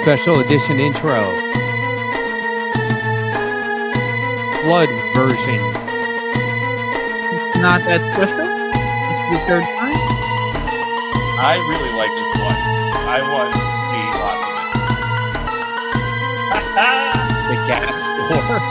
special edition intro. Flood version. It's not that special. This is the third time. I really like this one. I want The the lot of it. gas store.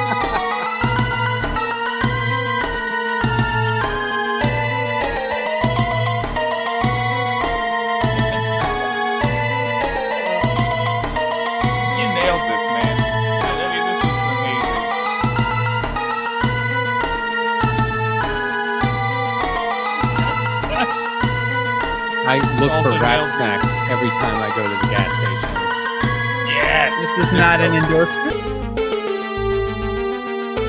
You nailed this, man. I mean, this is amazing. I look for Also rap nailed it. snacks every time I go to the gas station. Yes. This is not an endorsement.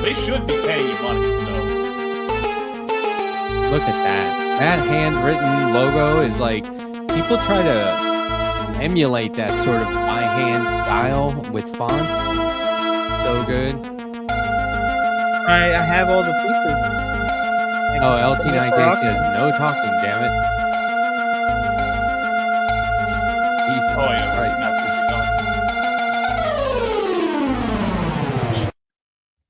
They should be paying you money, so. Look at that. That handwritten logo is like, people try to emulate that sort of by hand style with fonts. So good. I have all the pieces. Oh, LT9K says no talking, damn it. He's Oh, yeah, right. not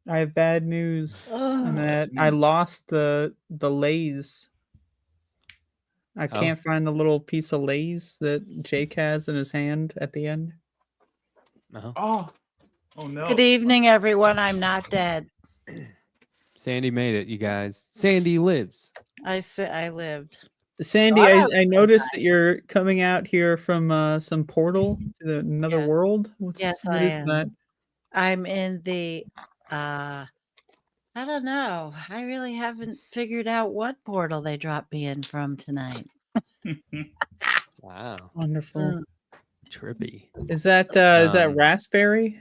I have bad news. And that I lost the Lays. I can't find the little piece of Lays that Jake has in his hand at the end. Oh no. Good evening, everyone. I'm not dead. Sandy made it, you guys. Sandy lives. I lived. Sandy, Oh, I noticed that you're coming out here from some portal to another Yes. world. What I is am. that? I'm in the I don't know. I really haven't figured out what portal they dropped me in from tonight. Wow. Wonderful. Trippy. Is that raspberry?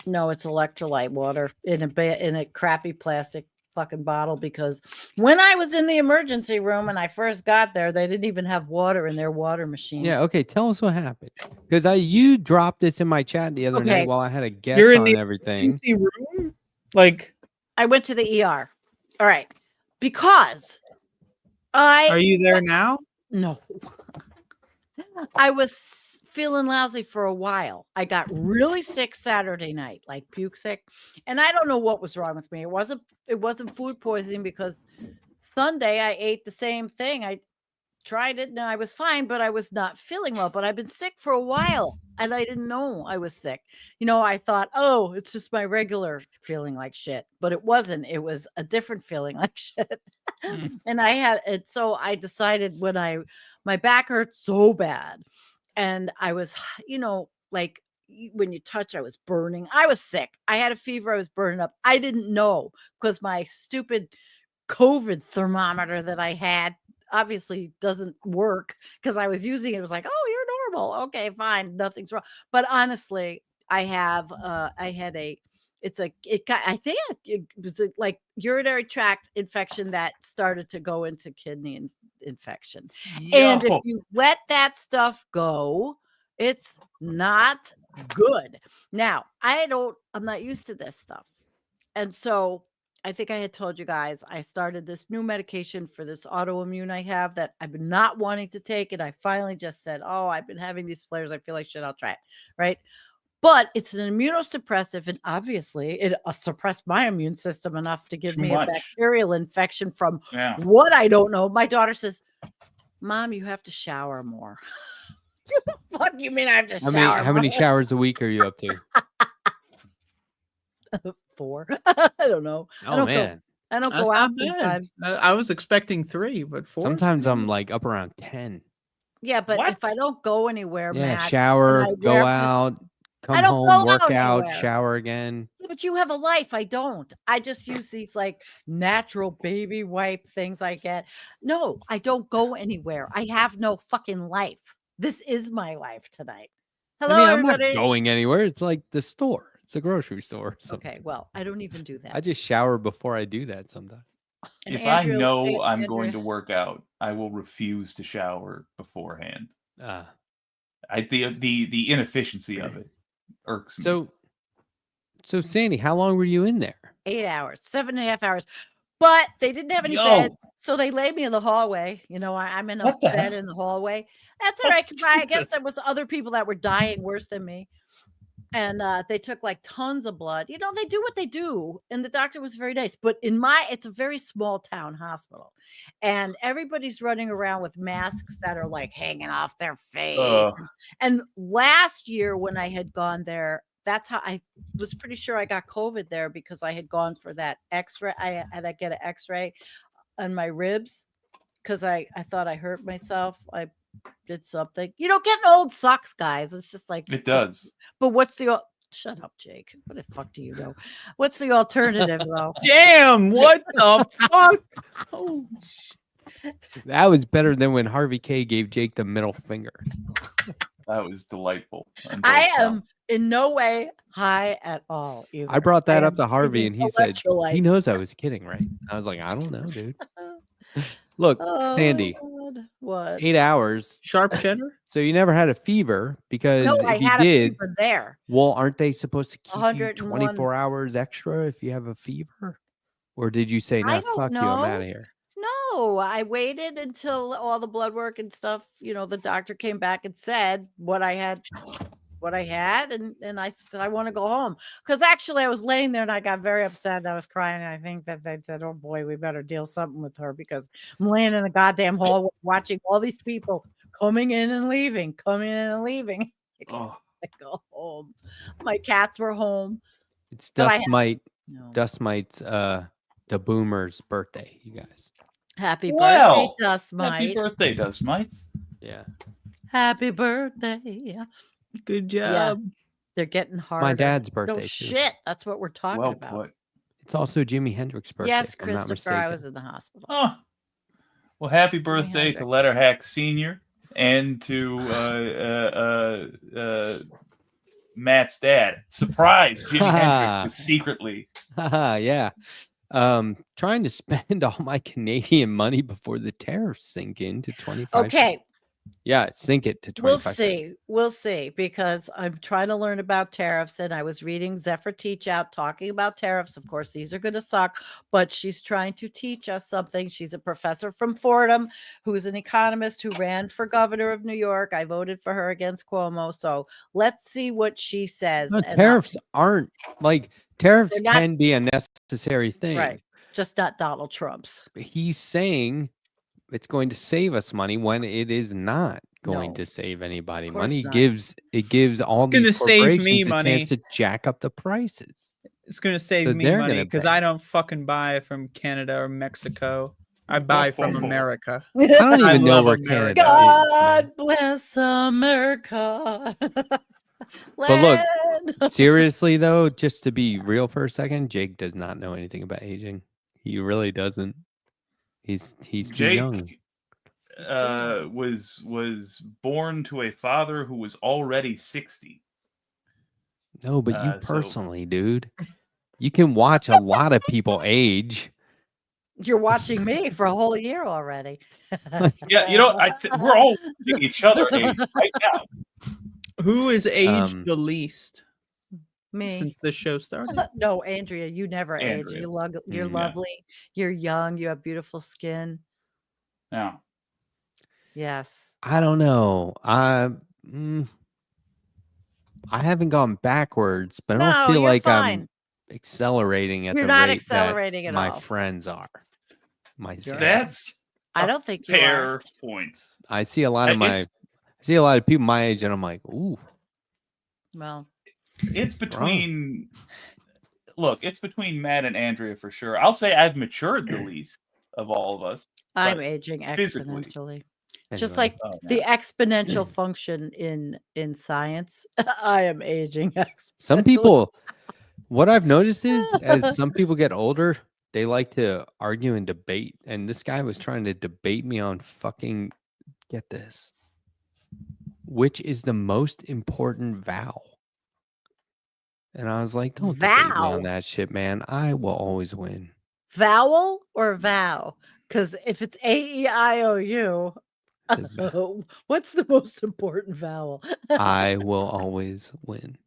No, it's electrolyte water in a crappy plastic fucking bottle, because when I was in the emergency room and I first got there, they didn't even have water in their water machines. Yeah, okay. Tell us what happened. Because you dropped this in my chat the other Okay. night while I had a guest You're in on the everything. emergency room? Like, I went to the ER. All right. Because are you there now? No. I was feeling lousy for a while. I got really sick Saturday night, like puke sick. And I don't know what was wrong with me. It wasn't food poisoning, because Sunday I ate the same thing. I tried it and I was fine, but I was not feeling well. But I've been sick for a while and I didn't know I was sick. I thought, oh, it's just my regular feeling like shit. But it wasn't. It was a different feeling like shit. And I had it. So I decided, when my back hurt so bad and I was, like when you touch, I was burning. I was sick. I had a fever. I was burning up. I didn't know, because my stupid COVID thermometer that I had obviously doesn't work, because I was using it. It was like, oh, you're normal. Okay, fine. Nothing's wrong. But honestly, I think it was like urinary tract infection that started to go into kidney infection. And if you let that stuff go, it's not good. Now, I'm not used to this stuff. And so I think I had told you guys, I started this new medication for this autoimmune I have that I've been not wanting to take. And I finally just said, oh, I've been having these flares. I feel like shit. I'll try it. Right. But it's an immunosuppressive, and obviously it suppressed my immune system enough to give me a bacterial infection from what I don't know. My daughter says, Mom, you have to shower more. What do you mean I have to shower? How many showers a week are you up to? 4. I don't know. Oh, man. I don't That's go out not bad. sometimes. I was expecting 3, but 4. Sometimes I'm like up around 10. Yeah, but if I don't go anywhere, Yeah, Matt, shower, go out, come home, work out, anywhere. shower again. Yeah, but you have a life. I don't. I just use these like natural baby wipe things I get. No, I don't go anywhere. I have no fucking life. This is my life tonight. Hello, I'm everybody. not going anywhere. It's like the store. It's a grocery store. So Okay, well, I don't even do that. I just shower before I do that sometimes. And If Andrea, I know I'm Andrea- going to work out, I will refuse to shower beforehand. Ah. The inefficiency of it irks me. So Sandy, how long were you in there? 8 hours, 7.5 hours. But they didn't have any beds, so they laid me in the hallway. I'm in a bed in the hallway. That's all right. 'Cause I guess there was other people that were dying worse than me. And they took like tons of blood. You know, they do what they do. And the doctor was very nice. But it's a very small town hospital. And everybody's running around with masks that are like hanging off their face. And last year when I had gone there, that's how I was pretty sure I got COVID there because I had gone for that x-ray. I had to get an x-ray on my ribs because I thought I hurt myself. I did something. You know, getting old sucks, guys. It's just like It does. But what's the shut up, Jake? What the fuck do you know? What's the alternative though? Damn, what the fuck? Oh, That was better than when Harvey K gave Jake the middle finger. That was delightful. I am in no way high at all. Either. I brought that I up to am Harvey, and he said electrolyte. he knows I was kidding, right? I was like, I don't know, dude. Look, Sandy, God. What? 8 hours. sharp cheddar? So you never had a fever because No, I if you had did, a fever there. well, aren't they supposed to keep you 101. 24 hours extra if you have a fever? Or did you say, I no, don't fuck you, I'm know. out of here? No, I waited until all the blood work and stuff, you know, the doctor came back and said what I had, and I said I want to go home. Because actually I was laying there and I got very upset. I was crying. I think that they said, oh boy, we better deal something with her because I'm laying in the goddamn hall watching all these people coming in and leaving. Oh. I go home. My cats were home. It's But I Dust Mite's the boomer's birthday, you guys. Happy Well, birthday, Dust Mite. Happy birthday, Dust Mite. Yeah. Happy birthday. Good job. Yeah. They're getting harder. My dad's birthday. No too. shit. That's what we're talking Well about. put. It's also Jimi Hendrix's birthday. Yes, if I'm not Christopher. I mistaken. was in the hospital. Oh. Well, happy birthday to Letterhack Senior and to Matt's dad. Surprise! Jimi Hendrix was secretly. Yeah. Trying to spend all my Canadian money before the tariffs sink into 25. Okay. Yeah, sink it to 25. We'll see, because I'm trying to learn about tariffs, and I was reading Zephyr Teach Out talking about tariffs. Of course, these are going to suck, but she's trying to teach us something. She's a professor from Fordham who's an economist who ran for governor of New York. I voted for her against Cuomo, so let's see what she says. No, tariffs aren't like tariffs They're not- can be a necessary thing. Right. Just not Donald Trump's. He's saying it's going to save us money when it is not going No, to save anybody of course money. not. It gives all It's gonna these save corporations me a money. chance to jack up the prices. It's gonna save So me they're money gonna because pay. I don't fucking buy from Canada or Mexico. I buy from America. I don't I even know love where America. Canada is. God bless America. But Land. look, seriously though, just to be real for a second, Jake does not know anything about aging. He really doesn't. He's too Jake young. was born to a father who was already 60. No, but you so- personally, dude, you can watch a lot of people age. You're watching me for a whole year already. Yeah, you know, we're all watching each other age right now. Who is aged the least Me. since the show started? No, Andrea, you never age. Andrea. You're Yeah. lovely. You're young. You have beautiful skin. Now, Yes. I don't know. I haven't gone backwards, but I don't No, feel you're like fine. I'm accelerating at You're the not rate accelerating that at my all. friends are. Myself. that's I a don't think you are. fair point. I see a lot of It's- people my age, and I'm like, ooh, Well, It's between it's between Matt and Andrea for sure. I'll say I've matured the least of all of us. I'm But aging physically. exponentially. Just anyway. like Oh, the exponential function in science. I am aging exponentially. Some people, what I've noticed is as some people get older, they like to argue and debate. And this guy was trying to debate me on fucking, get this, which is the most important vowel. And I was like, don't debate me Vow? on that shit, man. I will always win. Vowel or vow? Because if it's A-E-I-O-U, It's a what's the most important vowel? I will always win.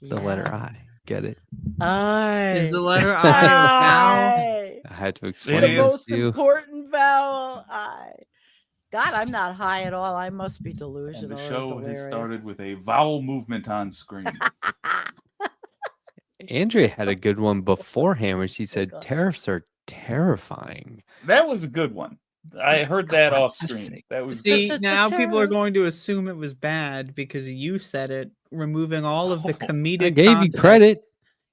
The letter Yeah. I. Get it? I. Is the letter I a vowel? I. I had to It explain The is. this most to you. important vowel. I. God, I'm not high at all. I must be And delusional. the or show has delirious. started with a vowel movement on screen. Andrea had a good one beforehand when she said God. tariffs are terrifying. That was a good one. I heard that off God's screen. sake. That was See, now people are Tariffs. going to assume it was bad because you said it, removing all of the Oh, comedic I gave you context. credit.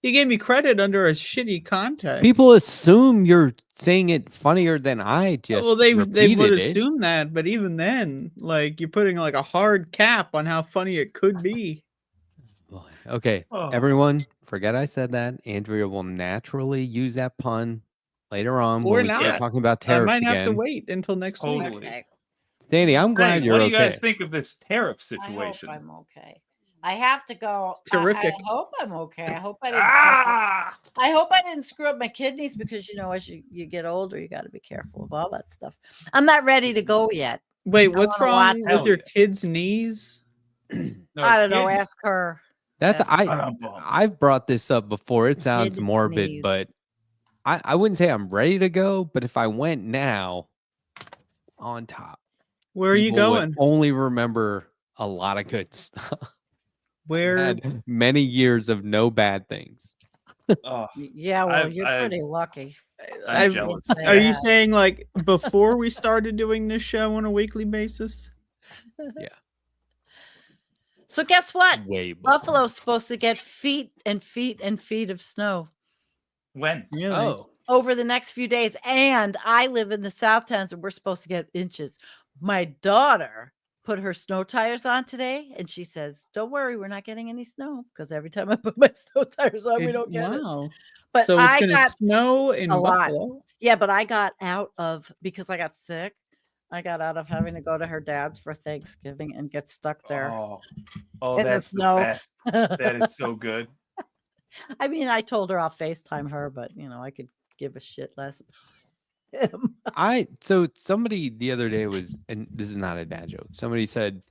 You gave me credit under a shitty context. People assume you're saying it funnier than I just well, they would repeated it. assume that, but even then, like you're putting like a hard cap on how funny it could be. Boy, okay, Oh. everyone, forget I said that. Andrea will naturally use that pun later on Or when we start not. talking about I tariffs might have to again. wait until next week. Totally. Okay. Danny, I'm glad Hey, you're what do you okay. guys think of this tariff I hope situation? I'm okay. I have to go. It's terrific. I hope I'm okay. I hope I didn't. I hope I didn't screw up my kidneys because as you get older, you got to be careful of all that stuff. I'm not ready to go yet. Wait, what's wanna watch wrong Hell with your yeah. kid's knees? No, I don't know. kidney. Ask her. That's That's I've brought this up before. It sounds Kidneys. morbid, but I wouldn't say I'm ready to go, but if I went now on top, Where are you people would going? only remember a lot of good stuff. Where? Had many years of no bad things. Oh, Yeah, well, I've- you're I've- pretty lucky. I'm jealous. Are you saying like before we started doing this show on a weekly basis? So guess what? Way before. Buffalo's supposed to get feet and feet and feet of snow When? Really? Oh, over the next few days. And I live in the South Towns and we're supposed to get inches. My daughter put her snow tires on today and she says, "Don't worry, we're not getting any snow." Because every time I put my snow tires on, we don't get it. Wow. But So it's I going to got snow in a lot. Buffalo. Yeah, but I got out of because I got sick. I got out of having to go to her dad's for Thanksgiving and get stuck there. Oh, In the that's the snow. best. That is so good. I mean, I told her I'll FaceTime her, but I could give a shit less. about him. so somebody the other day was, and this is not a bad joke. Somebody said,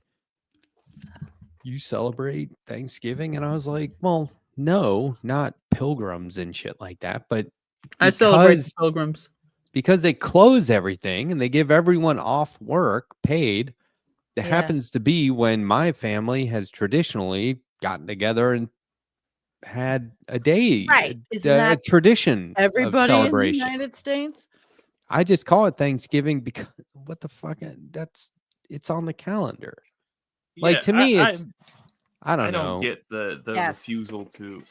"You celebrate Thanksgiving?" And I was like, "Well, no, not pilgrims and shit like that, but I celebrate because- the pilgrims. because they close everything and they give everyone off work paid. It Yeah. happens to be when my family has traditionally gotten together and had a day, Right. a Isn't that tradition of Everybody in the celebration. United States. I just call it Thanksgiving because what the fuck? It's on the calendar. Like, Yeah, to me, I I don't don't know. get the Yes. refusal to.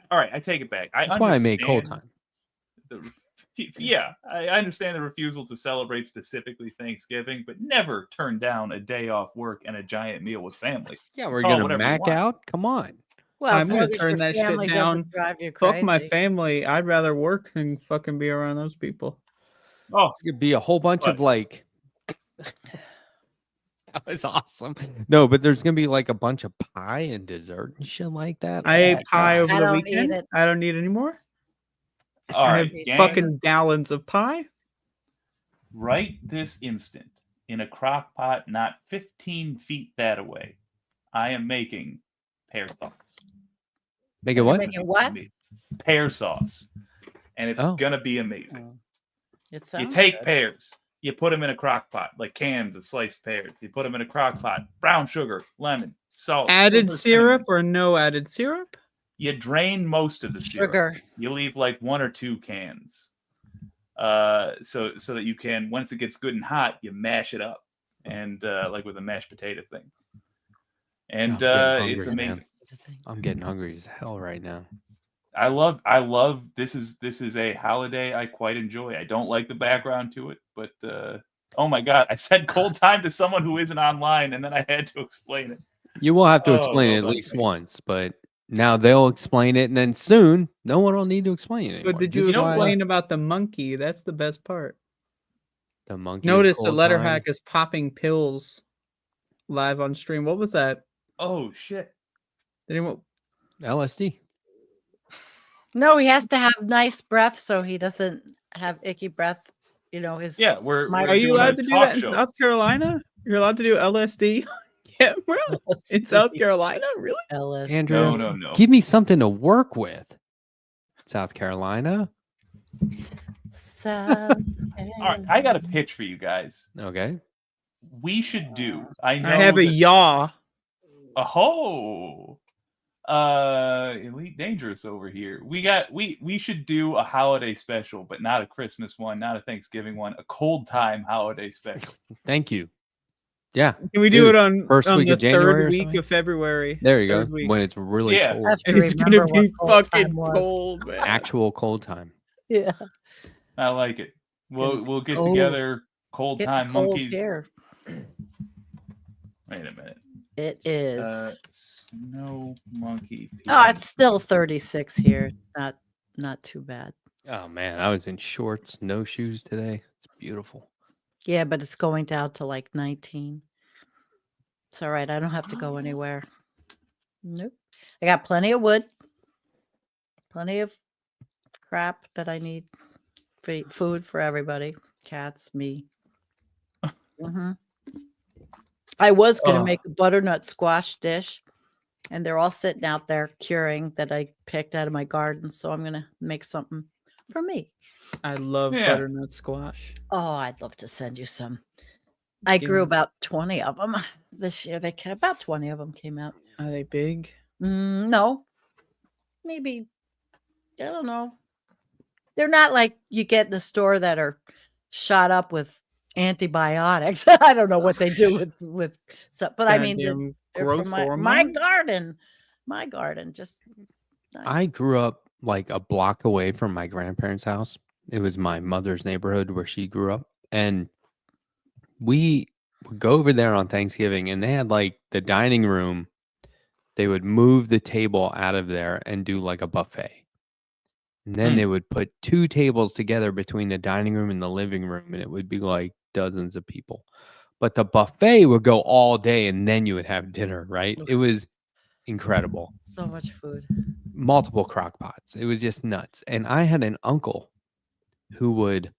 All right, I take it back. That's why I made cold time. Yeah, I understand the refusal to celebrate specifically Thanksgiving, but never turn down a day off work and a giant meal with family. Yeah, we're Call it gonna whatever you mac want. out. Come on. Well, I'm as gonna long as turn your that shit family down. doesn't drive you Fuck crazy. my family. I'd rather work than fucking be around those people. Oh, It's gonna be a whole bunch of What? like. That was awesome. No, but there's gonna be like a bunch of pie and dessert and shit like that. I ate pie over I the don't eat weekend. it. I don't need any more. all I right, have gang. fucking gallons of pie. Right this instant, in a crock pot not 15 feet that away, I am making pear sauce. Make it what? Making what? Pear sauce. And it's Oh. gonna be amazing. It You sounds take good. pears, you put them in a crock pot, like cans of sliced pears. You put them in a crock pot, brown sugar, lemon, salt, Added sugar, syrup cinnamon. or no added syrup? You drain most of the syrup. Sugar. You leave like 1 or 2 cans. So that you can, once it gets good and hot, you mash it up, and like with a mashed potato thing. And I'm getting it's hungry, man. amazing. I'm getting hungry as hell right now. I love this is a holiday I quite enjoy. I don't like the background to it, but oh my god, I said cold time to someone who isn't online, and then I had to explain it. You will have to Oh, explain it well at done, least mate. once, but now they'll explain it, and then soon no one will need to explain it anymore. But did This you is why explain about the monkey? That's the best part. the monkey? Notice that cold time? Letterhack is popping pills live on stream. What was that? Oh shit! Did anyone? LSD. No, he has to have nice breath so he doesn't have icky breath. His Yeah, we're Are Are you doing a allowed to do talk that in show. South Carolina? You're allowed to do LSD? Yeah, bro. In South Carolina, really? LSD. Andrew, No. Give me something to work with. South Carolina. South All right, I got a pitch for you guys. Okay. we should do. I know I have a that- yaw. Oh, Elite Dangerous over here. We should do a holiday special, but not a Christmas one, not a Thanksgiving one, a cold time holiday special. Thank you. Yeah. Can we do Dude, it on first on week the of January or third week something? of February? There you go. Third week. When it's really Yeah. cold. I have to It's gonna remember what be cold time fucking was. cold, man. Actual cold time. Yeah. I like it. We'll get cold. together. Cold Get time cold monkeys. here. Wait a minute. It is. Snow monkey. Oh, it's still 36 here. Not too bad. Oh man, I was in shorts, no shoes today. It's beautiful. Yeah, but it's going down to like 19. It's all right. I don't have to go anywhere. Nope. I got plenty of wood, plenty of crap that I need. Food for everybody. Cats, me. hmm I was going to Oh. make a butternut squash dish, and they're all sitting out there curing that I picked out of my garden. So I'm going to make something for me. I love Yeah. butternut squash. Oh, I'd love to send you some. I grew Yeah. about 20 of them this year. About 20 of them came out. Are they big? No, maybe, I don't know. They're not like you get in the store that are shot up with antibiotics. I don't know what they do with stuff, but I mean, Goddamn they're growth from my hormone? garden. My garden, just nice. I grew up like a block away from my grandparents' house. It was my mother's neighborhood where she grew up. And we would go over there on Thanksgiving, and they had like the dining room. They would move the table out of there and do like a buffet. And then they would put two tables together between the dining room and the living room, and it would be like dozens of people. But the buffet would go all day, and then you would have dinner, right? It was incredible. So much food. Multiple crock pots. It was just nuts. And I had an uncle who would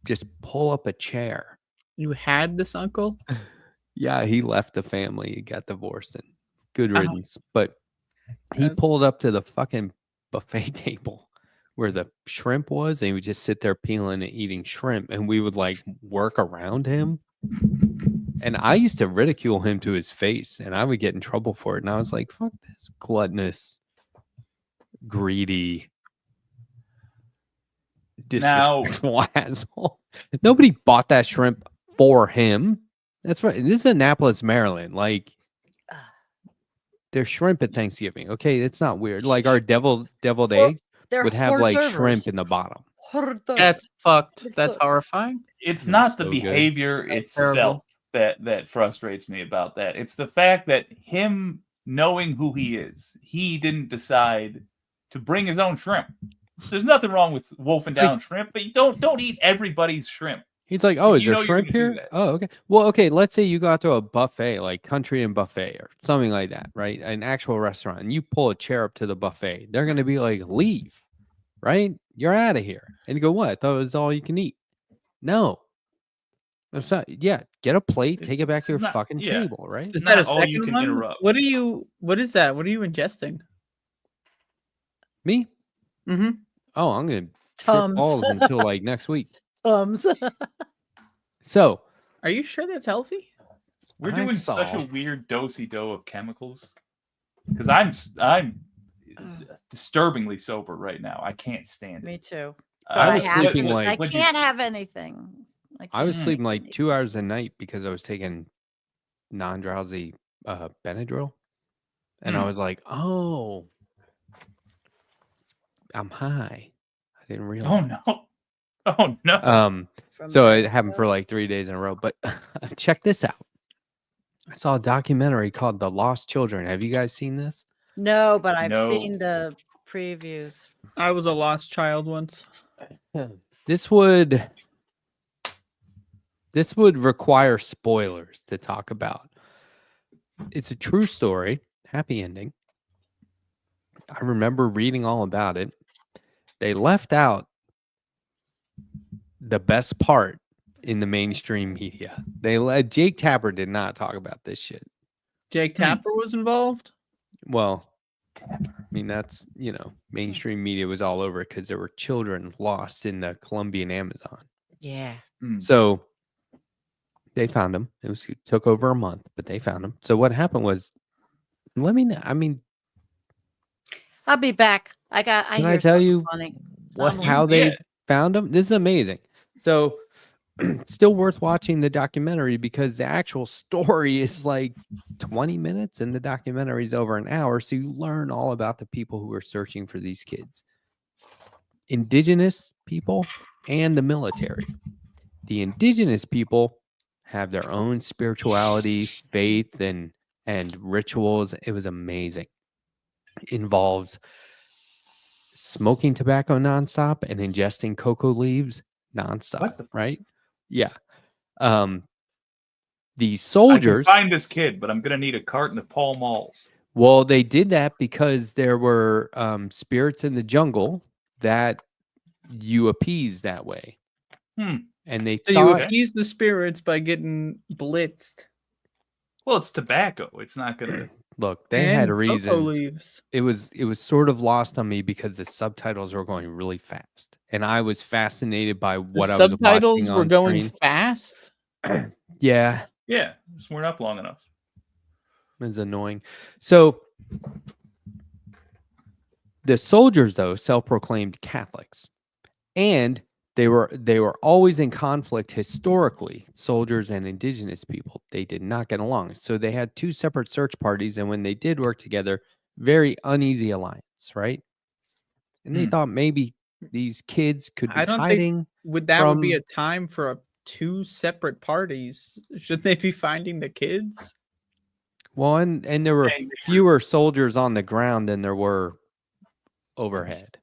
just pull up a chair. You had this uncle? Yeah, he left the family. He got divorced and good Oh. riddance. But he That's- pulled up to the fucking buffet table where the shrimp was, and he would just sit there peeling and eating shrimp, and we would like work around him. And I used to ridicule him to his face, and I would get in trouble for it. And I was like, fuck this gluttonous, greedy, disrespectful asshole. Nobody bought that shrimp for him. That's right. This is Annapolis, Maryland. Like, there's shrimp at Thanksgiving. Okay, it's not weird. Like our deviled eggs They're would have like hors shrimp d'oeuvres. in the bottom. Hors d'oeuvres. That's fucked. It's That's good. horrifying. It's It not was the so good. behavior That's itself terrible. that frustrates me about that. It's the fact that him knowing who he is, he didn't decide to bring his own shrimp. There's nothing wrong with wolfing It's like- down shrimp, but you don't eat everybody's shrimp. He's like, oh, is You there know you're shrimp gonna do here? that. Oh, okay. Well, okay. Let's say you go out to a buffet, like Country and Buffet or something like that, right? An actual restaurant, and you pull a chair up to the buffet. They're going to be like, leave, right? You're out of here. And you go, what? I thought it was all you can eat. No. It's not, yeah, get a plate, take it back to your It's not- fucking yeah. table, right? Is not that a all you second can one? interrupt. What is that? What are you ingesting? Me? Mm-hmm. Oh, I'm going to trip Tums. balls until like next week. Tums. So, Are you sure that's healthy? We're I doing such saw- a weird do-si-do of chemicals because I'm disturbingly sober right now. I can't stand it. Me too. I But was have sleeping to- like- I what'd you- can't have anything. I was can't sleeping have like anything. 2 hours a night because I was taking non-drowsy Benadryl. And I Hmm. was like, oh, I'm high. I didn't realize. Oh no! Oh no! From So that. it happened for like 3 days in a row. But check this out. I saw a documentary called The Lost Children. Have you guys seen this? No, but I've No. seen the previews. I was a lost child once. This would require spoilers to talk about. It's a true story, happy ending. I remember reading all about it. They left out the best part in the mainstream media. Jake Tapper did not talk about this shit. Jake Tapper was involved. Well, I mean, that's, mainstream media was all over it because there were children lost in the Colombian Amazon. Yeah. So They found him. It took over a month, but they found him. So what happened was, let me know. I mean, I'll be back. I can I hear tell something you funny. what Something- how they Yeah. found him? This is amazing. So still worth watching the documentary because the actual story is like 20 minutes and the documentary is over an hour. So you learn all about the people who are searching for these kids. Indigenous people and the military. The indigenous people have their own spirituality, faith, and rituals. It was amazing. It involves smoking tobacco nonstop and ingesting cocoa leaves nonstop. What the- Right? Yeah. The I can soldiers. find this kid, but I'm gonna need a carton of Pall Malls. Well, they did that because there were spirits in the jungle that you appease that way. And they So you thought, appease the spirits by getting blitzed. Well, it's tobacco. It's not gonna. look, they had and cocoa reasons. leaves. It was sort of lost on me because the subtitles were going really fast, and I was fascinated by what I was Subtitles watching were on going screen. fast. Yeah, Yeah, just weren't up long enough. it's annoying. So the soldiers, though, self-proclaimed Catholics, and they were always in conflict historically. Soldiers and indigenous people, they did not get along. So they had two separate search parties, and when they did work together, very uneasy alliance, right? And they thought maybe these kids could be I don't hiding. think would be a time for two separate parties. Should they be finding the kids? Well, and there were Angry. fewer soldiers on the ground than there were overhead.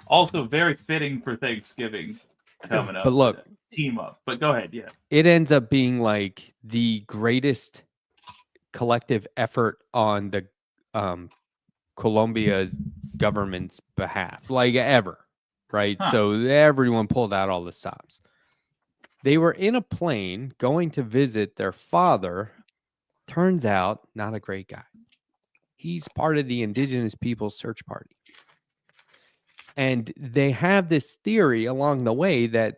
Also, very fitting for Thanksgiving coming up. But look, team up. But go ahead. Yeah. it ends up being like the greatest collective effort on the Colombia's government's behalf, like ever, right? Huh. So everyone pulled out all the stops. They were in a plane going to visit their father. Turns out, not a great guy. He's part of the indigenous people's search party. And they have this theory along the way that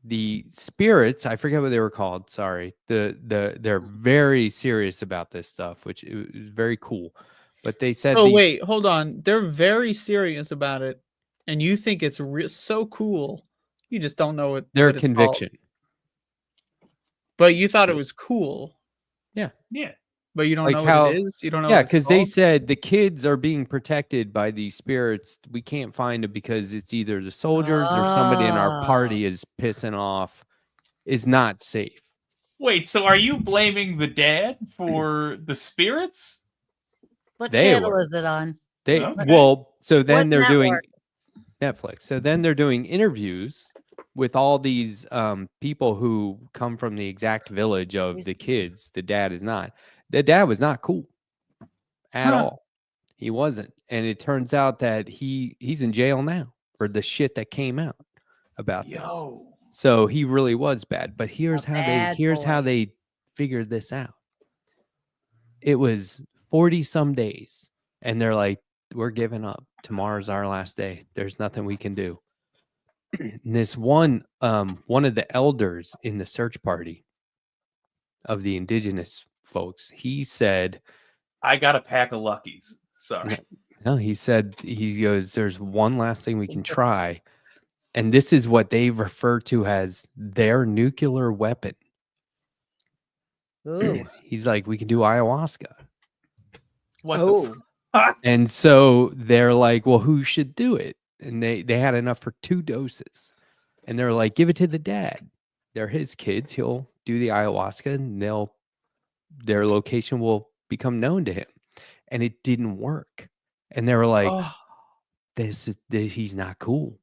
the spirits, I forget what they were called, sorry. They're very serious about this stuff, which is very cool. But they said Oh wait, hold on. They're very serious about it, and you think it's so cool. You just don't know what their what it's called. conviction. But you thought it was cool. Yeah. But you don't Like know how- what it is. You don't know. Yeah, what it's because they called? said the kids are being protected by these spirits. We can't find them because it's either the soldiers or somebody in our party is pissing off, is not safe. Wait, so are you blaming the dad for the spirits? What They channel were. is it on? They Okay. well, so then What they're doing network? Netflix. So then they're doing interviews with all these people who come from the exact village of the kids. The dad is not. The dad was not cool at all. He wasn't. And it turns out that he's in jail now for the shit that came out about this. Yo. So he really was bad. But here's how bad they figured this out. It was 40 some days, and they're like, we're giving up. Tomorrow's our last day. There's nothing we can do. And this one of the elders in the search party of the indigenous folks, he said, I got a pack of Luckies. Sorry. no, he goes, there's one last thing we can try. And this is what they refer to as their nuclear weapon. Ooh. He's like, we can do ayahuasca. What Oh. And so they're like, well, who should do it? And they had enough for 2 doses. And they're like, give it to the dad. They're his kids. He'll do the ayahuasca and their location will become known to him. And it didn't work. And they were like, he's not cool.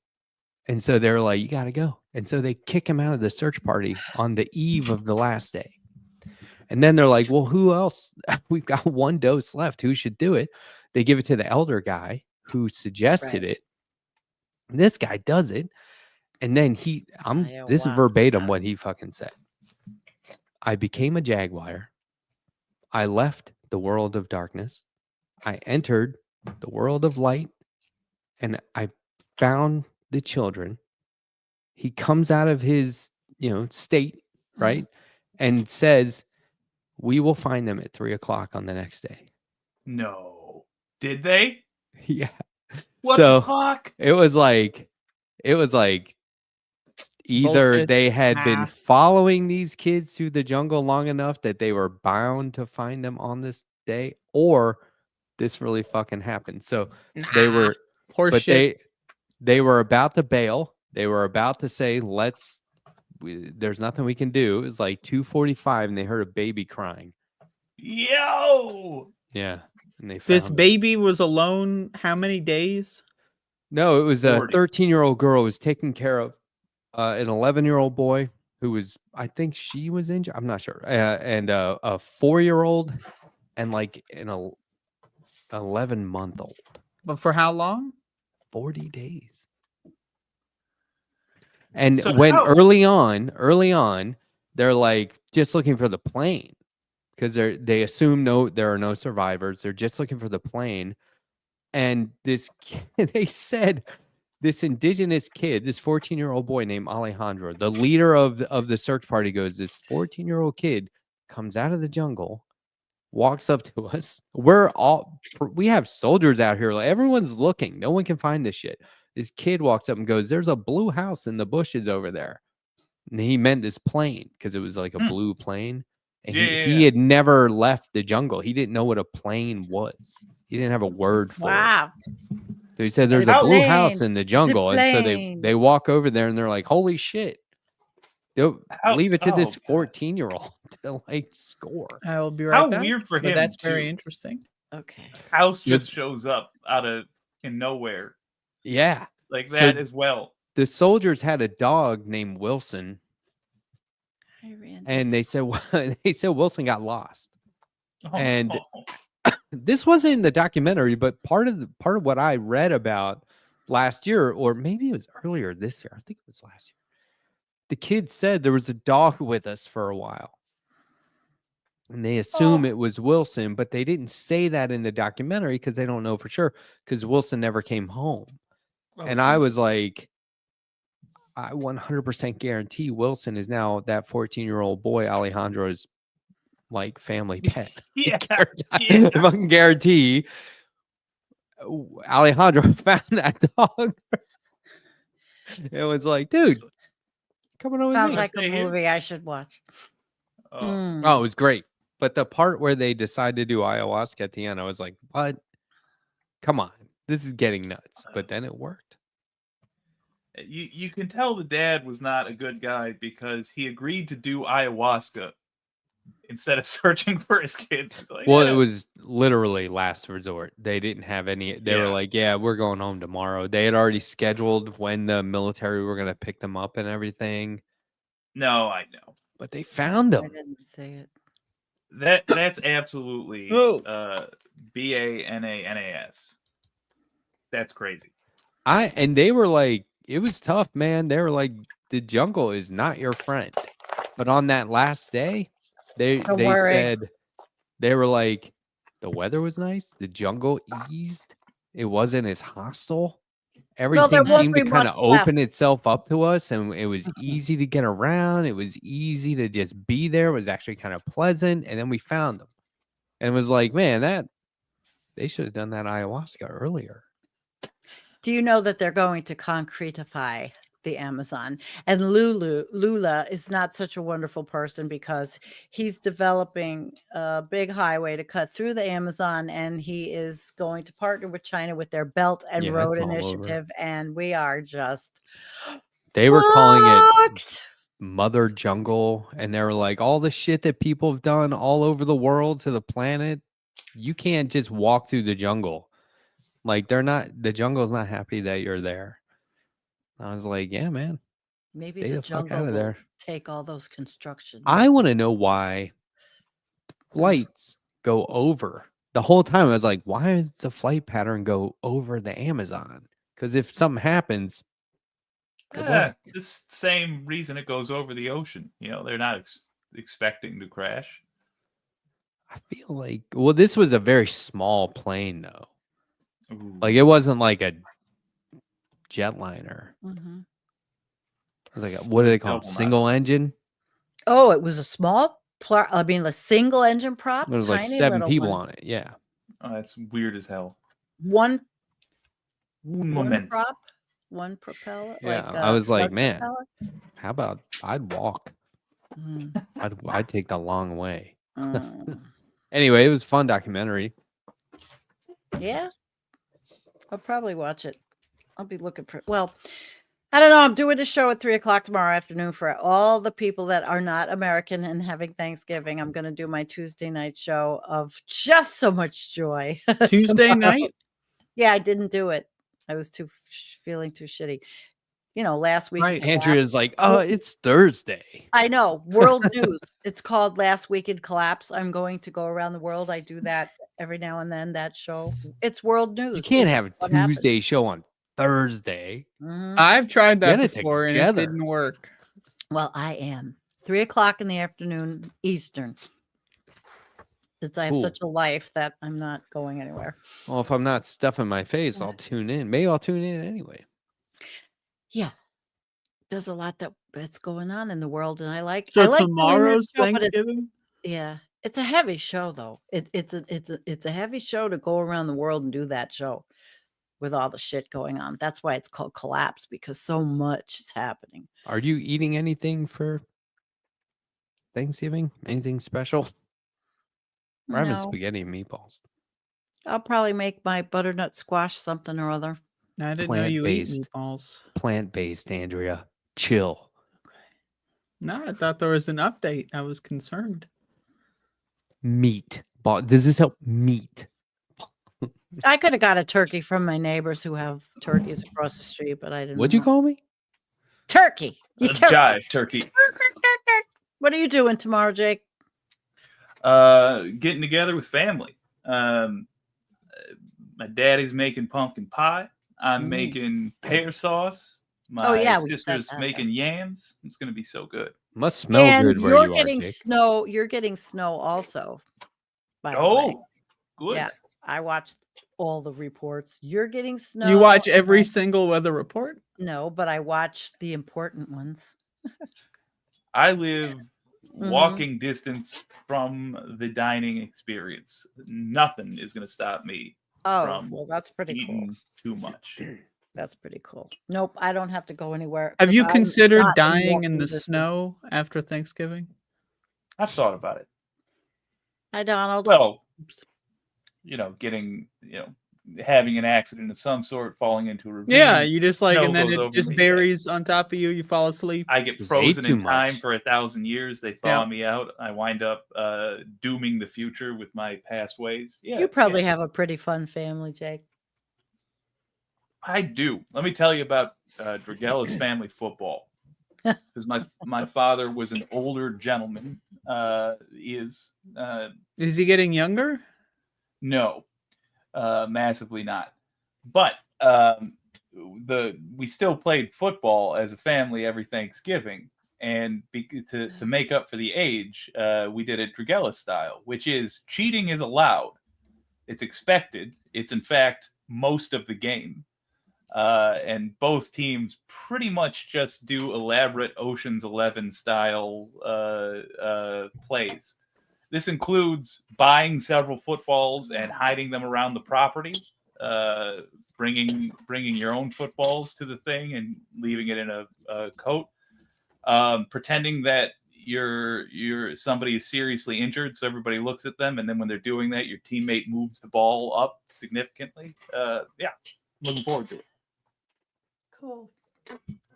And so they're like, you got to go. And so they kick him out of the search party on the eve of the last day. And then they're like, well, who else? We've got 1 dose left. Who should do it? They give it to the elder guy who suggested it. This guy does it. And then this is verbatim what he fucking said. I became a jaguar. I left the world of darkness. I entered the world of light. And I found the children. He comes out of his state, right? And says, we will find them at 3:00 on the next day. No. Did they? Yeah. What So the fuck? it was like either Bullshit. they had been Nah. following these kids through the jungle long enough that they were bound to find them on this day, or this really fucking happened. So they Nah. were, Horse but shit. they were about to bail. They were about to say, there's nothing we can do. It was like 2:45 and they heard a baby crying. Yo! Yeah. And they This found it. baby was alone how many days? No, it was a 40. 13-year-old girl who was taking care of an 11-year-old boy who was, I think she was injured. I'm not sure. And a 4-year-old and like an 11-month-old. But for how long? 40 days. And So when how- early on, they're like just looking for the plane because they assume there are no survivors. They're just looking for the plane. And this kid, they said this indigenous kid, this 14-year-old boy named Alejandro, the leader of the search party, goes, this 14-year-old kid comes out of the jungle, walks up to us. We have soldiers out here. Like, everyone's looking. No one can find this shit. This kid walks up and goes, there's a blue house in the bushes over there. And he meant this plane because it was like a blue plane. And he had never left the jungle. He didn't know what a plane was. He didn't have a word for it. Wow. So he said there's a blue house in the jungle. And so plane. they walk over there and they're like, holy shit. They'll leave it to this 14-year-old to like score. I will be right How back. weird for But him, that's very too. interesting. Okay. House just shows up in nowhere Yeah. like So- that as well. The soldiers had a dog named Wilson. Hi, Randy. And they said Wilson got lost. Oh, And this wasn't in the documentary, but part of what I read about last year, or maybe it was earlier this year. I think it was last year. The kid said there was a dog with us for a while. And they assume it was Wilson, but they didn't say that in the documentary because they don't know for sure because Wilson never came home. And I was like, I 100% guarantee Wilson is now that 14-year-old boy Alejandro's like family pet. yeah. I fucking guarantee Alejandro found that dog. It was like, dude, coming over. Sounds me. like a Stay here. movie I should watch. Oh. Mm. Oh, it was great. But the part where they decided to do ayahuasca at the end, I was like, what? Come on. This is getting nuts. But then it worked. You can tell the dad was not a good guy because he agreed to do ayahuasca instead of searching for his kids. He's like, Well, "Yeah." it was literally last resort. They didn't have any. They were Yeah. like, yeah, we're going home tomorrow. They had already scheduled when the military were going to pick them up and everything. No, I know. But they found I them. didn't say it. That's absolutely Oh. BANANAS. That's crazy. And they were like, it was tough, man. They were like, the jungle is not your friend. But on that last day, they worry. said, they were like, the weather was nice. The jungle eased. It wasn't as hostile. Everything there won't seemed to be kind of much left. open itself up to us, and it was easy to get around. It was easy to just be there. It was actually kind of pleasant. And then we found them. And it was like, man, they should have done that ayahuasca earlier. Do you know that they're going to concretify the Amazon? And Lula is not such a wonderful person because he's developing a big highway to cut through the Amazon, and he is going to partner with China with their Belt and Yeah, Road it's all over. Initiative, and we are just They were calling it fucked. Mother Jungle, and they were like, all the shit that people have done all over the world to the planet, you can't just walk through the jungle. Like, the jungle's not happy that you're there. I was like, yeah, man. Maybe Stay the the fuck jungle out of will there. take all those construction. I want to know why flights go over. The whole time I was like, why does the flight pattern go over the Amazon? Because if something happens, good luck. This same reason it goes over the ocean. You know, they're not expecting to crash. I feel like, well, this was a very small plane, though. Ooh. Like, it wasn't like a jetliner. Mhm. I was like, what do they call them? Double Single engine? Oh, it was a small, a single engine prop. There was like tiny 7 little people one. on it. Yeah. Oh, that's weird as hell. One Un moment. prop, one propeller. Yeah. Like I was like, front man, propeller. how about I'd walk? Mm, I'd take the long way. mm. Anyway, it was a fun documentary. Yeah, I'll probably watch it. I'll be looking for. Well, I don't know. I'm doing a show at 3:00 tomorrow afternoon for all the people that are not American and having Thanksgiving. I'm going to do my Tuesday night show of just so much joy. Tuesday tomorrow. night? Yeah, I didn't do it. I was feeling too shitty. Last week. Right. Andrea's like, oh, it's Thursday. I know. World news. It's called Last Weekend Collapse. I'm going to go around the world. I do that every now and then, that show. It's world news. You can't It's have a what happened. Tuesday show on Thursday. Mhm. I've tried that Get it before and it together. didn't work. Well, I am 3:00 in the afternoon Eastern. Since I have Cool. such a life that I'm not going anywhere. Well, if I'm not stuffing my face, I'll tune in. Maybe I'll tune in anyway. Yeah. There's a lot that's going on in the world, and I like. So I like doing that tomorrow's show, but Thanksgiving? it's a heavy show though. It's a heavy show to go around the world and do that show with all the shit going on. That's why it's called Collapse, because so much is happening. Are you eating anything for Thanksgiving? Anything special? We're having No, spaghetti and meatballs. I'll probably make my butternut squash something or other. I didn't know you eat Plant-based. meatballs. Plant-based, Andrea. Chill. No, I thought there was an update. I was concerned. Meat. Does this help? Meat. I could have got a turkey from my neighbors who have turkeys across the street, but I didn't. What'd you want- call me? turkey? You turkey. Jive turkey. What are you doing tomorrow, Jake? Getting together with family. My daddy's making pumpkin pie. I'm Mm. making pear sauce. My Oh, yeah, we said sister's that, making that's- yams. It's gonna be so good. Must smell and good where you're you getting are, Jake. snow. You're getting snow also. By the way. Oh, good. Yes, I watched all the reports. You're getting snow. You watch every and single weather report? no, but I watch the important ones. I live Mm-hmm. walking distance from the dining experience. Nothing is gonna stop me Oh, From well, that's pretty cool. eating too much. That's pretty cool. Nope, I don't have to go anywhere. Have 'cause you I'm considered not dying in walking the distance. snow after Thanksgiving? I've thought about it. Hi, Donald. Well, having an accident of some sort, falling into a ravine. Yeah, you just like, snow and then goes it over just me. buries on top of you. You fall asleep. I get Just frozen ate in too time much. for 1,000 years. They Yeah. thaw me out. I wind up dooming the future with my past ways. Yeah, You probably yeah, have a pretty fun family, Jake. I do. Let me tell you about Draugelis family football. Because my father was an older gentleman. Is he getting younger? No, massively not. But we still played football as a family every Thanksgiving, and to make up for the age, we did it Draugelis style, which is cheating is allowed. It's expected. It's in fact most of the game, and both teams pretty much just do elaborate Ocean's 11 style plays. This includes buying several footballs and hiding them around the property, bringing your own footballs to the thing and leaving it in a coat, pretending that somebody is seriously injured, so everybody looks at them, and then when they're doing that, your teammate moves the ball up significantly. Yeah, looking forward to it. Cool.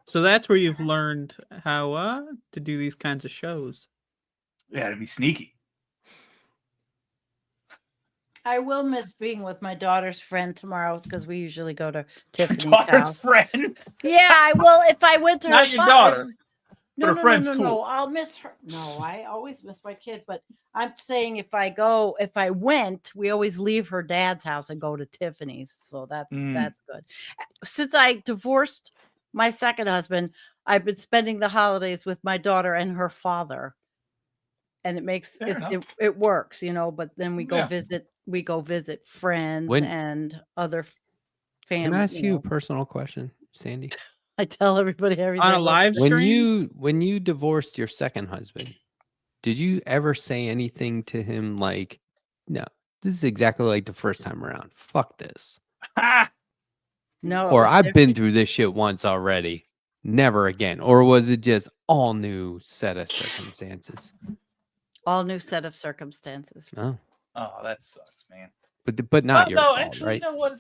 So that's where you've learned how to do these kinds of shows. Yeah, to be sneaky. I will miss being with my daughter's friend tomorrow because we usually go to Tiffany's Daughter's house. friend. Yeah, I will if I went to Not her your fa- daughter, if- but No, her no, friend's no, no, no. cool. I'll miss her. No, I always miss my kid. But I'm saying if I went, we always leave her dad's house and go to Tiffany's. So that's good. Since I divorced my second husband, I've been spending the holidays with my daughter and her father, and it makes Fair enough. it works, But then we go Yeah. visit friends When- and other family. Can I ask you a personal question, Sandy? I tell everybody everything. On a live stream? When you divorced your second husband, did you ever say anything to him like, "No, this is exactly like the first time around. Fuck this." No, Or I've been through this shit once already. Never again. Or was it just all new set of circumstances? all new set of circumstances. Oh, Oh, that sucks, man. but not Well, your no, fault, actually, right? you know what?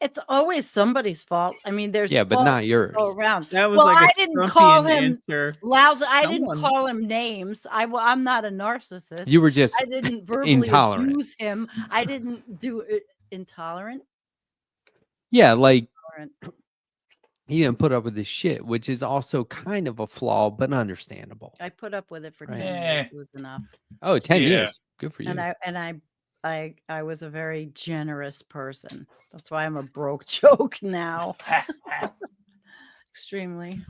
It's always somebody's fault. I mean, there's Yeah, but faults not that yours. go around. That was Well, like I a didn't call Trumpian him answer. lousy. I didn't Someone- call him names. I'm not a narcissist. You were just I didn't verbally intolerant. abuse him. I didn't do it intolerant. Yeah, like Intolerant. he didn't put up with this shit, which is also kind of a flaw, but understandable. I put up with it for Right. 10 years. It was enough. Oh, 10 Yeah. years. Good for you. And I was a very generous person. That's why I'm a broke joke now. Extremely.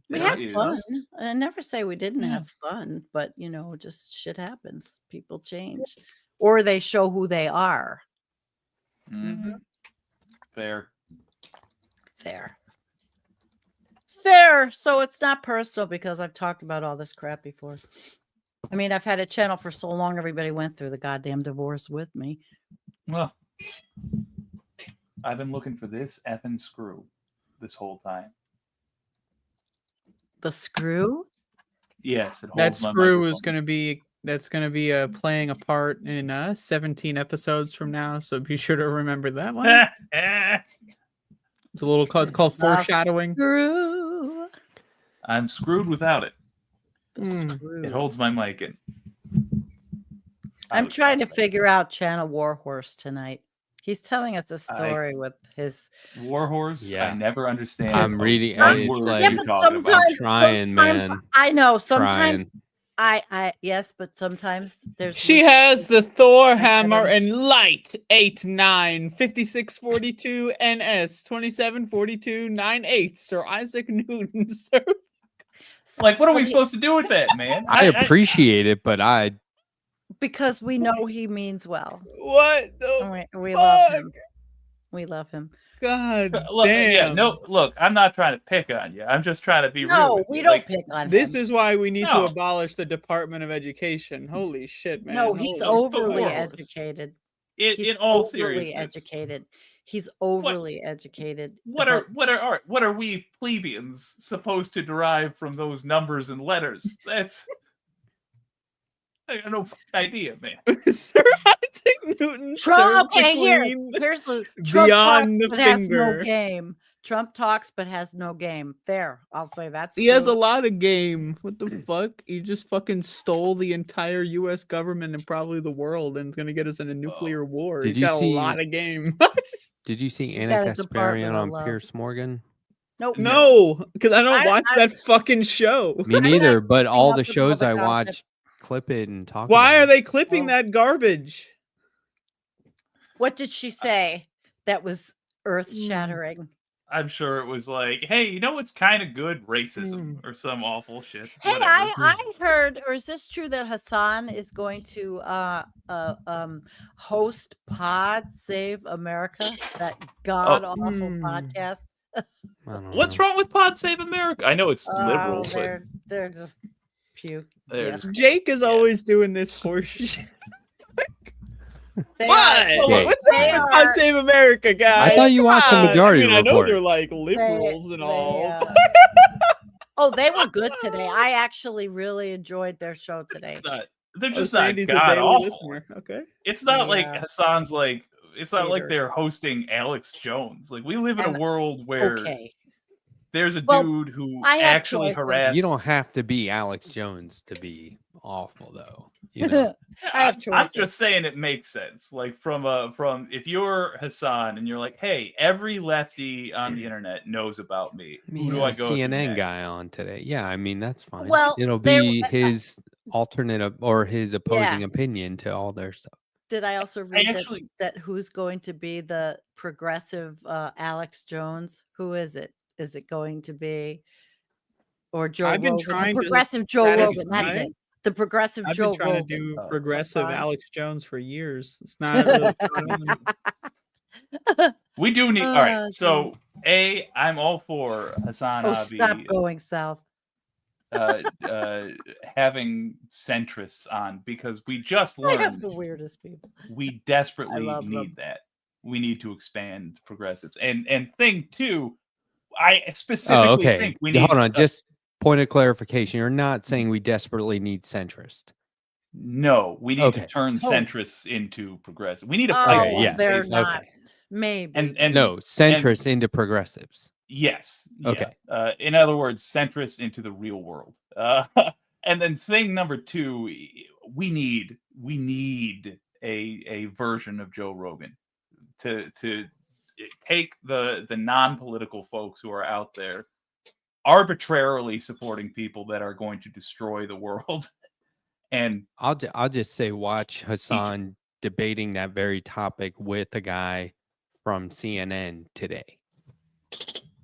We That had is- fun. I never say we didn't Yeah. have fun, but just shit happens. People change, or they show who they are. Mhm. Fair. Fair. So it's not personal because I've talked about all this crap before. I mean, I've had a channel for so long. Everybody went through the goddamn divorce with me. Well, I've been looking for this effing screw this whole time. The screw. Yes, it holds That my screw is microphone. going to be playing a part in 17 episodes from now, so be sure to remember that one. It's it's called foreshadowing. Screw. I'm screwed without it. The Hmm. screw. It holds my mic in. I'm trying to figure out Channel Warhorse tonight. He's telling us a story with his Warhorse. Yeah. I never understand. I'm reading. a It's word like- you're Yeah, but talking about. sometimes, Trying, sometimes man. I know. Sometimes Trying. I yes, but sometimes there's. She has the Thor I hammer don't- and light 89 5642 NS 2742 98 Sir Isaac Newton. Sir. Like, what are we supposed to do with that, man? I appreciate it, but I because we know he means well. What the And we love fuck? him. We love him. God Look, damn. yeah, no, look, I'm not trying to pick on you. I'm just trying to be real. No, with we you. don't Like, pick on This him. is why we need No. to abolish the Department of Education. Holy shit, man. No, he's Holy overly fuck. Warhorse. educated. in He's all overly seriousness, educated. He's overly educated. what are we plebeians supposed to derive from those numbers and letters? That's I have no idea, man. Sir Isaac Newton. Trump? served the Okay, Queen here's the Trump beyond talks the but has no finger. game. Trump talks but has no game. There, I'll say that's. He has a true. lot of game. What the fuck? He just fucking stole the entire U.S. government and probably the world, and is gonna get us in a nuclear war. Did He's you got see- a lot of game. did you see got Anna a department Kasparian of on love. Pierce Morgan? Nope. No, because I don't I- watch I- that fucking show. Me neither, but all up the with all shows the I gossip. watch clip it and talk Why about are it. they clipping Well- that garbage? What did she say that was earth shattering? I'm sure it was like, hey, you know what's kind of good? Racism or some awful shit. Hey, Whatever. I heard, or is this true that Hassan is going to host Pod Save America, that god awful podcast? I don't What's know. wrong with Pod Save America? I know it's liberal, Oh, but they're just puke. they're Yeah. just- Jake is always doing this horse shit. They What? Yeah. What's They wrong with are- God Save America, guys? I thought you watched the Come on. Majority I know Report. they're like liberals and all. Oh, they were good today. I actually really enjoyed their show today. they're Oh, just not Sandy's a god daily awful. listener. Okay. It's not like Yeah. Hassan's like. It's not like Cedar. they're hosting Alex Jones. Like, we live in And- a world where Okay. there's a Well, dude who I have actually choices. harassed. You don't have to be Alex Jones to be awful, though. You know? I have I'm choices. just saying it makes sense. Like, from if you're Hassan and you're like, hey, every lefty on the internet knows about me. Who do I go to CNN next? guy on today. Yeah, I mean that's fine. Well, it'll there- be his alternate or his opposing Yeah. opinion to all their stuff. Did I also read actually- that who's going to be the progressive Alex Jones? Who is it? Is it going to be or Joe I've been Rogan? trying The to progressive Joe strategize. Rogan. That's it. The progressive I've Joe been trying Rogan. to do Oh, progressive Hassan. Alex Jones for years. It's not really. We do need. All Oh, right. So, I'm all for Hassan Oh, stop Abi going south. having centrists on because we just I have learned the weirdest people. we desperately love need them. that. We need to expand progressives. And thing two, I specifically okay. think we need. Hold on, just point of clarification. You're not saying we desperately need centrist. No, we need to Okay. turn Oh. centrists into progressive. We need a Oh, pipeline. Okay, yes. they're basically. not. Okay. Maybe. And No, centrists into progressives. yes. Okay. Yeah. In other words, centrists into the real world. And then thing number two, we need a version of Joe Rogan to take the non-political folks who are out there arbitrarily supporting people that are going to destroy the world. And I'll just say watch Hassan debating that very topic with a guy from CNN today.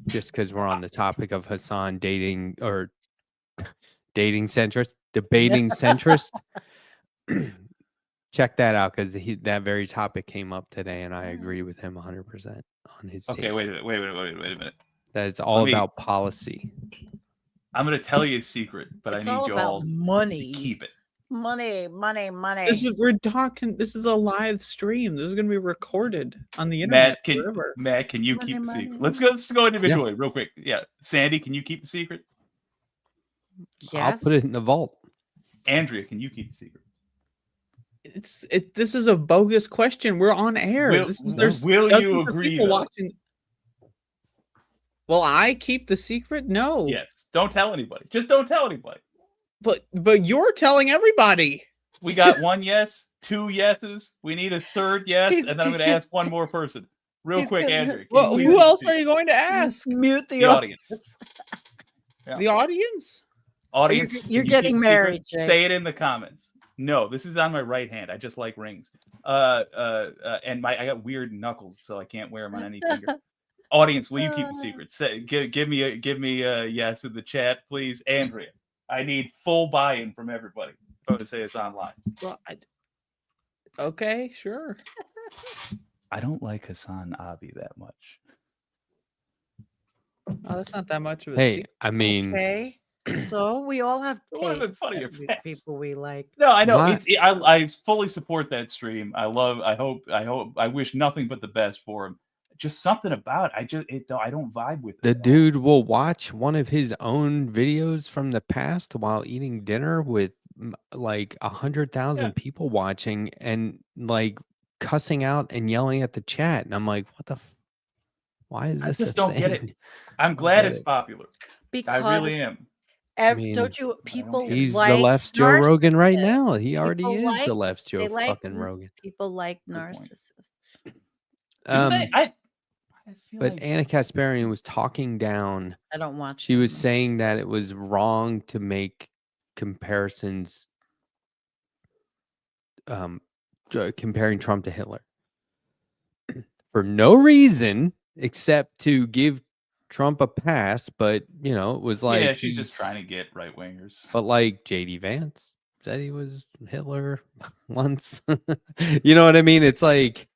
Just because we're on the topic of Hassan dating centrist, debating centrist. Check that out because that very topic came up today, and I agree with him 100% on his take. okay, wait a minute. That it's all about policy. I'm going to tell you a secret, but It's I all need you about all to money. keep it. Money. We're talking. This is a live stream. This is going to be recorded on the internet forever. Matt, can you Money, keep the money, secret? Let's go individually, real quick. Yeah, Sandy, can you keep the secret? Yes. I'll put it in the vault. Andrea, can you keep the secret? This is a bogus question. We're on air. Will you agree, People though? watching. Will I keep the secret? No. Yes. Don't tell anybody. Just don't tell anybody. But you're telling everybody. We got one yes, two yeses. We need a third yes, He's- and then I'm going to ask one more person. Real He's quick, gonna- Andrea. Well, who else are you going to ask? Mute The audience. Yeah. The audience? Audience, You're can you getting keep the married, secret? Jay. Say it in the comments. No, this is on my right hand. I just like rings. And I got weird knuckles, so I can't wear them on any finger. Audience, will you keep the secret? Say, give me a yes in the chat, please. Andrea, I need full buy-in from everybody. If I'm to say it's online. Well, okay, sure. I don't like Hassan Abi that much. Oh, that's not that much of a Hey, secret. I mean, Okay. So we all have Don't let it tastes funny that your we- face. people we like. No, I know. My- I fully support that stream. I wish nothing but the best for him. Just something about it. I don't vibe with it. the at all. dude will watch one of his own videos from the past while eating dinner with like 100,000 Yeah. people watching and like cussing out and yelling at the chat. And I'm like, what the? Why is I this? just a don't get thing? it. I'm glad get it's it. popular. Because I really am. mean, don't you people get it. He's like the left's Joe Rogan right narcissists. now. He already People is like- the left's Joe They like fucking Rogan. people like Good point. narcissists. Do they? I feel But like Anna Kasparian was talking down. I don't watch. She was saying that it was wrong to make comparisons, comparing Trump to Hitler for no reason except to give Trump a pass. But you know, it was like yeah, she's just trying to get right wingers. But like JD Vance said, he was Hitler once. You know what I mean? It's like,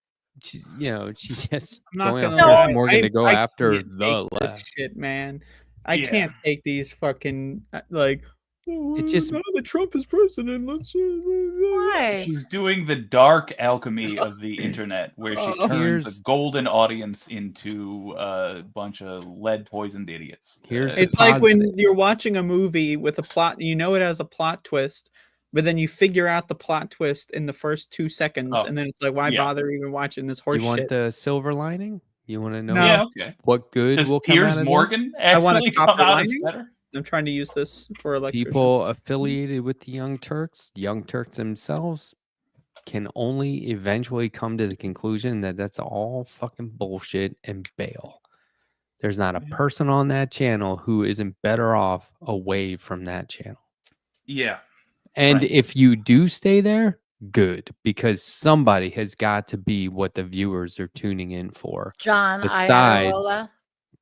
she's just I'm not going gonna on lie. Piers Morgan to go I after can't the take this left. shit, man. I Yeah. can't take these fucking like. Oh, It just- now that Trump is president, let's. Why? She's doing the dark alchemy of the internet, where she turns Here's- a golden audience into a bunch of lead-poisoned idiots. Here's the It's like when positive. you're watching a movie with a plot, you know it has a plot twist, but then you figure out the plot twist in the first 2 seconds, Oh, and then it's like, why yeah. bother even watching this horse You want shit? the silver lining? You want to know No. yeah, okay. what good Does will come Piers out of Morgan I want a actually come copper out as lining. better? I'm trying to use this for this? electrician. People affiliated with the Young Turks themselves can only eventually come to the conclusion that that's all fucking bullshit and bail. There's not a Yeah. person on that channel who isn't better off away from that channel. Yeah. And Right. if you do stay there, good, because somebody has got to be what the viewers are tuning in for, John Besides- Iadarola.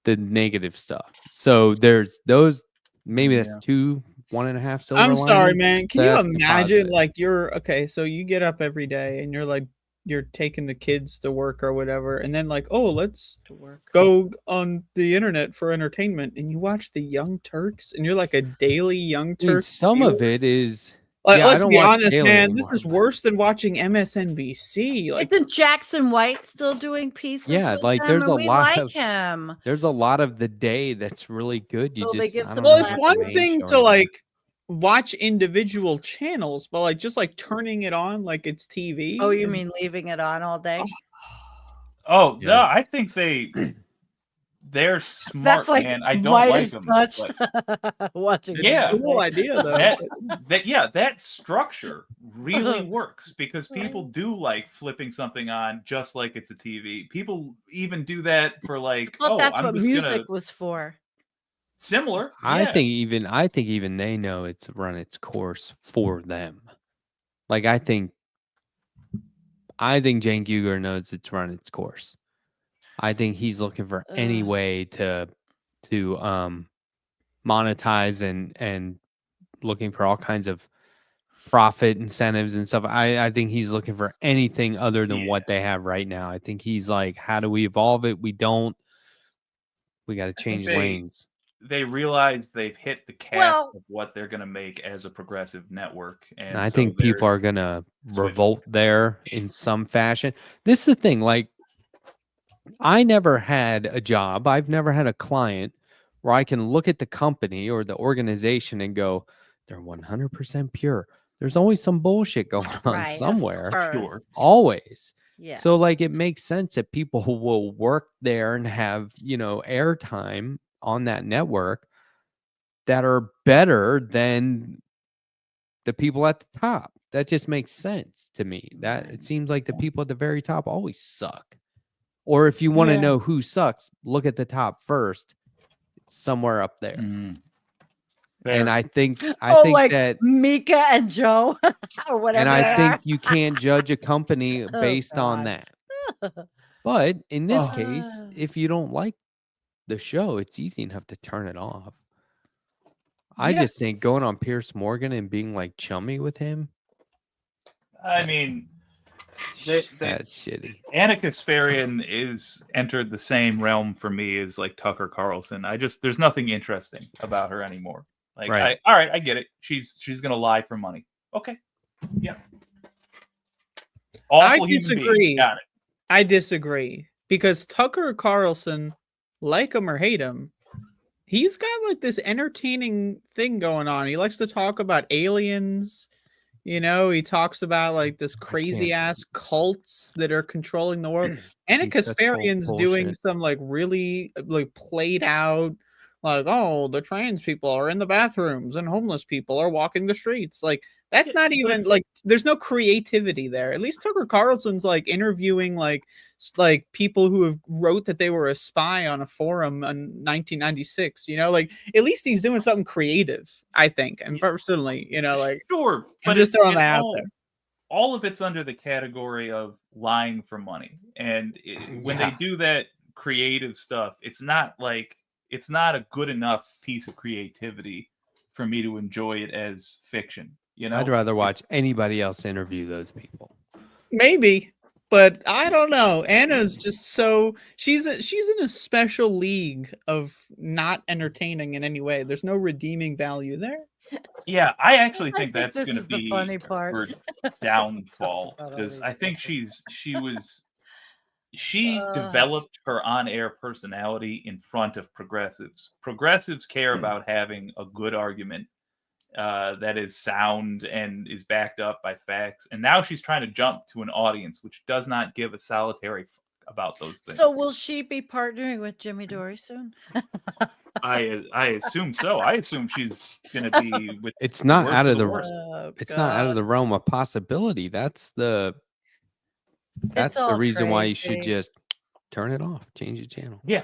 the negative stuff. So there's those, maybe that's Yeah. 2, 1.5 silver I'm sorry, linings. man. Can That's you the imagine, positive. like, you're okay? So you get up every day and you're like you're taking the kids to work or whatever, and then like, oh, let's To work. go on the internet for entertainment, and you watch the Young Turks, and you're like a daily Young I mean, Turks some viewer. of it is. Like, Yeah, I let's don't be watch honest, daily man. anymore. This is worse than watching MSNBC. Like, Isn't Jackson White still doing pieces? Yeah, with like them? there's And a we lot like of him. there's a lot of the day that's really good. You So they just give I some don't well, know it's what one the main thing show to anymore. like watch individual channels, but like just like turning it on like it's TV. Oh, you and- mean leaving it on all day? Oh Yeah. no, I think they're smart, That's like man. I don't like Midas them. touch. But Watching It's it Yeah. a all cool day. idea though. that but- that structure really works because people Right. do like flipping something on just like it's a TV. People even do that for like, I thought oh, that's I'm what just music gonna was for. similar. I yeah. think even they know it's run its course for them. Like I think Jane Guger knows it's run its course. I think he's looking for any Ugh. way to monetize and looking for all kinds of profit incentives and stuff. I think he's looking for anything other than what they have right now. I think he's like, how do we evolve it? We don't. We got to I think change lanes. they realize they've hit the cap Well- of what they're gonna make as a progressive network, and And I so think people they're are gonna switching. revolt there in some fashion. This is the thing. Like, I never had a job. I've never had a client where I can look at the company or the organization and go, they're 100% pure. There's always some bullshit going on Right, of somewhere. course. Sure. Always. Yeah. So like it makes sense that people who will work there and have, airtime on that network that are better than the people at the top. That just makes sense to me. That it seems like the people at the very top always suck. Or if you want to Yeah. know who sucks, look at the top first. It's somewhere up there. Mhm. And Fair. I think like that Mika and Joe or whatever. and I they think are. you can't judge a company Oh, based on God. that. But in this Oh. case, if you don't like the show, it's easy enough to turn it off. I Yeah. just think going on Pierce Morgan and being like chummy with him, I mean, they- that's shitty. Anna Kasparian is entered the same realm for me as like Tucker Carlson. There's nothing interesting about her anymore. Like, Right. all right, I get it. She's gonna lie for money. Okay, yeah. I Awful human disagree. being. Got it. I disagree because Tucker Carlson, like him or hate him, he's got like this entertaining thing going on. He likes to talk about aliens. He talks about like this crazy ass cults that are controlling the world. Anna He's such Kasparian's doing bullshit. some like really like played out, like, oh, the trans people are in the bathrooms and homeless people are walking the streets. Like, that's not even like there's no creativity there. At least Tucker Carlson's like interviewing like people who have wrote that they were a spy on a forum in 1996. Like at least he's doing something creative, I think. And personally, like Sure, I'm but just it's, throwing it's that out all, there. all of it's under the category of lying for money, and when they Yeah. do that creative stuff, it's not a good enough piece of creativity for me to enjoy it as fiction. I'd rather It's- watch anybody else interview those people. Maybe, but I don't know. Anna's just so she's in a special league of not entertaining in any way. There's no redeeming value there. Yeah, I actually I think think that's this going to is the be funny part. her downfall about all because these I think people. she developed her on-air personality in front of progressives. Progressives care about having a good argument that is sound and is backed up by facts. And now she's trying to jump to an audience which does not give a solitary fuck about those things. So will she be partnering with Jimmy Dory soon? I assume so. I assume she's going to be with. It's not worst out of of the the worst. it's not out of the realm of possibility. That's the all reason why you should crazy. just turn it off, change the channel. Yeah.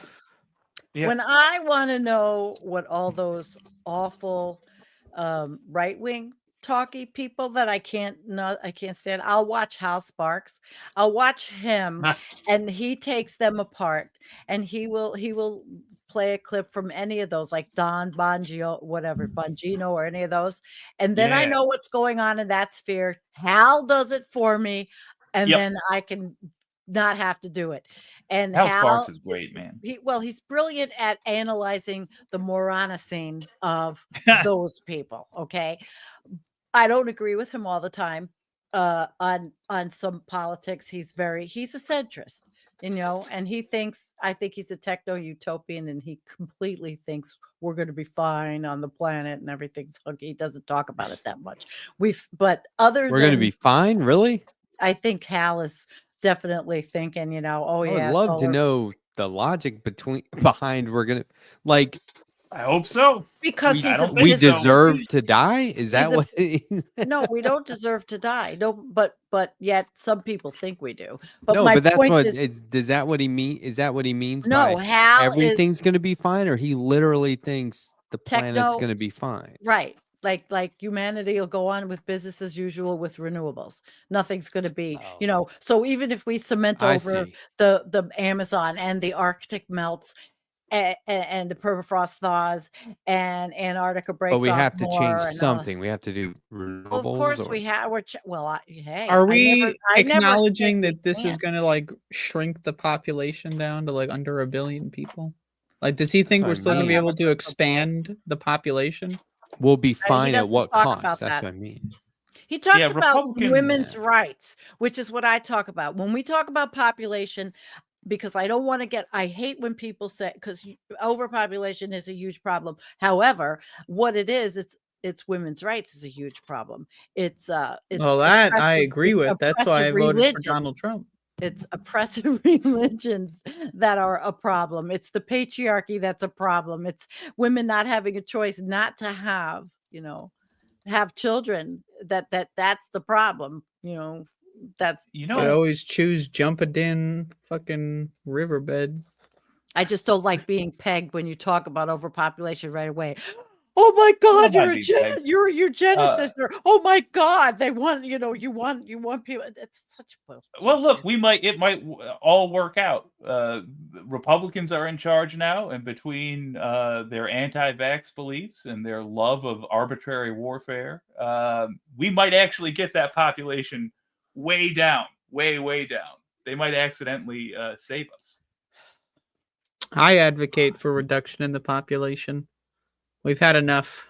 Yeah. When I want to know what all those awful right wing talky people that I can't stand, I'll watch Hal Sparks. I'll watch him, and he takes them apart, and he will play a clip from any of those, like Don Bongio, whatever, Bongino, or any of those, and then I Yeah. know what's going on in that sphere. Hal does it for me. and Yep. then I can not have to do it. And Hal Hal Sparks is great, man. He's brilliant at analyzing the moronocene of those people. Okay, I don't agree with him all the time on some politics. He's a centrist, and I think he's a techno utopian, and he completely thinks we're going to be fine on the planet and everything's hunky. He doesn't talk about it that much. But We're going to be fine, really? I think Hal is definitely thinking, I would love to know the logic behind we're gonna like. I hope so. Because we deserve to die. Is that what? No, we don't deserve to die. No, but yet some people think we do. But no, but that's what is that what he mean? Is that what he means? No, by Hal everything's going to be fine, or he literally thinks the planet's going to be fine. Right. Like humanity will go on with business as usual with renewables. Nothing's going to be, so even if we cement over the Amazon and the Arctic melts and the permafrost thaws and Antarctica breaks off, but we have to change something. We have to do renewables. Of course we have. Hey, are we acknowledging that this is going to like shrink the population down to like under 1 billion people? Like, does he think we're still going to be able to expand the population? We'll be fine at what cost? That's what I mean. He talks about women's rights, which is what I talk about. When we talk about population, because I don't want to I hate when people say, because overpopulation is a huge problem. However, what it is, it's women's rights is a huge problem. It's well, that I agree with. That's why I voted for Donald Trump. It's oppressive religions that are a problem. It's the patriarchy that's a problem. It's women not having a choice not to have, have children. That's the problem. That's I always choose jumping in fucking riverbed. I just don't like being pegged when you talk about overpopulation right away. Oh my God, you're a eugenicist. Oh my God, they want you want people. It's such bullshit. Well, look, it might all work out. Republicans are in charge now, and between their anti-vax beliefs and their love of arbitrary warfare, we might actually get that population way down, way down. They might accidentally save us. I advocate for reduction in the population. We've had enough.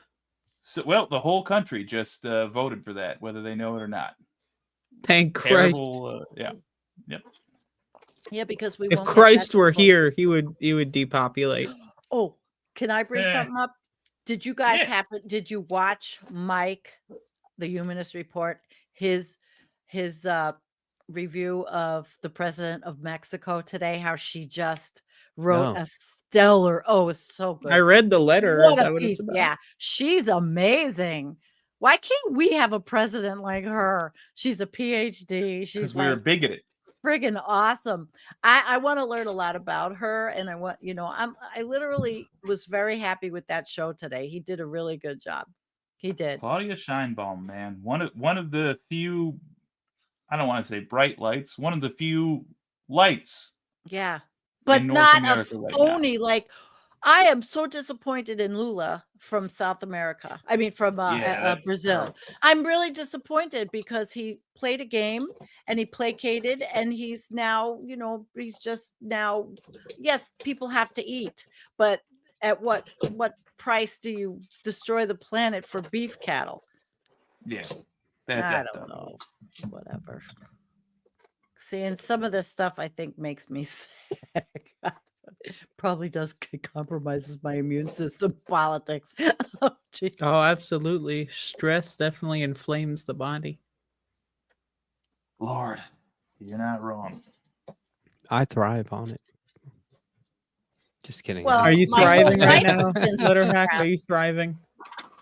So, well, the whole country just voted for that, whether they know it or not. Thank Christ. Yep. Yeah, because if Christ were here, he would depopulate. Oh, can I bring something up? Did you guys did you watch Mike, the Humanist Report, his review of the president of Mexico today, how she just wrote a stellar, it's so good. I read the letter. Is that what it's about? Yeah, she's amazing. Why can't we have a president like her? She's a PhD. She's we're bigoted. Friggin' awesome. I want to learn a lot about her, and I want, I literally was very happy with that show today. He did a really good job. He did. Claudia Scheinbaum, man, one of the few, I don't want to say bright lights, one of the few lights. Yeah. But not a phony, like, I am so disappointed in Lula from South America. I mean, from Brazil. Hurts. I'm really disappointed because he played a game and he placated, and he's now, he's just now, yes, people have to eat, but at what price do you destroy the planet for beef cattle? Yeah. I don't know. Whatever. See, and some of this stuff I think makes me sick. Probably does compromises my immune system. Politics. Oh, absolutely. Stress definitely inflames the body. Lord, you're not wrong. I thrive on it. Just kidding. Well, are you thriving right now, Letterhack? Are you thriving?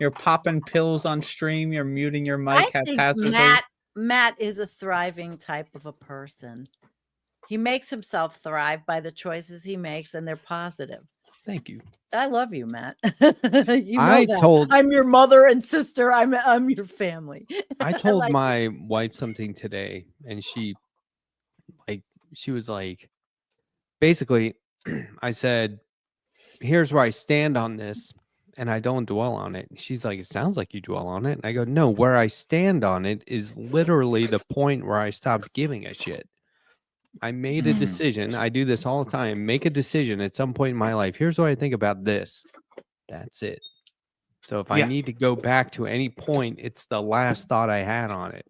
You're popping pills on stream. You're muting your mic haphazardly. Matt is a thriving type of a person. He makes himself thrive by the choices he makes, and they're positive. Thank you. I love you, Matt. I'm your mother and sister. I'm your family. I told my wife something today, and she was like, basically, I said, here's where I stand on this. and I don't dwell on it. She's like, it sounds like you dwell on it. And I go, no, where I stand on it is literally the point where I stopped giving a shit. I made a decision. I do this all the time. Make a decision at some point in my life. Here's what I think about this. That's it. So if I need to go back to any point, it's the last thought I had on it.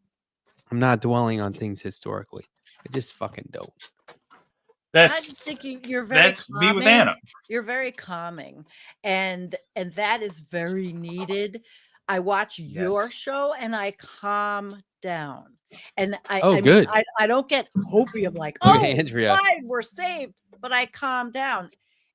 I'm not dwelling on things historically. I just fucking don't. I just think you're very that's calming. me with Anna. You're very calming, and that is very needed. I watch your show and I calm down, and I good. mean, I don't get hopium like, Look oh, at Andrea. fine, we're saved, but I calm down.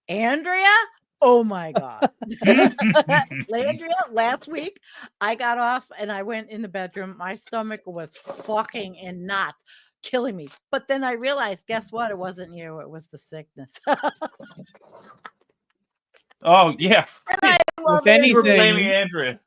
Andrea, oh my god, Andrea, last week I got off and I went in the bedroom. My stomach was fucking in knots, killing me. But then I realized, guess what? It wasn't you. It was the sickness. Oh yeah. And I love If anything, You were blaming Andrea.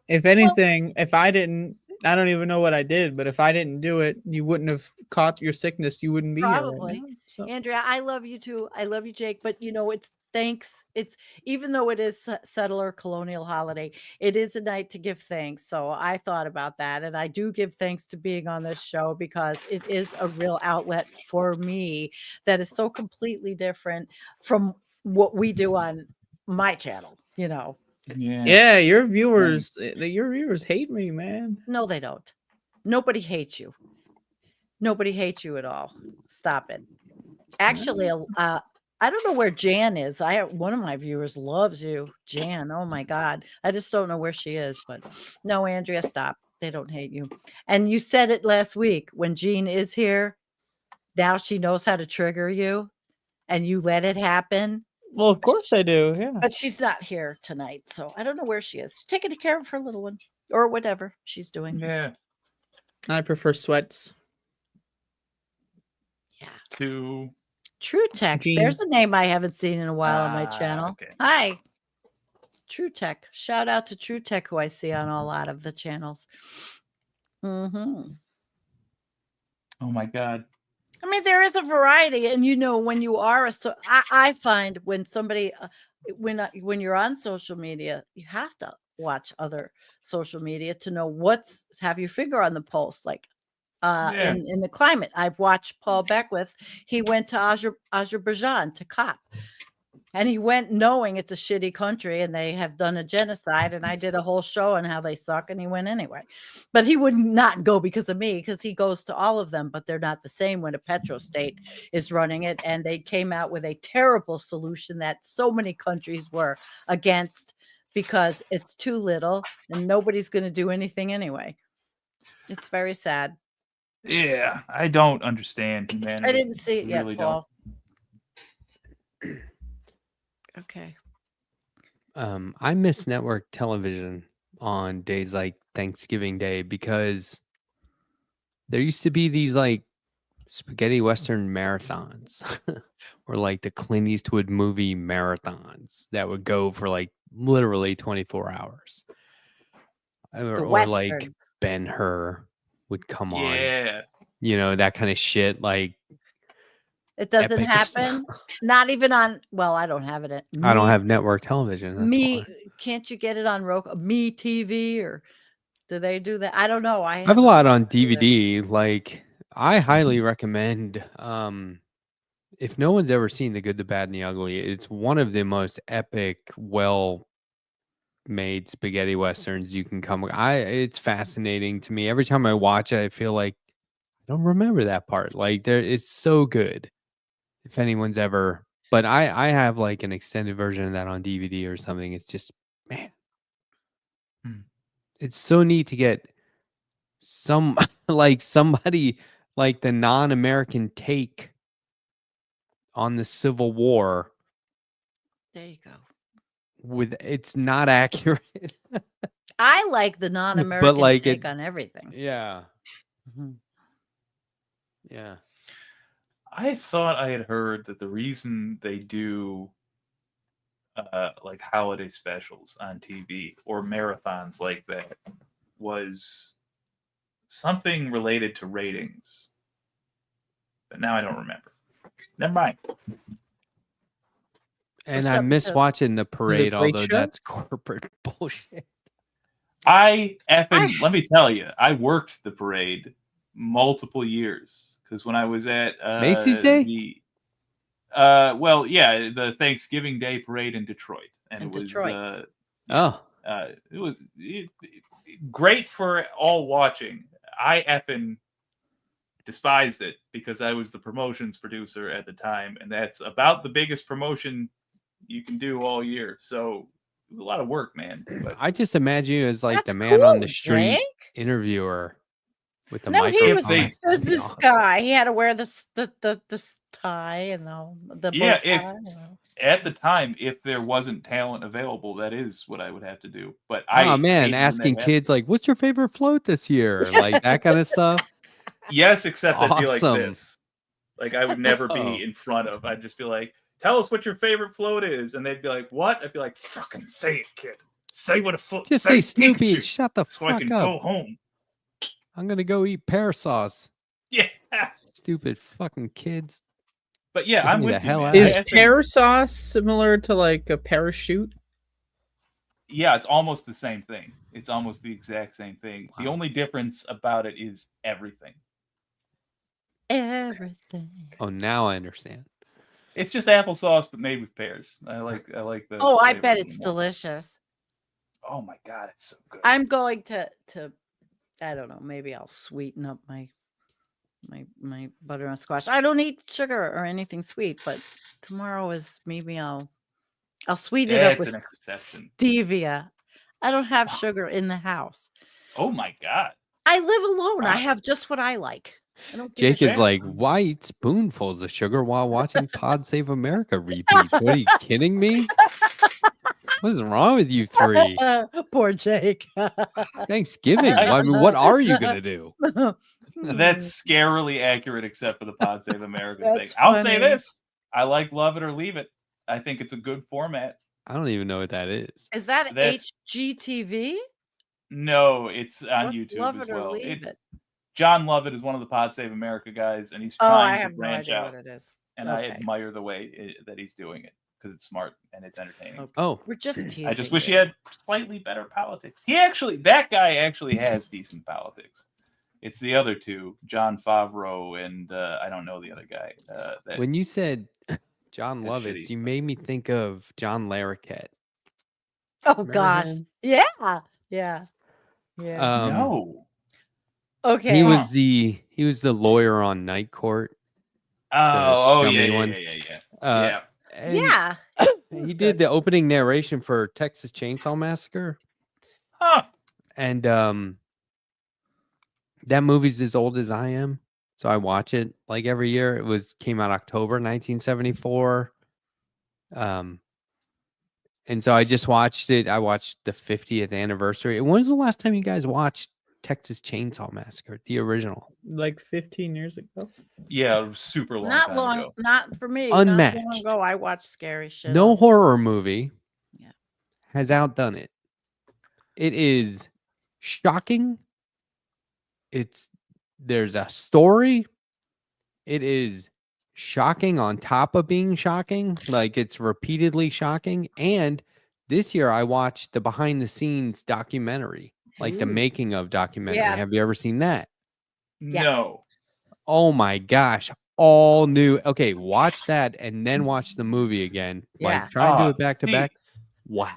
If anything, if I didn't, I don't even know what I did, but if I didn't do it, you wouldn't have caught your sickness. You wouldn't be Probably. here right now. So. Andrea, I love you too. I love you, Jake. But you know, it's thanks. It's even though it is settler colonial holiday, it is a night to give thanks. So I thought about that, and I do give thanks to being on this show because it is a real outlet for me that is so completely different from what we do on my channel. You know. Yeah, your viewers hate me, man. No, they don't. Nobody hates you. Nobody hates you at all. Stop it. Actually, I don't know where Jan is. One of my viewers loves you, Jan. Oh my God. I just don't know where she is, but no, Andrea, stop. They don't hate you. And you said it last week when Jean is here. Now she knows how to trigger you and you let it happen. Well, of course I do. Yeah. But she's not here tonight. So I don't know where she is. She's taking care of her little one or whatever she's doing. Yeah. I prefer sweats. Yeah. To True Tech. Jean. There's a name I haven't seen in a while on my channel. Okay. Hi. True Tech. Shout out to True Tech, who I see on a lot of the channels. Mm-hmm. Oh my God. I mean, there is a variety, and you know, when you are I find when somebody when you're on social media, you have to watch other social media to know have your finger on the pulse, like in the climate. I've watched Paul Beckwith. He went to Azerbaijan to COP. And he went knowing it's a shitty country and they have done a genocide. And I did a whole show on how they suck. And he went anyway. But he would not go because of me, because he goes to all of them. But they're not the same when a petrostate is running it. And they came out with a terrible solution that so many countries were against because it's too little and nobody's going to do anything anyway. It's very sad. Yeah, I don't understand humanity. I didn't see it yet, really Paul. Okay. I miss network television on days like Thanksgiving Day because there used to be these like spaghetti western marathons or like the Clint Eastwood movie marathons that would go for like literally 24 hours. Or like Ben-Hur would come on. Yeah. You know, that kind of shit. Like, it doesn't happen. Not even on. Well, I don't have it. I don't have network television. That's why. Can't you get it on Roku? Me TV, or do they do that? I don't know. I have a lot on DVD. Like, I highly recommend. If no one's ever seen The Good, the Bad, and the Ugly, it's one of the most epic, well-made spaghetti westerns you can come. It's fascinating to me. Every time I watch it, I feel like I don't remember that part. Like, it's so good. If anyone's ever, but I have like an extended version of that on DVD or something. It's just, man, it's so neat to get somebody like the non-American take on the Civil War. There you go. It's not accurate. I like the non-American take on everything. Yeah. Yeah. I thought I had heard that the reason they do like holiday specials on TV or marathons like that was something related to ratings. But now I don't remember. Never mind. And I something miss to- watching the parade, Great although Show? that's corporate bullshit. Let me tell you, I worked the parade multiple years because when I was at Macy's Day? the Thanksgiving Day parade in Detroit, and In it was Detroit. it was great for all watching. I effing despised it because I was the promotions producer at the time, and that's about the biggest promotion you can do all year. So it was a lot of work, man. But I just imagine you as like That's the man on the cool, street Jake. interviewer with the No, he microphone. was they- There's That'd be this awesome. guy. He had to wear the tie and the bow Yeah, tie. if- you know. at the time, if there wasn't talent available, that is what I would have to do. But Oh man, hated when asking that happened. kids like, "What's your favorite float this year?" Like that kind of stuff. Yes, except I'd be like Awesome. this. Like I would never Oh. be in front of. I'd just be like, "Tell us what your favorite float is," and they'd be like, "What?" I'd be like, "Fucking say it, kid. Say what a float. Just say Snoopy Pikachu, and shut the so I fuck can up. go home." I'm gonna go eat pear sauce. Yeah, Stupid fucking kids. but yeah, Get I'm me with the you, hell man. out. Is I think- pear sauce similar to like a parachute? Yeah, it's almost the same thing. It's almost the exact same thing. The Wow. only difference about it is everything. Everything. Oh, now I understand. It's just applesauce, but made with pears. I like the. Oh, I flavor bet even it's more. delicious. Oh my god, it's so good. I'm going to I don't know, maybe I'll sweeten up my butternut squash. I don't eat sugar or anything sweet, but tomorrow is maybe I'll sweeten it up That's with an exception. stevia. I don't have sugar in the house. Oh my god. I live alone. I Wow. have just what I like. I don't give a Jake is shit. like, "Why eat spoonfuls of sugar while watching Pod Save America repeats? What are you kidding me? What is wrong with you three? Poor Jake. Thanksgiving. I mean, what are you gonna do?" That's scarily accurate, except for the Pod Save America thing. That's I'll say funny. this: I like Love It or Leave It. I think it's a good format. I don't even know what that is. Is that That's- HGTV? No, it's on What's YouTube Love as It or well. Leave It's It? John Lovett is one of the Pod Save America guys, and he's Oh, I trying to have no branch idea out. what it is. And I Okay. admire the way that he's doing it because it's smart and it's entertaining. Okay. Oh, We're just teasing. I just wish he you. had slightly better politics. That guy actually has decent politics. It's the other two, John Favreau and I don't know the other guy. That when you said John That's Lovitz, shitty. you made me think of John Larroquette. Oh Remember gosh. him? Yeah. Yeah. Yeah. no. Okay. He was the lawyer on Night Court. Oh scummy yeah, one. yeah. Uh, and Yeah. he did the opening narration for Texas Chainsaw Massacre, Huh. and that movie's as old as I am, so I watch it like every year. It came out October 1974, and so I just watched it. I watched the 50th anniversary. When was the last time you guys watched Texas Chainsaw Massacre, the original? Like 15 years ago? Yeah, super long Not time long. ago. Not for me. Not long Unmatched. ago, I watched scary shit. No all- horror movie Yeah. has outdone it. It is shocking. There's a story. It is shocking on top of being shocking. Like it's repeatedly shocking. And this year I watched the behind the scenes documentary, like the Ooh. making of documentary. Yeah. Have you ever seen that? Yes. No. Oh my gosh. All new. Okay, watch that and then watch the movie again. Yeah. Like try and do Ah, it back to see, back. Wow.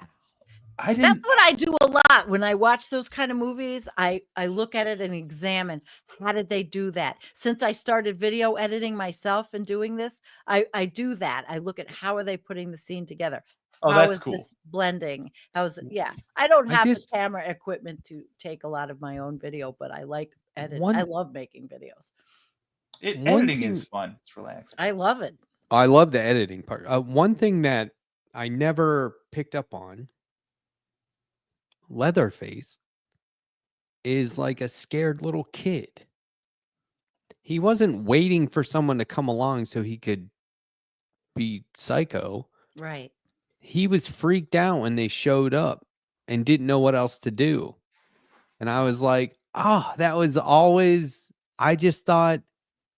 I That's didn't. what I do a lot when I watch those kind of movies. I look at it and examine how did they do that. Since I started video editing myself and doing this, I do that. I look at how are they putting the scene together. Oh, How that's is cool. this blending? How is it? Yeah, I don't I have just- the camera equipment to take a lot of my own video, but I like edit. One- I love making videos. one Editing thing- is fun. It's relaxing. I love it. I love the editing part. One thing that I never picked up on, Leatherface is like a scared little kid. He wasn't waiting for someone to come along so he could be psycho. Right. He was freaked out when they showed up and didn't know what else to do. And I was like, oh, that was always, I just thought,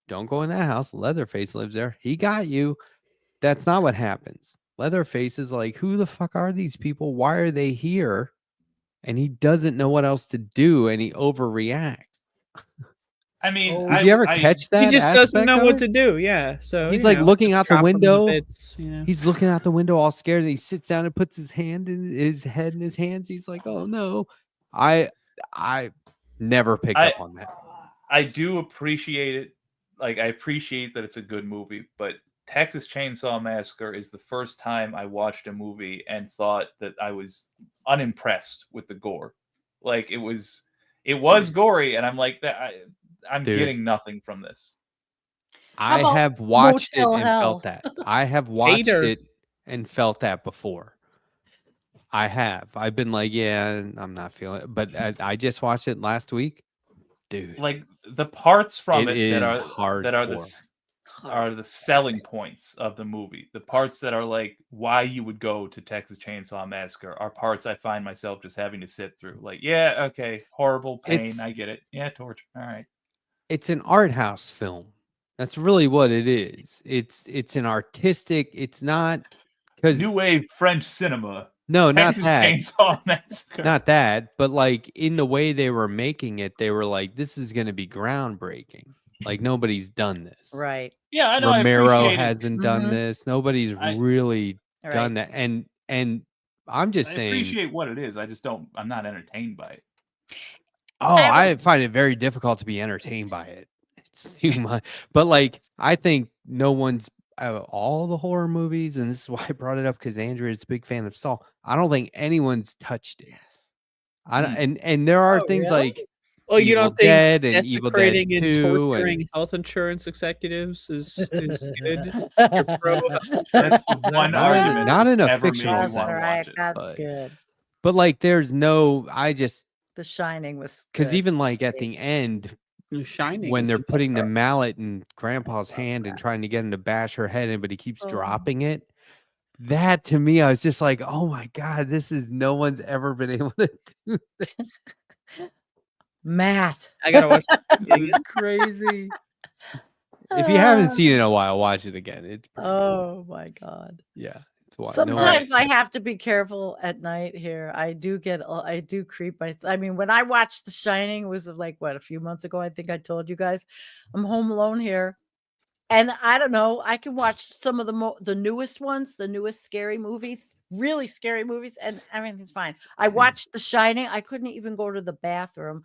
don't go in that house. Leatherface lives there. He got you. That's not what happens. Leatherface is like, who the fuck are these people? Why are they here? And he doesn't know what else to do, and he overreacts. I mean, Oh, Did you ever catch he that? just doesn't aspect know of what it? to do. Yeah, so He's like looking out the chop him to window. bits, you know. He's looking out the window all scared, and he sits down and puts his hand in his head in his hands. He's like, "Oh no!" I never picked up on that. I do appreciate it. Like, I appreciate that it's a good movie, but Texas Chainsaw Massacre is the first time I watched a movie and thought that I was unimpressed with the gore. Like, it was gory, and I'm like, I'm Dude. getting nothing from this. I about have watched it Motel and Hell? felt that. I have watched Hater. it and felt that before. I have. I've been like, yeah, I'm not feeling it. But I just watched it last week, dude. Like, the parts from It it that is are the selling points of the movie. The parts that are like why you would go to Texas Chainsaw Massacre are parts I find myself just having to sit through. Like, yeah, okay, horrible pain, It's- I get it. Yeah, torture. All right. It's an art house film. That's really what it is. It's an artistic. It's not because New wave French cinema. no, not Texas that. Chainsaw Massacre. Not that, but like in the way they were making it, they were like, this is going to be groundbreaking. Like nobody's done this. Right. Yeah, I know. Romero I appreciate it. hasn't done Mhm. this. Nobody's really Right. done that. And I'm just I saying, appreciate what it is. I just don't. I'm not entertained by it. oh, I find it very difficult to be entertained by it. It's too much. But like, I think no one's out of all the horror movies, and this is why I brought it up because Andrea is a big fan of Saw. I don't think anyone's touched it. I don't, and there are things really? like Well, you Evil don't think Dead and Evil Dead desecrating and 2 torturing and health insurance executives is good? You're pro That's the one Not in- argument not in a that ever made fictional me That's sense. want to right. watch it. That's but- good. but like there's no The Shining was because good. even like at the end Shining when is they're the best putting the part. mallet in grandpa's hand and trying to get him to bash her head in, but he keeps Oh. dropping it. That to me, I was just like, oh my God, this is no one's ever been able to do. Matt. I gotta watch it. It's crazy. If you haven't seen it in a while, watch it again. It's pretty good. Oh my God. Yeah. It's wild. Sometimes I have to be careful at night here. I do creep myself. I mean, when I watched The Shining, it was like what, a few months ago, I think I told you guys. I'm home alone here. And I don't know, I can watch some of the newest ones, the newest scary movies, really scary movies, and everything's fine. I watched The Shining. I couldn't even go to the bathroom.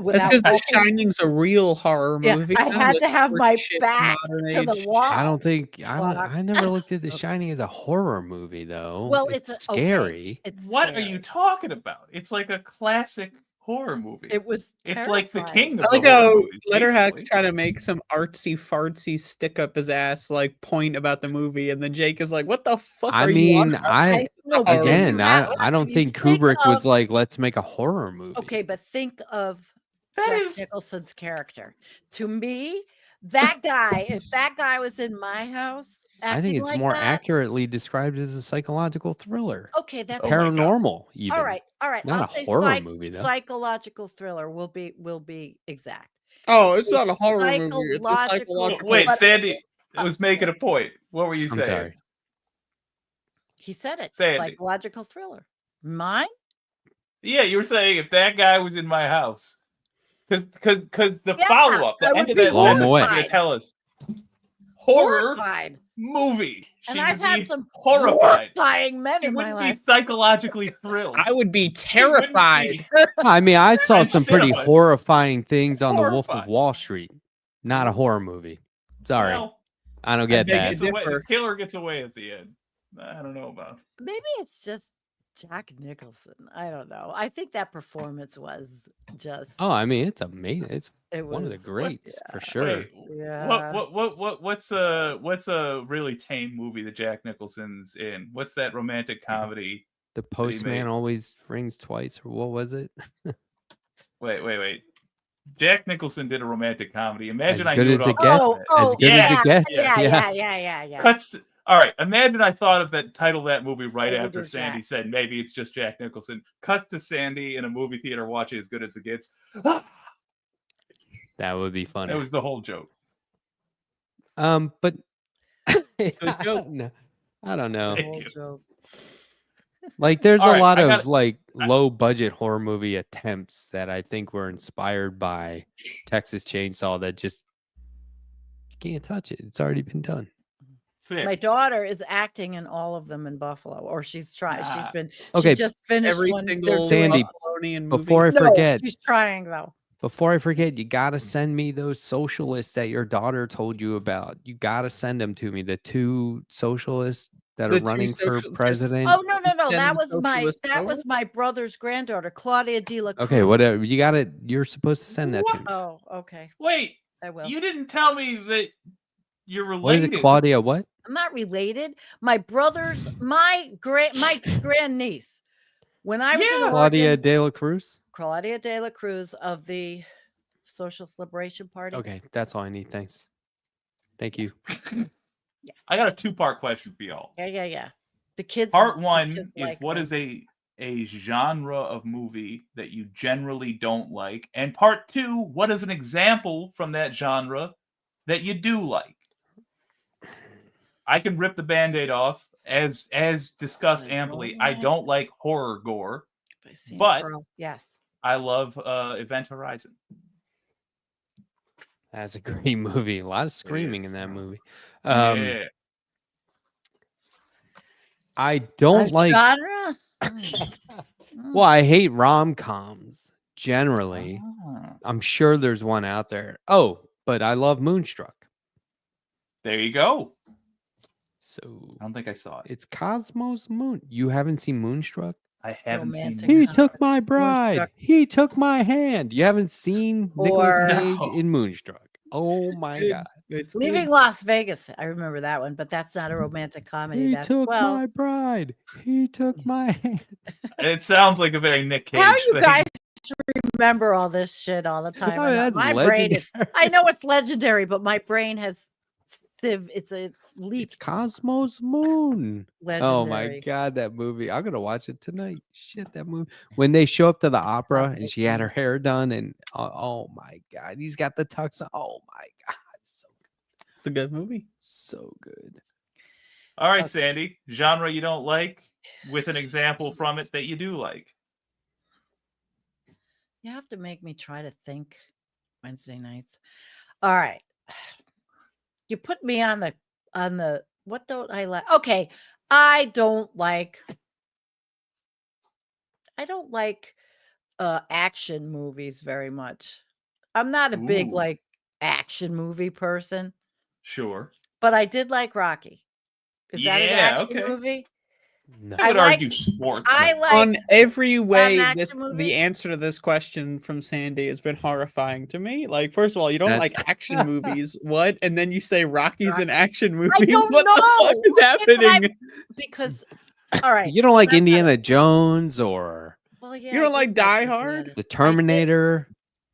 That's because The Shining's a real horror movie. I had to have my shit back modern to the age. wall. I never looked at The Shining as a horror movie though. Well, it's okay, scary. It's What scary. are you talking about? It's like a classic horror movie. It was It's like the terrifying. king I of like the horror how movies, Letterhack basically. trying to make some artsy fartsy stick up his ass like point about the movie, and then Jake is like, "What the fuck I are you on mean, about? No, Horror again, movie." I don't you think think Kubrick was of- like, let's make a horror movie. Okay, but think of That Jack is- Nicholson's character. To me, that guy, if that guy was in my house, I think acting it's like more that, accurately described as a psychological thriller. Okay, that's Oh my God. Paranormal, even. all right. Not I'll a say horror movie, though. psychological thriller will be exact. Oh, it's not a It's horror movie. It's a psychological- psychological. Wait, But- Sandy was making a point. What were you I'm saying? sorry. He said it. Say it. Psychological thriller. Mine? Yeah, you were saying if that guy was in my house, because the Yeah, follow up, I the would end of be that Blow 'em sentence away. is gonna tell us horror Horrified. movie. And She I've would had be some horrified. horrifying men She in my wouldn't life. be psychologically thrilled. I would be She wouldn't be terrified. I mean, I saw And some pretty cinema. horrifying things on The Wolf of Horrified. Wall Street. Not a horror movie. Sorry. Well, I don't get beg that. to differ. the killer gets away at the end. I don't know about. Maybe it's just Jack Nicholson. I don't know. I think that performance was just. Oh, I mean, it's amazing. It's it one of the was- greats for yeah. sure. Wait, Yeah. what's a really tame movie that Jack Nicholson's in? What's that romantic comedy? The made. postman always rings twice, or what was it? Wait. Jack Nicholson did a romantic comedy. Imagine As I good knew as it it off the gets. top of my head. As good as it gets. Yeah. Cuts. All right. Imagine I thought of that title of that movie right Maybe after just Sandy Jack. said maybe it's just Jack Nicholson. Cuts to Sandy in a movie theater watching As Good as It Gets. That would be funny. That was the whole joke. But joke. no. I don't know. Thank Old you. joke. Like, there's All a right, lot I of got- like low budget horror movie attempts that I think were inspired by Texas Chainsaw that just can't touch it. It's already been done. Fair. My daughter is acting in all of them in Buffalo, or she's trying. She's Ah. been. Okay, She just finished Every one. They're single doing- Sandy, Buffalonian movie. Before I No, forget, she's trying though. you gotta send me those socialists that your daughter told you about. You gotta send them to me. The 2 socialists that The are 2 running for just- president. Oh no, Just send that the was socialist that was over? my brother's granddaughter, Claudia de la Cruz. Okay, whatever. You gotta. You're supposed to send that to me. Oh, okay. Wait, I will. you didn't tell me that you're related. What is it, Claudia? What? I'm not related. My brother's my grandniece. When I was in Yeah. Claudia Oregon, de la Cruz. Claudia de la Cruz of the Socialist Liberation Party. Okay, that's all I need. Thanks. Thank you. I got a 2-part question for y'all. Yeah. The kids. Part the 1 kids is like what them. is a genre of movie that you generally don't like, and part 2, what is an example from that genre that you do like? I can rip the Band-Aid off as discussed I amply. don't I like- don't like horror gore. Have I seen but- Pearl? Yes. I love Event Horizon. That's a great movie. A lot of screaming in is. that movie. Yeah. I don't like. genre. Well, I hate rom-coms generally. Ah, I'm sure there's one out there. Oh, but I love Moonstruck. there you go. So I don't think I saw it. it's Cosmos Moon. You haven't seen Moonstruck? I haven't Romantic. seen He it. took my Moonstruck. bride. He took my hand. You haven't seen Nicolas Or- Cage No. in Moonstruck? Oh my good. god! It's Leaving good. Las Vegas. I remember that one, but that's not a romantic comedy. He That's took well. my bride. He took my hand. It sounds like a very Nick Cage How you thing. guys remember all this shit all the time? Oh, or not? that's My brain is. legendary. I know it's legendary, but my brain has. It's It's leaped. Cosmos Moon. Legendary. Oh my god, that movie! I'm gonna watch it tonight. Shit, that movie. When they show up to the opera and she had her hair done, and oh my god, he's got the tux. Oh my god, It's a good movie. so good. All right, Okay. Sandy. Genre you don't like, with an example from it that you do like. You have to make me try to think Wednesday nights. All right. You put me on the what don't I like? Okay. I don't like action movies very much. I'm not a big Ooh. like action movie person, Sure. but I did like Rocky. Is that an Yeah, action okay. movie? No. I would like- argue sports. I but- like On every way, action this movie? the answer to this question from Sandy has been horrifying to me. Like, first of all, you don't That's- like action movies. What? And then you say Rocky's an action movie. I don't what know. the fuck is Okay, but happening? because all right. You don't so like that's not- Indiana Jones or Well, yeah, You I don't did like Die Indiana. Hard? the Terminator?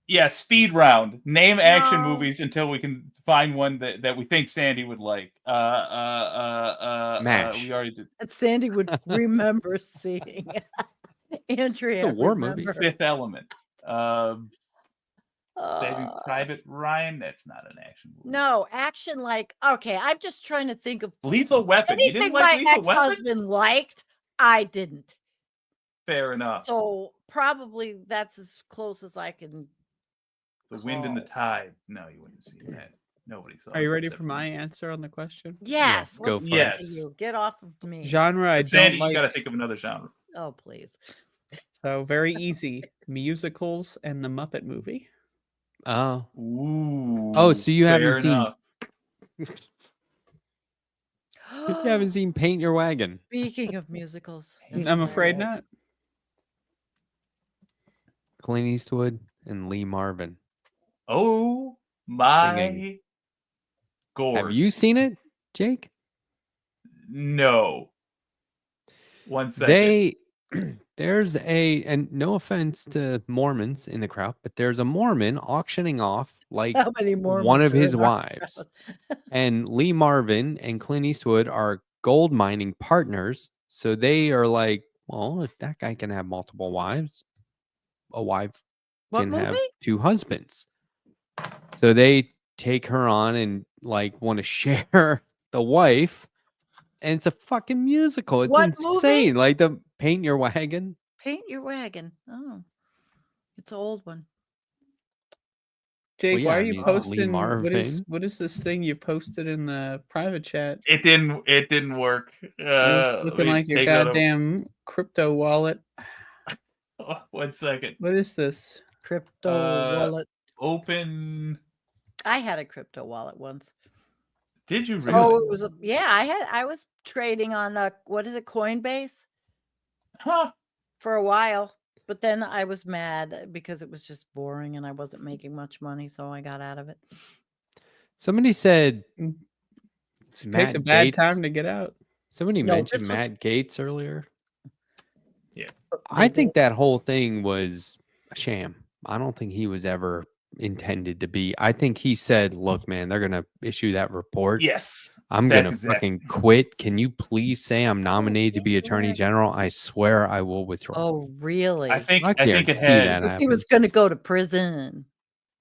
Yeah, speed round. Name action No. movies until we can find one that we think Sandy would like. MASH. We already did That Sandy would remember seeing. Andrea. It's a war movie. remember. Fifth Element. Saving Uh, Private Ryan. That's not an action movie. no, action like okay. I'm just trying to think of Lethal Weapon. You anything didn't like my Lethal Weapon? ex-husband liked. I didn't. Fair enough. So probably that's as close as I can. The Wind and the call. Tide. No, you wouldn't have seen that. Nobody saw. Are you it ready except for my answer on the question? Yes, go let's for it. listen to Yes. you. Get off of me. Genre I Sandy, don't you got to like. think of another genre. Oh please. So very easy. Musicals and the Muppet Movie. Oh, Ooh. Oh, so you haven't fair seen- enough. you haven't seen Paint Your Wagon? Speaking of musicals, that's I'm afraid hilarious. not. Clint Eastwood and Lee Marvin. Oh my Singing. god. Have you seen it, Jake? No. 1 second. They there's and no offense to Mormons in the crowd, but there's a Mormon auctioning off like How many more? one of his wives. And Lee Marvin and Clint Eastwood are gold mining partners. So they are like, well, if that guy can have multiple wives, a wife What can have movie? 2 husbands. So they take her on and like want to share the wife and it's a fucking musical. It's What movie? insane. Like the Paint Your Wagon. Paint Your Wagon. Oh, it's an old one. Jake, yeah, why I are you mean, it's Lee posting? Marvin. What is this thing you posted in the private chat? It didn't work. It's looking like your goddamn crypto wallet. Oh, 1 second. What is this? Crypto wallet. Open. I had a crypto wallet once. Did you really? Oh, it was I was trading on what is it, Coinbase Huh. for a while, but then I was mad because it was just boring and I wasn't making much money, so I got out of it. Somebody said Picked a bad time to get out. Somebody No, mentioned this Matt Gaetz earlier. Yeah. I think that whole thing was a sham. I don't think he was ever intended to be. I think he said, look, man, they're going to issue that report. Yes. I'm going to fucking quit. Can you please say I'm nominated to be attorney general? I swear I will withdraw. Oh, really? I think it guarantee had. that he was going to go to prison.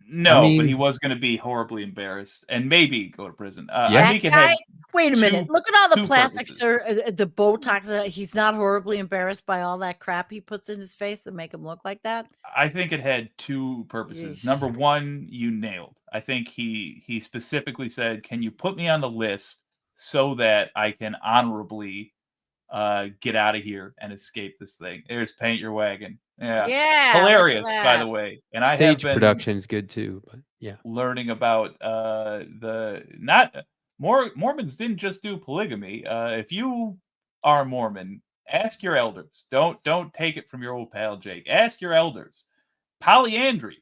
No, I mean- but he was going to be horribly embarrassed and maybe go to prison. Yeah. I think it had. Wait a minute. Look at all the two plastic purposes. the Botox. He's not horribly embarrassed by all that crap he puts in his face to make him look like that. I think it had two purposes. Yeesh. Number one, you nailed. I think he specifically said, "Can you put me on the list so that I can honorably get out of here and escape this thing?" There's Paint Your Wagon. Yeah, Yeah. hilarious, look at by that. the way. And I have Stage been production is good too, but yeah. learning about Mormons didn't just do polygamy. If you are Mormon, ask your elders. Don't take it from your old pal Jake. Ask your elders. Polyandry.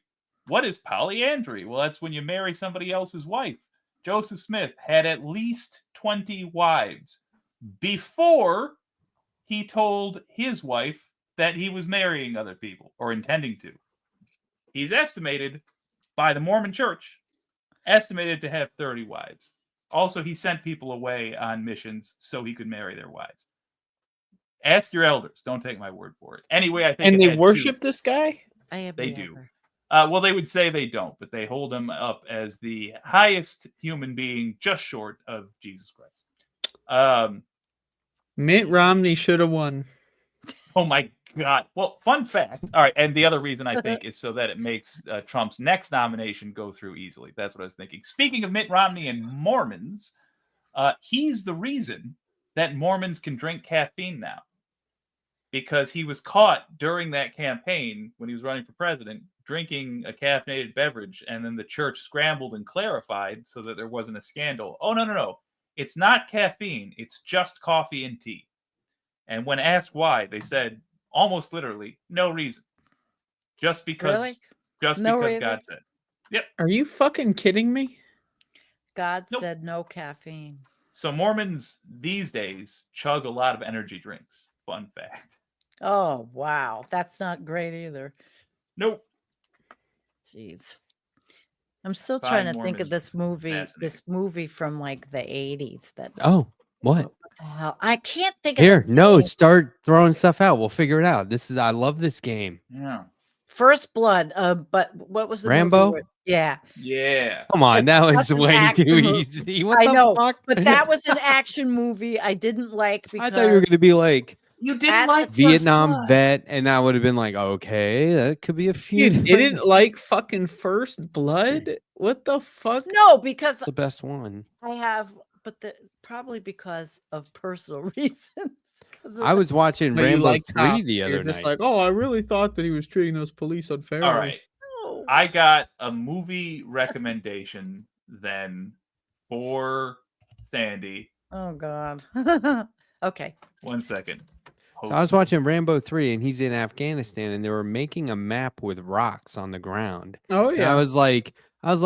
What is polyandry? Well, that's when you marry somebody else's wife. Joseph Smith had at least 20 wives before he told his wife that he was marrying other people or intending to. He's estimated by the Mormon Church, estimated to have 30 wives. Also, he sent people away on missions so he could marry their wives. Ask your elders. Don't take my word for it. Anyway, I think And it they had worship this guy? I have They never. do. Well, they would say they don't, but they hold him up as the highest human being, just short of Jesus Christ. Mitt Romney should have won. Oh my God. Well, fun fact. All right. And the other reason I think is so that it makes Trump's next nomination go through easily. That's what I was thinking. Speaking of Mitt Romney and Mormons, he's the reason that Mormons can drink caffeine now. Because he was caught during that campaign when he was running for president, drinking a caffeinated beverage. And then the church scrambled and clarified so that there wasn't a scandal. Oh, no. It's not caffeine. It's just coffee and tea. And when asked why, they said almost literally no reason. Just because Really? just No because reason? God said. Yep. Are you fucking kidding me? God Nope. said no caffeine. So Mormons these days chug a lot of energy drinks. Fun fact. Oh, wow. That's not great either. Nope. Jeez. I'm still Fine trying to think of Mormons. this movie from like the 80s that Oh, what? what the hell? I can't think of Here, the no, name. start throwing stuff out. We'll figure it out. I love this game. Yeah. First Blood. But what was the movie Rambo? where- yeah. Yeah. Come on, That's that was such an way action too movie. easy. What I the know, fuck? but that was an action movie I didn't like I because thought you were going to be like You At didn't the like First Vietnam Blood. vet, and I would have been like, okay, that could be a few. You different- didn't like fucking First Blood? What the fuck? no, because the best one. I have, but probably because of personal reasons. 'Cause of I was watching But you Rambo like 3 cops. the You're other just night. like, oh, I really thought that he was treating those police unfairly. All right. no. I got a movie recommendation then for Sandy. Oh God. Okay. 1 second. So I was watching Rambo 3, and he's in Afghanistan, and they were making a map with rocks on the ground. Oh And yeah. I was like, they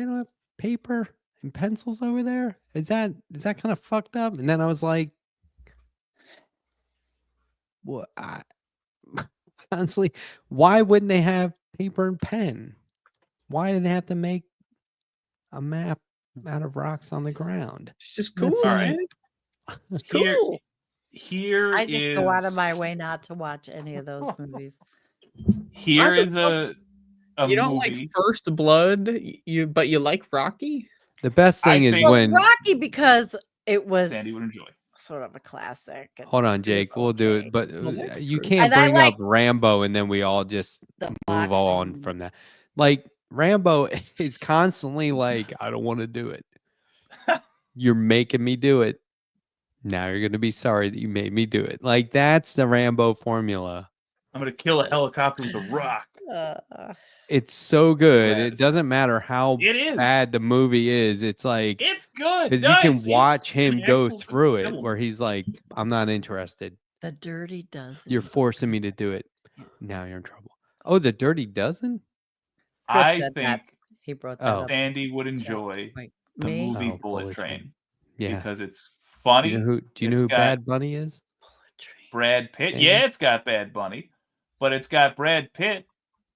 don't have paper and pencils over there? Is that kind of fucked up? And then I was like, what? Honestly, why wouldn't they have paper and pen? Why do they have to make a map out of rocks on the ground? It's just That's cool, all man. right. It's Here, cool. here I just go out of is- my way not to watch any of those movies. Here Why the is a You don't movie. like First Blood, but you like Rocky? The best thing I is think- Well, when Rocky, because It was Sandy would enjoy. sort of a classic. and Hold on, it was Jake. We'll do okay. it, but Well, that's you true. can't And I bring up like Rambo and then we all just the move on boxing. from that. Like Rambo is constantly like, I don't want to do it. You're making me do it. Now you're gonna be sorry that you made me do it. Like that's the Rambo formula. I'm gonna kill a helicopter with a rock. It's so good. Rad It as doesn't matter how It is. bad the movie is. It's like It's good. because No, you can it's watch him an go actual good through it film. where he's like, I'm not interested. The Dirty Dozen. You're forcing me to do it. Now you're in trouble. Oh, the Dirty Dozen? Chris I said that. think He brought that Oh. up. Sandy would enjoy Wait, the me? movie Oh, Bullet Train Yeah. because it's Do funny. you know It's who got- Bad Bunny is? Bullet Train. Brad Pitt. Sandy? Yeah, it's got Bad Bunny, but it's got Brad Pitt.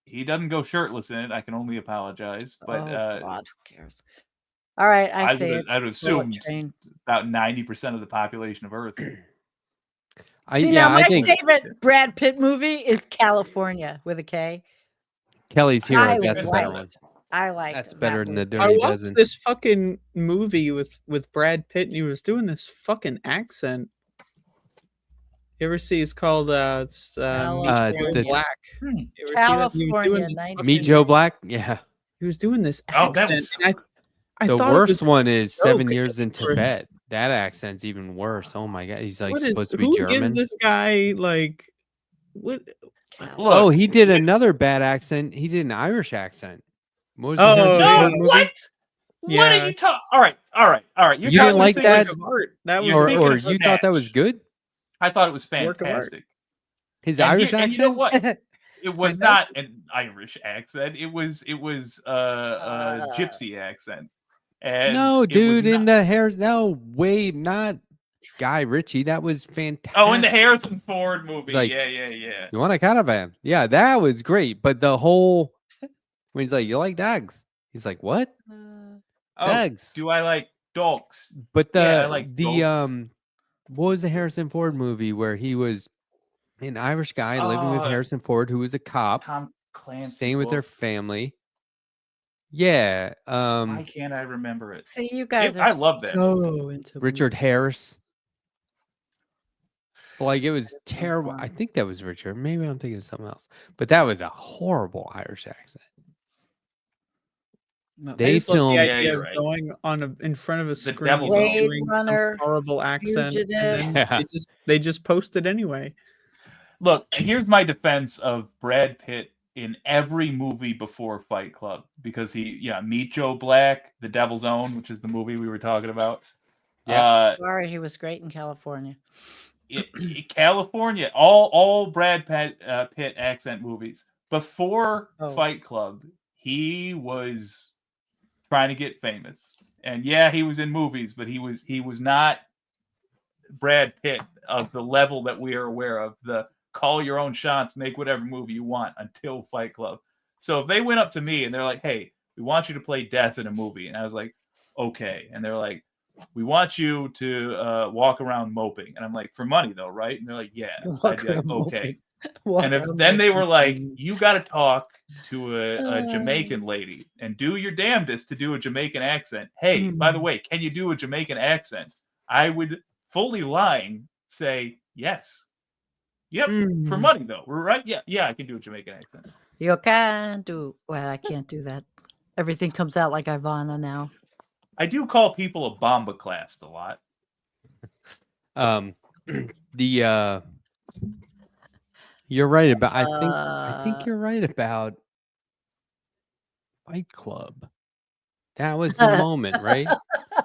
He doesn't go shirtless in it. I can only apologize, but Oh God, who cares? All right, I say it. I'd Bullet assume Train. about 90% of the population of Earth. See, now my think favorite Brad Pitt movie is California with a K. Kelly's Heroes. I That's a better like one. I like That's better than the I Dirty watched Dozen. this fucking movie with Brad Pitt, and he was doing this fucking accent. You ever see? It's called Meet Joe the- Black. Hmm. You ever see that? He was doing California, this 90. Meet Joe Black? Yeah. He was doing this Oh, that accent. was and I The thought it worst was one is joke 7 Years in at first. Tibet. That accent's even worse. Oh my god. He's like what is supposed to be who German. gives this guy like what? Look, Oh, he did another bad accent. He did an Irish accent. What was the Oh, Harrison no, Ford movie? what? What Yeah. are you talking? All right. You didn't like that? Of art. That was You're Or, thinking or of you thought that was Snatch. good? I thought it was Work of art. fantastic. His And Irish you, accent? and you know what? It was Fantastic. not an Irish accent. It was a gypsy accent. And No, it was dude, in not- the hair. No, wait, not Guy Ritchie. That was fantastic. Oh, in the Harrison Ford movie. like- Yeah. You want a caravan? Yeah, that was great. But the whole when he's like, "You like dogs?" He's like, "What? Oh, Dogs?" do I like dogs? But Yeah, I like dogs. what was the Harrison Ford movie where he was an Irish guy living with Harrison Ford, who was a cop, Tom Clancy. staying with their book. family. Yeah, Why can't I remember it? See, you guys are I love that. so into Richard Harris. Like it was terrible. fun. I think that was Richard. Maybe I'm thinking of something else. But that was a horrible Irish accent. No, I They just love filmed- the Yeah, idea you're of right. going in front of a screen Devil's and Own. Blade doing Runner, some horrible accent, Fugitive. and then Yeah. they just post it anyway. Look, here's my defense of Brad Pitt in every movie before Fight Club because Meet Joe Black, The Devil's Own, which is the movie we were talking about. Yeah. Sorry, he was great in California. California, all Brad Pitt accent movies before Oh. Fight Club, he was trying to get famous, and yeah, he was in movies, but he was not Brad Pitt of the level that we are aware of. The call your own shots, make whatever movie you want until Fight Club. So if they went up to me and they're like, "Hey, we want you to play Death in a movie," and I was like, "Okay," and they're like, "We want you to walk around moping," and I'm like, "For money though, right?" And they're like, "Yeah." I'd be like, "Okay." And then they were like, "You got to talk to a Jamaican lady and do your damnedest to do a Jamaican accent. Hey, by the way, can you do a Jamaican accent?" I would fully lying say yes. Yep, for money though, right? Yeah, I can do a Jamaican accent. You can do. Well, I can't do that. Everything comes out like Ivana now. I do call people a bomba class a lot. You're right about I think you're right about Fight Club. That was the moment, right?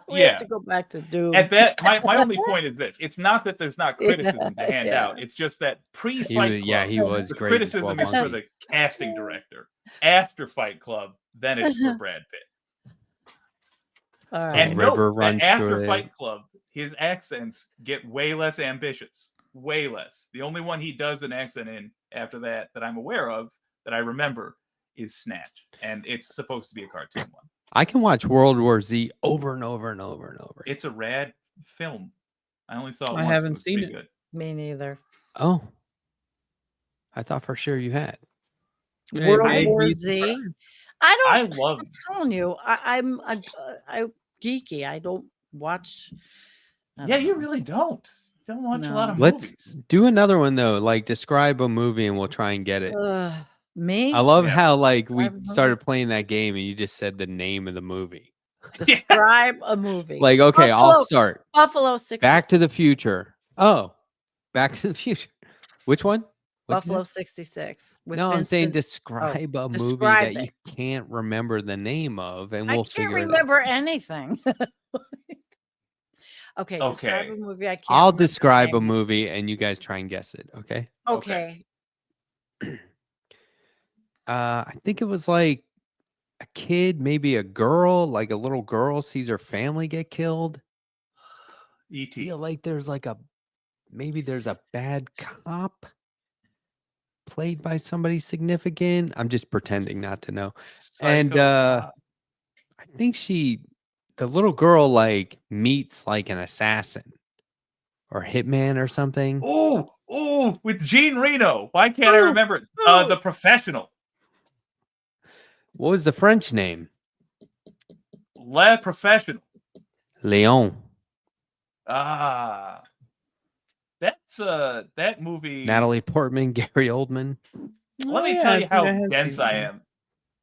We have to go back to Doom. At that, my only point is this: it's not that there's not criticism to hand out. It's just that pre-Fight Club, he was the great in criticism 12 is for Monkeys. the casting director. After Fight Club, then it's for Brad Pitt. All right. And River note runs that through after it. Fight Club, his accents get way less ambitious. Way less. The only one he does an accent in after that I'm aware of, that I remember, is Snatch. And it's supposed to be a cartoon one. I can watch World War Z over and over and over and over. It's a rad film. I only saw it I once. haven't was seen pretty it. Good. Me neither. Oh, I thought for sure you had. World I'd War be Z? surprised. I I'm telling you, I'm geeky. I don't watch I Yeah, don't you know. really don't. You don't watch a lot of No. Let's movies. do another one though. Like describe a movie and we'll try and get it. Me? I love Yeah. how like we Describe a movie? started playing that game and you just said the name of the movie. Describe a movie. Like, okay, I'll start. Buffalo 66. Back to the Future. Oh, Back to the Future. Which one? What'd you Buffalo say? 66. With No, I'm saying Vincent. describe a movie describe that you it. can't remember the name of, and I we'll can't figure it out. remember anything. Okay, describe Okay. a movie I can't I'll remember the describe a name of. movie, and you guys try and guess it. Okay. Okay. I think it was like a kid, maybe a girl, like a little girl sees her family get killed. E.T. Feel like there's like maybe there's a bad cop played by somebody significant. I'm just pretending not to know. And Psycho. I think the little girl like meets like an assassin or hitman or something. Oh, with Gene Reno. Why can't I remember it? The Professional. What was the French name? Le Professional. Leon. Ah. That's that movie. Natalie Portman, Gary Oldman. Let me tell you how dense I am.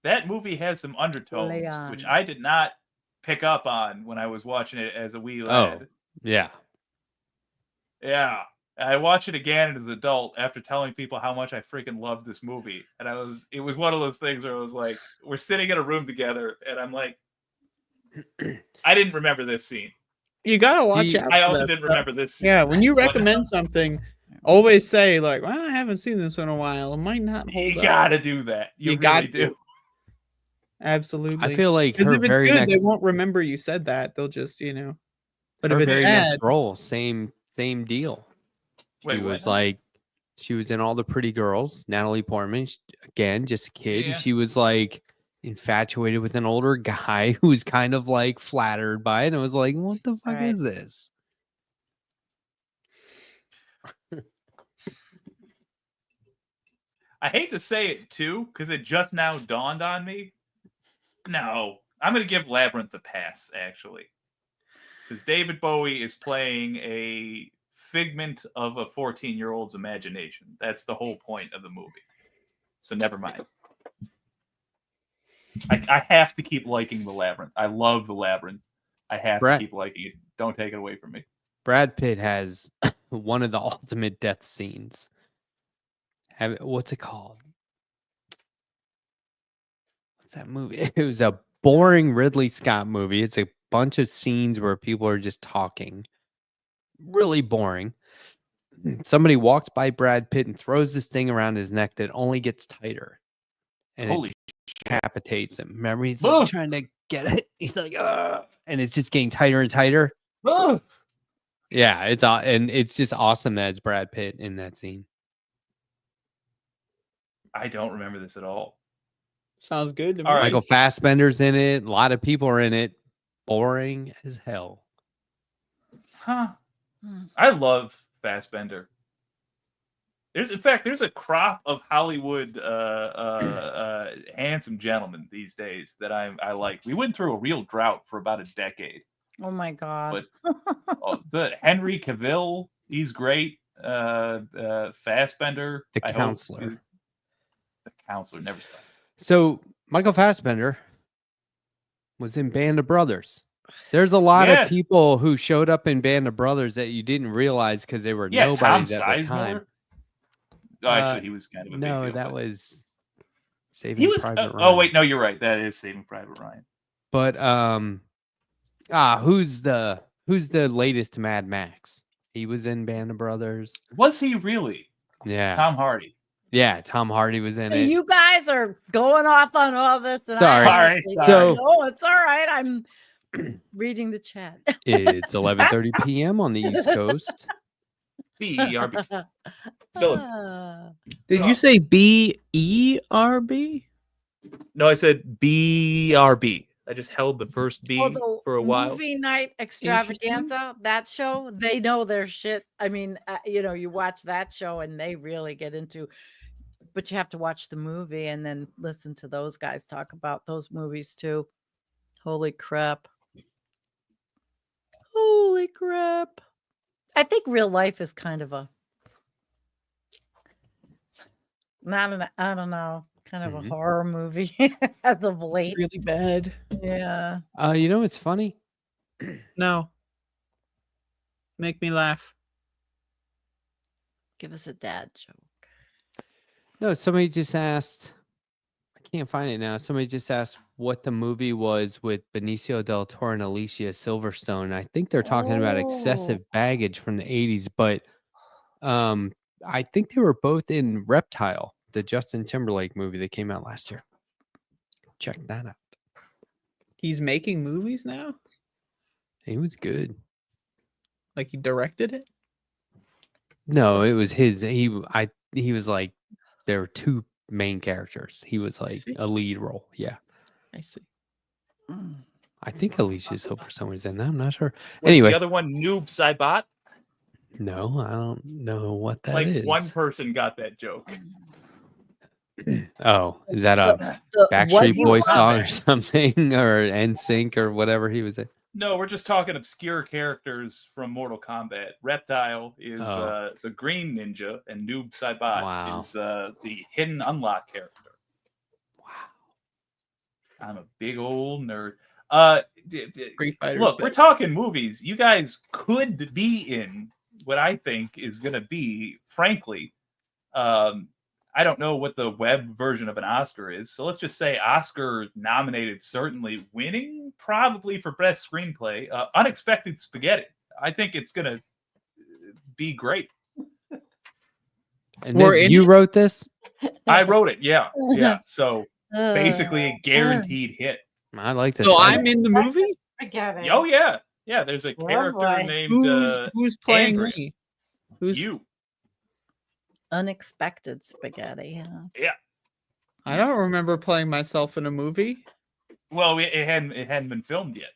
That movie has some undertones, which Leon. I did not pick up on when I was watching it as a wee lad. Oh, yeah. Yeah. I watched it again as an adult after telling people how much I freaking loved this movie. And it was one of those things where I was like, we're sitting in a room together, and I'm like, I didn't remember this scene. You gotta watch out. I for also that didn't stuff. remember this scene. Yeah, when you recommend something, always say like, "Well, I haven't seen this in a while. It might not hold You up." gotta do that. You really gotta do. Absolutely. I feel like Because her if it's very good, next they won't remember you said that. They'll just, But her if it's very bad, next role, same deal. She Wait, was what? like, she was in All the Pretty Girls. Natalie Portman, again, just a kid. Yeah. And she was like infatuated with an older guy who was kind of like flattered by it. And was like, what the fuck Right. is this? I hate to say it too, because it just now dawned on me. No, I'm going to give Labyrinth a pass, actually. Because David Bowie is playing a figment of a 14-year-old's imagination. That's the whole point of the movie. So never mind. I have to keep liking The Labyrinth. I love The Labyrinth. I have to keep liking it. Don't take it away from me. Brad Pitt has one of the ultimate death scenes. What's it called? What's that movie? It was a boring Ridley Scott movie. It's a bunch of scenes where people are just talking. Really boring. Somebody walks by Brad Pitt and throws this thing around his neck that only gets tighter. And Holy it decapitates him. Remember, he's like trying to get it. He's like, and it's just getting tighter and tighter. Yeah, it's just awesome that it's Brad Pitt in that scene. I don't remember this at all. sounds good to me. All right. Michael Fassbender's in it. A lot of people are in it. Boring as hell. Huh. I love Fassbender. There's a crop of Hollywood handsome gentlemen these days that I like. We went through a real drought for about a decade. Oh my God. But the Henry Cavill, he's great. Fassbender, The Counselor. The Counselor never saw. So Michael Fassbender was in Band of Brothers. There's a lot of people who showed up in Band of Brothers that you didn't realize because they were nobodies at the time. Oh, actually, he was kind of a big deal. No, that was Saving he was. Private Ryan. Oh wait, no, you're right. That is Saving Private Ryan. But who's the latest Mad Max? He was in Band of Brothers. Was he really? Yeah, Tom Hardy. Yeah, Tom Hardy was in it. You guys are going off on all this. And Sorry. No, it's all right. I'm reading the chat. It's 11:30 p.m. on the East Coast. BERB. Did you say BERB? No, I said BRB. I just held the first B for a while. Movie Night Extravaganza, that show, they know their shit. I mean, you watch that show and they really get into, but you have to watch the movie and then listen to those guys talk about those movies too. Holy crap. Holy crap. think real life is kind of a I don't know, kind of a horror movie as of late. Really bad. Yeah. You know what's funny? No. Make me laugh. Give us a dad joke. No, somebody just asked. I can't find it now. Somebody just asked what the movie was with Benicio del Toro and Alicia Silverstone. I think they're talking about Excessive Baggage from the 80s, but I think they were both in Reptile, the Justin Timberlake movie that came out last year. Check that out. He's making movies now? He was good. Like he directed it? No, it was his. He was like, there were two main characters. He was like see. a lead role. Yeah. I see. I think Alicia Silverstone was in that. I'm not sure. Was Anyway. the other one Noob Saibot? No, I don't know what that Like is. one person got that joke. Oh, is that a Backstreet Boys song or something, or NSYNC or whatever he was in? No, we're just talking obscure characters from Mortal Kombat. Reptile is the Green Ninja, and Noob Saibot is the Hidden Unlock character. Wow. I'm a big old nerd. Look, we're talking movies. You guys could be in what I think is going to be, frankly, I don't know what the web version of an Oscar is. So let's just say Oscar nominated, certainly winning, probably for best screenplay. Unexpected Spaghetti. I think it's going to be great. And then you wrote this? I wrote it. Yeah. Yeah. So basically a guaranteed hit. I like that. So I'm in the movie? Spaghetti. Oh, yeah. Yeah. There's a character named who's playing Andrea. me? Who's you? Unexpected Spaghetti. Yeah. I don't remember playing myself in a movie. Well, it hadn't been filmed yet.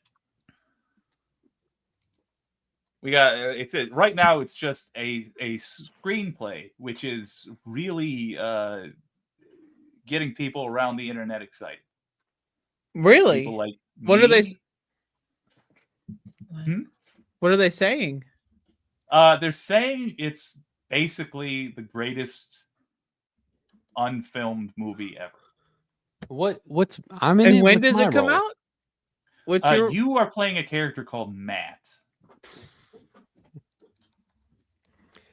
We got right now. It's just a screenplay, which is really getting people around the internet excited. Really? People like what me. are they? What are they saying? They're saying it's basically the greatest unfilmed movie ever. What's I'm in and it when with does my it come role. out? What's your? You are playing a character called Matt.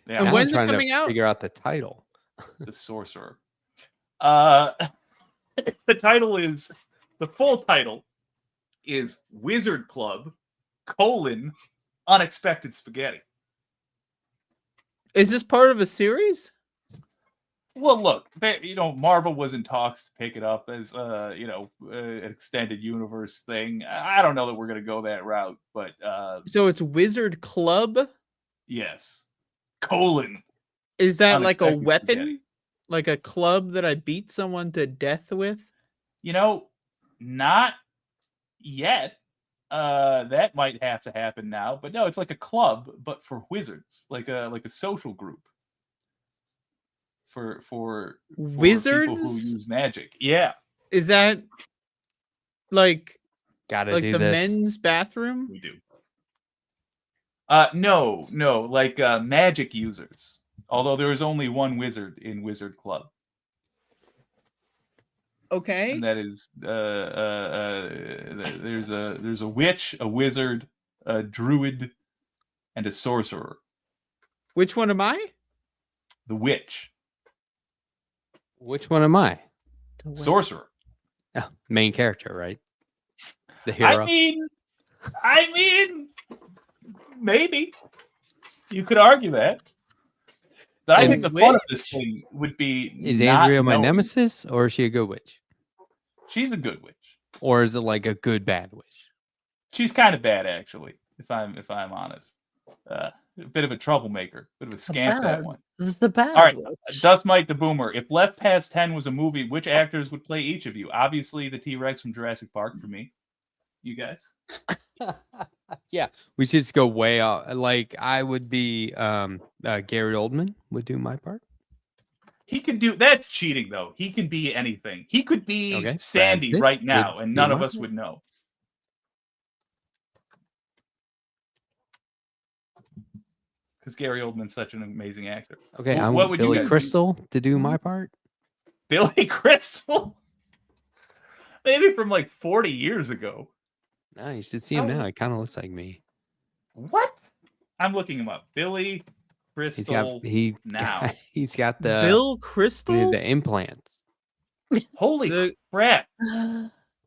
Yeah, And when's it trying coming to out? Figure out the title. The sorcerer. The full title is Wizard Club: Unexpected Spaghetti. Is this part of a series? Well, look, Marvel was in talks to pick it up as an extended universe thing. I don't know that we're going to go that route, but so it's Wizard Club. Yes. Is that like a weapon? Spaghetti. Like a club that I beat someone to death with? Not yet. That might have to happen now, but no, it's like a club, but for wizards, like a social group for wizards people who use magic. Yeah, is that like do the this. men's bathroom? we do. No, like magic users. Although there is only one wizard in Wizard Club. Okay. And that is there's a witch, a wizard, a druid, and a sorcerer. Which one am I? The witch. Which one am I? Sorcerer. Oh, main character, right? The hero. I mean, maybe you could argue that. But I think the fun of this thing would be. Is Andrea my nemesis, or is she a good witch? She's a good witch. Or is it like a good bad witch? She's kind of bad, actually. If I'm honest, a bit of a troublemaker, bit of a scamp. That one. This is the bad. All right, witch. Dust Mite the Boomer. If Left Past 10 was a movie, which actors would play each of you? Obviously, the T-Rex from Jurassic Park for me. You guys? Yeah, we should just go way off. Like I would be Gary Oldman would do my part. He can do that's cheating though. He can be anything. He could be Sandy Brad Pitt right now, would and do none of my us part. would know. because Gary Oldman's such an amazing actor. Okay, I What want would you Billy guys do? Crystal to do my part. Billy Crystal? Maybe from like 40 years ago. No, you should see him now. He kind of looks like me. What? I'm looking him up. Billy Crystal now. He's got the Bill Crystal. the implants. Holy crap.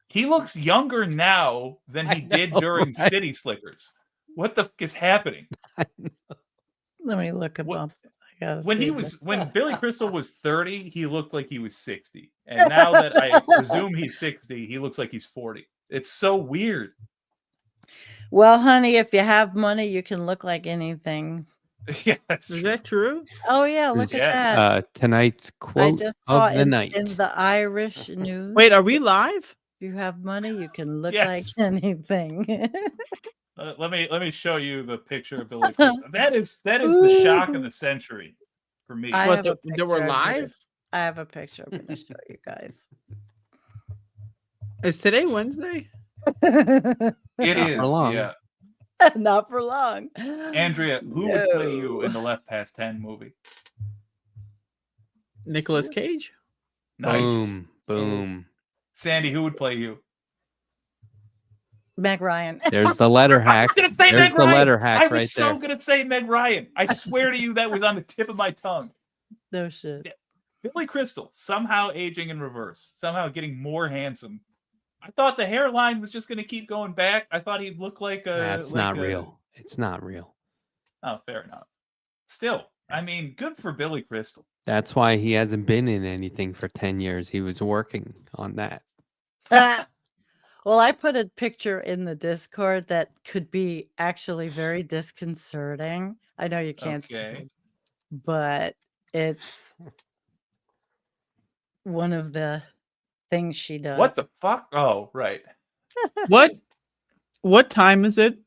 He looks younger now than he did during right? City Slickers. What the fuck is happening? Let me look him up. I gotta When see he this. was when Billy Crystal was 30, he looked like he was 60. And now that I presume he's 60, he looks like he's 40. It's so weird. Well, honey, if you have money, you can look like anything. Yeah, that's Is true. that true? Oh yeah, look Is, at that. tonight's I quote just saw of the in night. the Irish news. Wait, are we live? If you have money, you can look Yes. like anything. Let me show you the picture of Billy Crystal. That is the shock of the century for me. I What, have a that we're picture of it. live? I have a picture I'm going to show you guys. Is today Wednesday? It Not is, for long. yeah. Not for long. Andrea, who would play you in the Left Past 10 movie? Nicolas Cage? Nice. Boom, boom. Sandy, who would play you? Meg Ryan. There's the letter I hack. was gonna say There's Meg the Ryan. letter hack I was right so there. gonna say Meg Ryan. I swear to you, that was on the tip of my tongue. No shit. Billy Crystal somehow aging in reverse, somehow getting more handsome. I thought the hairline was just gonna keep going back. I thought he'd look like a. That's not real. It's not real. Oh, fair enough. Still, I mean, good for Billy Crystal. That's why he hasn't been in anything for 10 years. He was working on that. Well, I put a picture in the Discord that could be actually very disconcerting. I know you can't Okay. see, but it's one of the things she does. What the fuck? Oh, right. What time is it?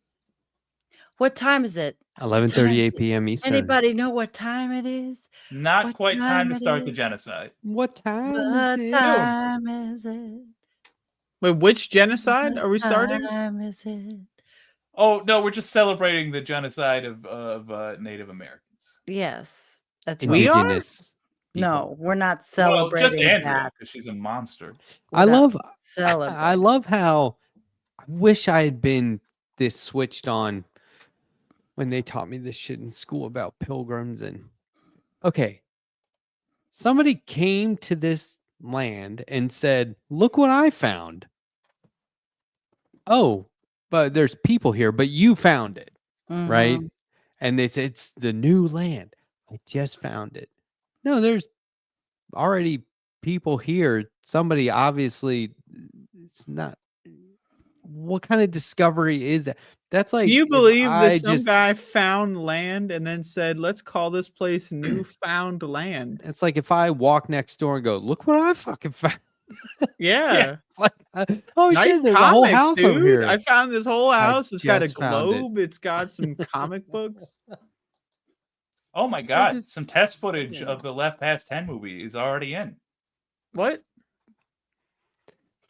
What time is it? 11:38 p.m. Eastern. Anybody know what time it is? Not What quite time time to it start the is? genocide. What time? What is it? time is it? Wait, which genocide are we What starting? time is it? Oh no, we're just celebrating the genocide of Native Americans. Yes, that's We right. are? Indigenous people. No, we're not Well, celebrating just Andrea, that. because she's a monster. I We're not love celebrating. I love how I wish I had been this switched on when they taught me this shit in school about pilgrims and okay. Somebody came to this land and said, "Look what I found." Oh, but there's people here, but you found it, right? Mhm. And they said it's the new land. I just found it. No, there's already people here. Somebody obviously it's not what kind of discovery is that? That's like Do you if believe I that some just guy found land and then said, "Let's call this place Newfound Land"? it's like if I walk next door and go, "Look what I fucking found." Yeah. Like, oh Nice shit, there's a whole comics, house dude. over here. I found this whole house. It's got a just found it. globe. It's got some comic books. Oh my god, just- some test footage of the Left Past 10 movie is already in. What?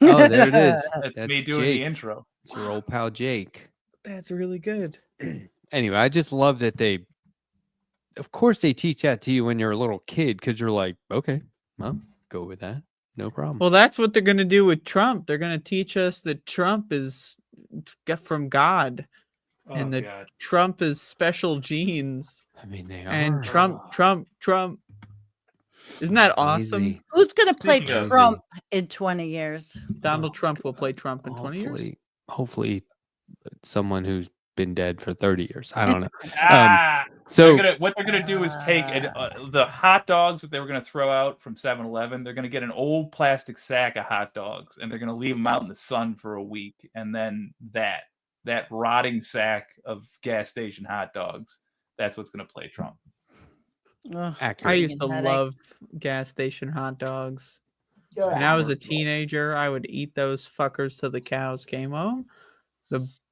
Oh, there it is. That's me doing Jake. the intro. It's your old pal Jake. That's really good. Anyway, I just love that they, of course, they teach that to you when you're a little kid because you're like, okay, well, go with that. No problem. Well, that's what they're going to do with Trump. They're going to teach us that Trump is from God Oh and that god. Trump is special genes. I mean, they And are Trump. Isn't that awesome? crazy. Who's going to play Speaking of- Trump in 20 years? Donald Trump will play Trump in 20 years. Hopefully, someone who's been dead for 30 years. I don't know. So So what they're gonna do is take the hot dogs that they were gonna throw out from 7-Eleven. They're gonna get an old plastic sack of hot dogs and they're gonna leave them out in the sun for a week, and then that rotting sack of gas station hot dogs. That's what's gonna play Trump. Ugh. accurate. I used to Headache. love gas station hot dogs. When I was a teenager, I would eat those fuckers till the cows came home.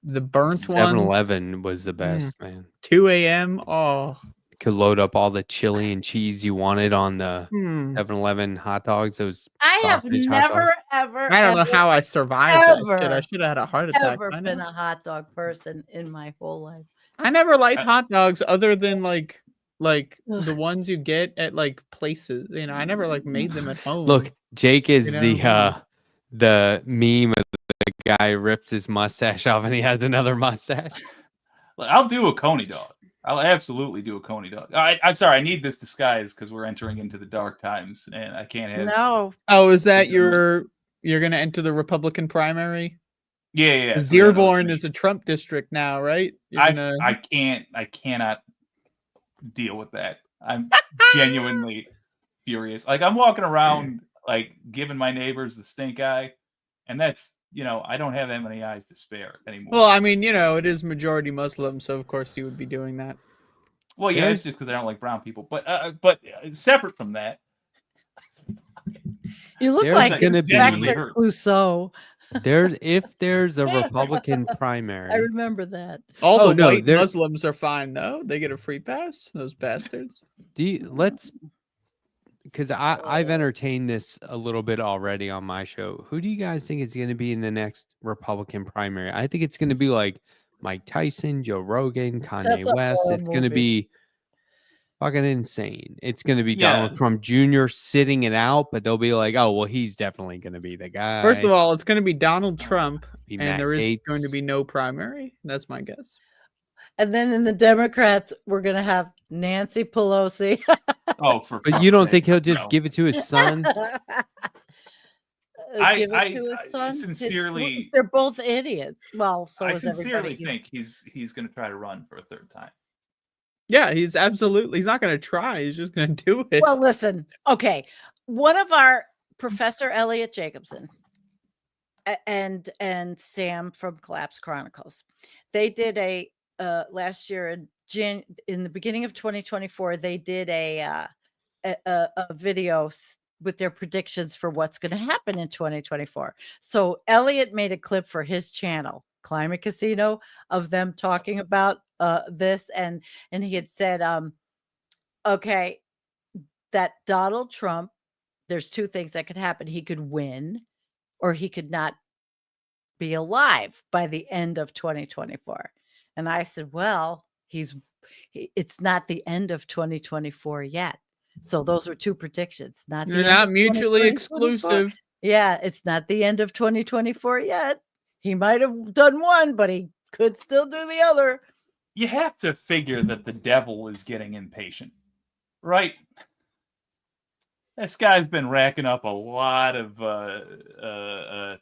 The burnt ones. 7-Eleven was the best, man. 2 a.m. Oh, Could load up all the chili and cheese you wanted on the hmm. 7-Eleven hot dogs. Those I have sausage hot dogs. never, ever, I don't know ever, how I survived that shit. I ever, should have had a heart attack. ever by been now. a hot dog person in my whole life. I never liked hot dogs other than like Ugh. the ones you get at like places. You know, I never like made them at home. Look, Jake is You the meme of the guy rips his mustache off and he has another mustache. I'll do a coney dog. I'll absolutely do a coney dog. I'm sorry, I need this disguise because we're entering into the dark times, and I can't have. No. Oh, is that you're gonna enter the Republican primary? Yeah. Because so yeah, no, it's Dearborn me. is a Trump district now, right? I cannot deal with that. I'm genuinely furious. Like I'm walking around like giving my neighbors the stink eye, and that's I don't have that many eyes to spare anymore. Well, I mean, it is majority Muslim, so of course you would be doing that. Well, yeah, it's just because I don't like brown people. But separate from that, You look There's like gonna be- Inspector Clouseau. If there's a Republican I primary, remember that. All Oh, the no, white they're- Muslims are fine, though. They get a free pass. Those bastards. because I've entertained this a little bit already on my show. Who do you guys think is going to be in the next Republican primary? I think it's going to be like Mike Tyson, Joe Rogan, Kanye That's a West. horror It's going to movie. be fucking insane. It's going to be Yeah. Donald Trump Jr. sitting it out, but they'll be like, oh, well, he's definitely going to be the guy. First of all, it's going to be Donald Trump, Be and Matt there is Gaetz. going to be no primary. That's my guess. And then in the Democrats, we're going to have Nancy Pelosi. oh, for But fuck's you don't sake, think he'll just no. give it to his son? Give it to his son. sincerely- They're both idiots. Well, so I is everybody. sincerely think he's going to try to run for a third time. Yeah, he's not going to try. He's just going to do it. Well, listen. Okay, one of our Professor Elliot Jacobson and Sam from Collapse Chronicles, they did a last year in the beginning of 2024. They did a video with their predictions for what's going to happen in 2024. So Elliot made a clip for his channel, Climate Casino, of them talking about this, and he had said, okay, that Donald Trump, there's two things that could happen. He could win, or he could not be alive by the end of 2024. And I said, well, it's not the end of 2024 yet. So those were two predictions. They're end not of mutually 2024. exclusive. Yeah, it's not the end of 2024 yet. He might have done one, but he could still do the other. You have to figure that the devil is getting impatient, right? This guy's been racking up a lot of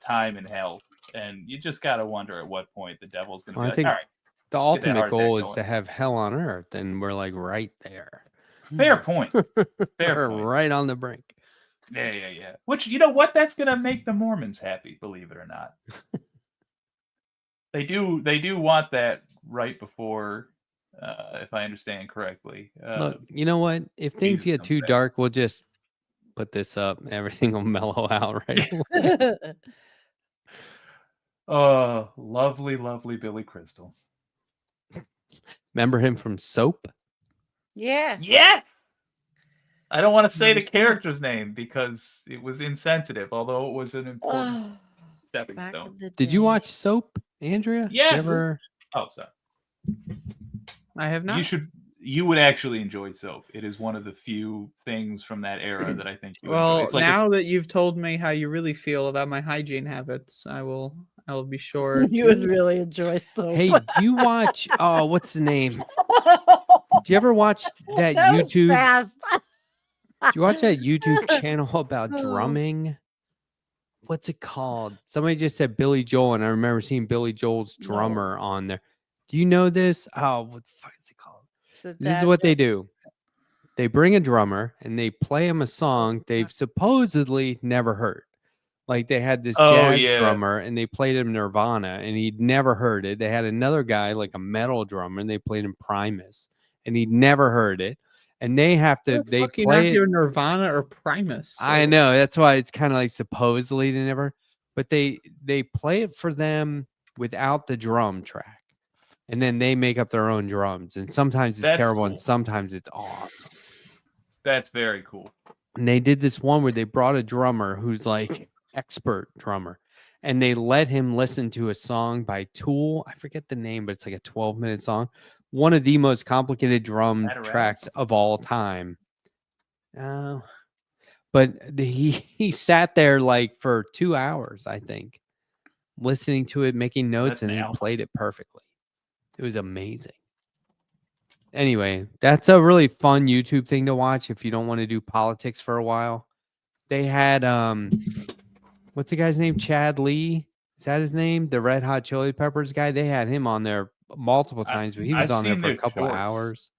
time in hell, and you just got to wonder at what point the devil's going to be like, all right. The Let's get that ultimate heart goal attack is going. to have hell on earth, and we're like right there. Fair point. Fair We're point. right on the brink. Yeah. Which, you know what? That's going to make the Mormons happy, believe it or not. They do want that right before, if I understand correctly. Look, you know what? If things Jesus get comes too back. dark, we'll just put this up. Everything will mellow out, right? Oh, lovely, lovely Billy Crystal. Remember him from Soap? Yeah. Yes! I don't want to say the Understand. character's name because it was insensitive, although it was an important Oh, stepping back stone. in the Did you day. watch Soap, Andrea? Did you Yes! ever- Oh, sorry. I have not. You would actually enjoy Soap. It is one of the few things from that era that I think you would enjoy. Well, It's like now that you've told me how you really feel about my hygiene habits, I will be sure. You would really enjoy soap. Hey, do you watch? Oh, what's the name? Do you ever watch that was YouTube? fast. Do you watch that YouTube channel about Oh. drumming? What's it called? Somebody just said Billy Joel, and I remember seeing Billy Joel's No. drummer on there. Do you know this? Oh, what the fuck is it called? So This is that- what they do. They bring a drummer and they play him a song they've supposedly never heard. Like they had this Oh, jazz yeah. drummer and they played him Nirvana and he'd never heard it. They had another guy like a metal drummer and they played him Primus and he'd never heard it. And they have to How the they fuck you not play it. hear Nirvana or Primus. I know that's why it's kind of like supposedly they never, but they play it for them without the drum track, and then they make up their own drums. And sometimes it's That's terrible, and cool. sometimes it's awesome. That's very cool. And they did this one where they brought a drummer who's like expert drummer, and they let him listen to a song by Tool. I forget the name, but it's like a 12-minute song. one of the most complicated drum Letterhack. tracks of all time. But he sat there like for 2 hours, I think, listening to it, making notes, That's and an then album. played it perfectly. It was amazing. Anyway, that's a really fun YouTube thing to watch if you don't want to do politics for a while. They had what's the guy's name? Chad Lee? Is that his name? The Red Hot Chili Peppers guy? They had him on there multiple times, but he was I've on there seen for a their couple of shorts. hours.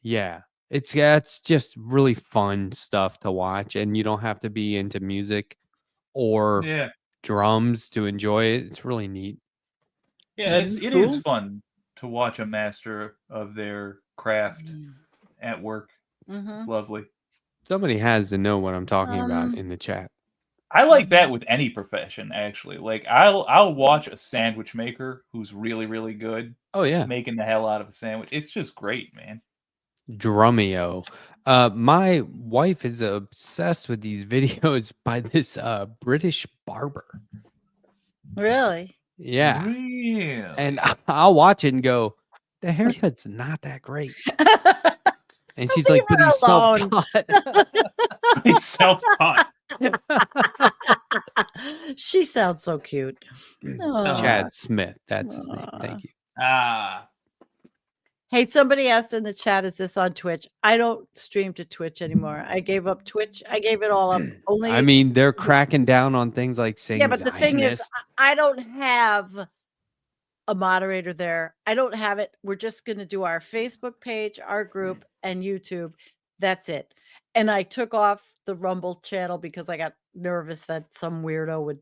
Yeah. It's just really fun stuff to watch, and you don't have to be into music or Yeah. drums to enjoy it. It's really neat. Yeah, That it is is cool. fun to watch a master of their craft at work. Mhm. It's lovely. Somebody has to know what I'm talking about Um, in the chat. I like that with any profession, actually. Like I'll watch a sandwich maker who's really, really good Oh yeah. making the hell out of a sandwich. It's just great, man. Drumeo. My wife is obsessed with these videos by this British barber. Really? Yeah. Real. And I'll watch it and go, the haircut's not that great. And she's like, but her he's alone." self-taught. He's self-taught. She sounds so cute. Aw. Chad Smith. That's his name. Thank you. Hey, somebody asked in the chat, is this on Twitch? I don't stream to Twitch anymore. I gave up Twitch. I gave it all up. Only I mean, they're cracking down on things like saying yeah, but the thing is, Zionist. I don't have a moderator there. I don't have it. We're just going to do our Facebook page, our group, and YouTube. That's it. And I took off the Rumble channel because I got nervous that some weirdo would,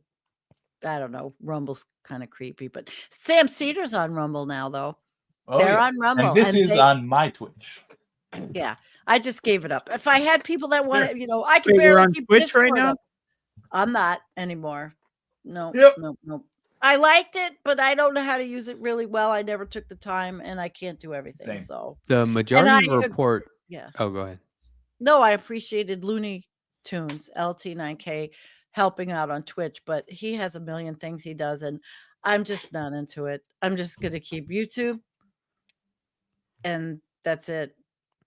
I don't know, Rumble's kind of creepy. But Sam Cedar's on Rumble now, though. Oh, They're yeah. on Rumble. And this is on my Twitch. Yeah, I just gave it up. If I had people that wanted, Sure. I can Wait, you're barely on keep Twitch right Discord now? up. I'm not anymore. No, Yep. no. I liked it, but I don't know how to use it really well. I never took the time, and I can't do everything. Same. So The majority I report. yeah. Oh, go ahead. No, I appreciated Looney Tunes, LT9K, helping out on Twitch, but he has a million things he does, and I'm just not into it. I'm just going to keep YouTube, and that's it.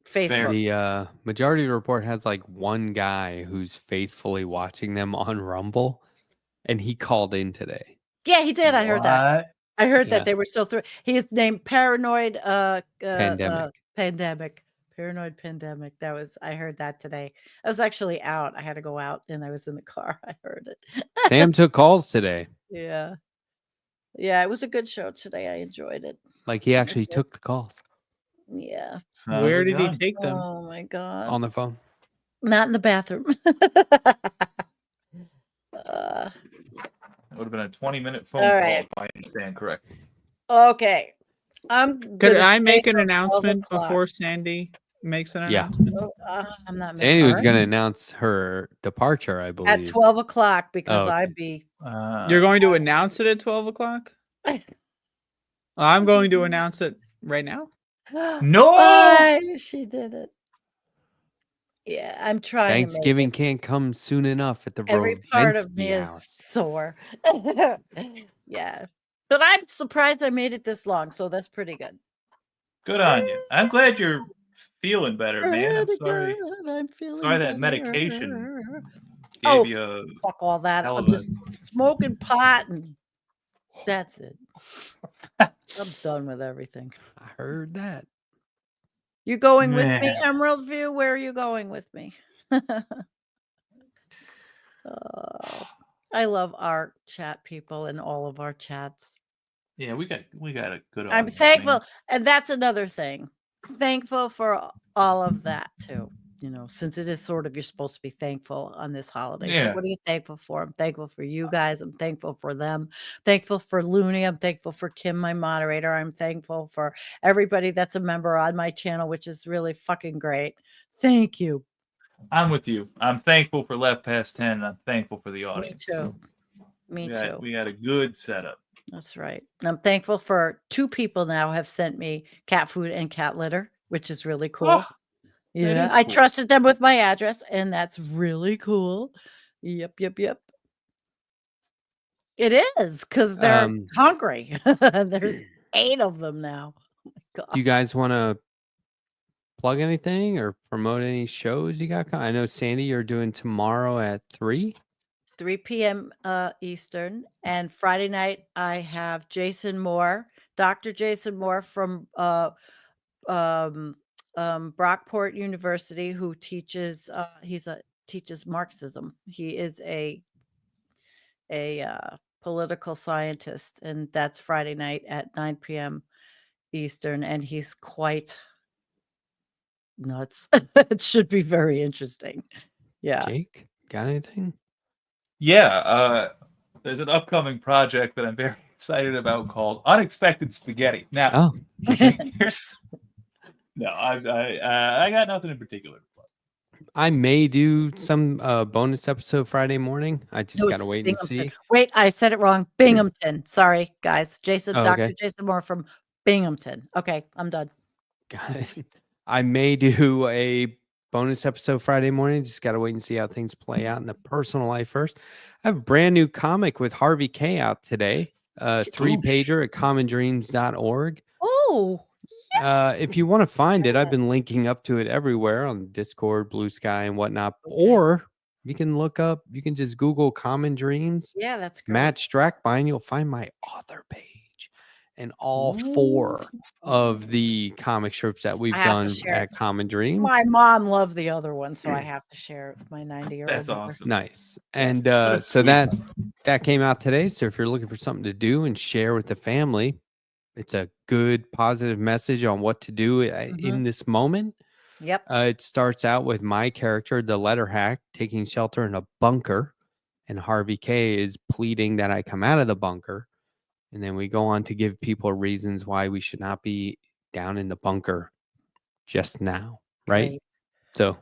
Facebook. The majority report has like one guy who's faithfully watching them on Rumble, and he called in today. Yeah, he did. I heard that. What? I heard Yeah. that they were so thrilled. He is named Paranoid Pandemic. Paranoid Pandemic. I heard that today. I was actually out. I had to go out and I was in the car. I heard it. Sam took calls today. Yeah. Yeah, it was a good show today. I enjoyed it. Like he actually took the calls Yeah. Son of Where a did he gun. take them? Oh my God. on the phone. Not in the bathroom. It would have been a 20-minute phone All call, right. if I understand correctly. Okay. Could gonna I stay make an till 12 announcement o'clock. before Sandy makes an Yeah. announcement? Oh, I'm not Sandy making was going to announce her departure, I believe. at 12 o'clock because okay. I'd be You're going to announce it at 12 o'clock? I'm going to announce it right now. No! Why? She did it. Yeah, I'm trying Thanksgiving to make can't come soon enough at the it. Every part of Rovensky me is house. sore. Yeah. But I'm surprised I made it this long, so that's pretty good. Good on you. I'm glad you're feeling better, man. I'm sorry. I'm feeling Sorry that better. medication gave Oh, you a fuck all that. hell I'm of a- just smoking pot and that's it. I'm done with everything. I heard that. You going with me, Man. Emerald View? Where are you going with me? I love our chat people and all of our chats. Yeah, we got a good I'm audience, thankful, man. and that's another thing. Thankful for all of that too. Since it is sort of you're supposed to be thankful on this holiday. So Yeah. what are you thankful for? I'm thankful for you guys. I'm thankful for them. Thankful for Looney. I'm thankful for Kim, my moderator. I'm thankful for everybody that's a member on my channel, which is really fucking great. Thank you. I'm with you. I'm thankful for Left Past 10, and I'm thankful for the Me audience. too. Me too. We got a good setup. That's right. And I'm thankful for 2 people now have sent me cat food and cat litter, which is really cool. Oh, Yeah, is I cool. trusted them with my address, and that's really cool. Yep. It is because they're hungry. There's 8 of them now. Oh my Do you guys want to plug anything or promote any shows you got? I know, Sandy, you're doing tomorrow at 3. 3 p.m. Eastern, and Friday night I have Jason Moore, Dr. Jason Moore from Brockport University, who teaches. Teaches Marxism. He is a political scientist, and that's Friday night at 9 p.m. Eastern, and he's quite nuts. It should be very interesting. Yeah. Jake, got anything? Yeah, there's an upcoming project that I'm very excited about called Unexpected Spaghetti. Now, Oh, here's I got nothing in particular. I may do some bonus episode Friday morning. I just No, gotta it's wait and Binghamton. see. Wait, I said it wrong. Binghamton. Sorry, guys. Jason, Oh, Dr. okay. Jason Moore from Binghamton. Okay, I'm done. Got it. I may do a bonus episode Friday morning. Just gotta wait and see how things play out in the personal life first. I have a brand new comic with Harvey K out today. 3-pager at commondreams.org. Oh, If you want to find it, I've been linking up to it everywhere on Discord, Blue Sky, and whatnot. Okay. Or you can look up, you can just Google Common Dreams, yeah, that's great. Matt Strackbein. You'll find my author page and all 4 of the comic strips that we've I have to done share at it. Common Dreams. My mom loved the other one, so I have to share it with my 90-year-old. That's awesome. Nice. And What a so sweet that came out today. So if you're looking for something to do and share with the family, it's a good positive message on what to do in this moment. Yep. It starts out with my character, the Letterhack, taking shelter in a bunker, and Harvey K is pleading that I come out of the bunker. And then we go on to give people reasons why we should not be down in the bunker just now, right? Great. So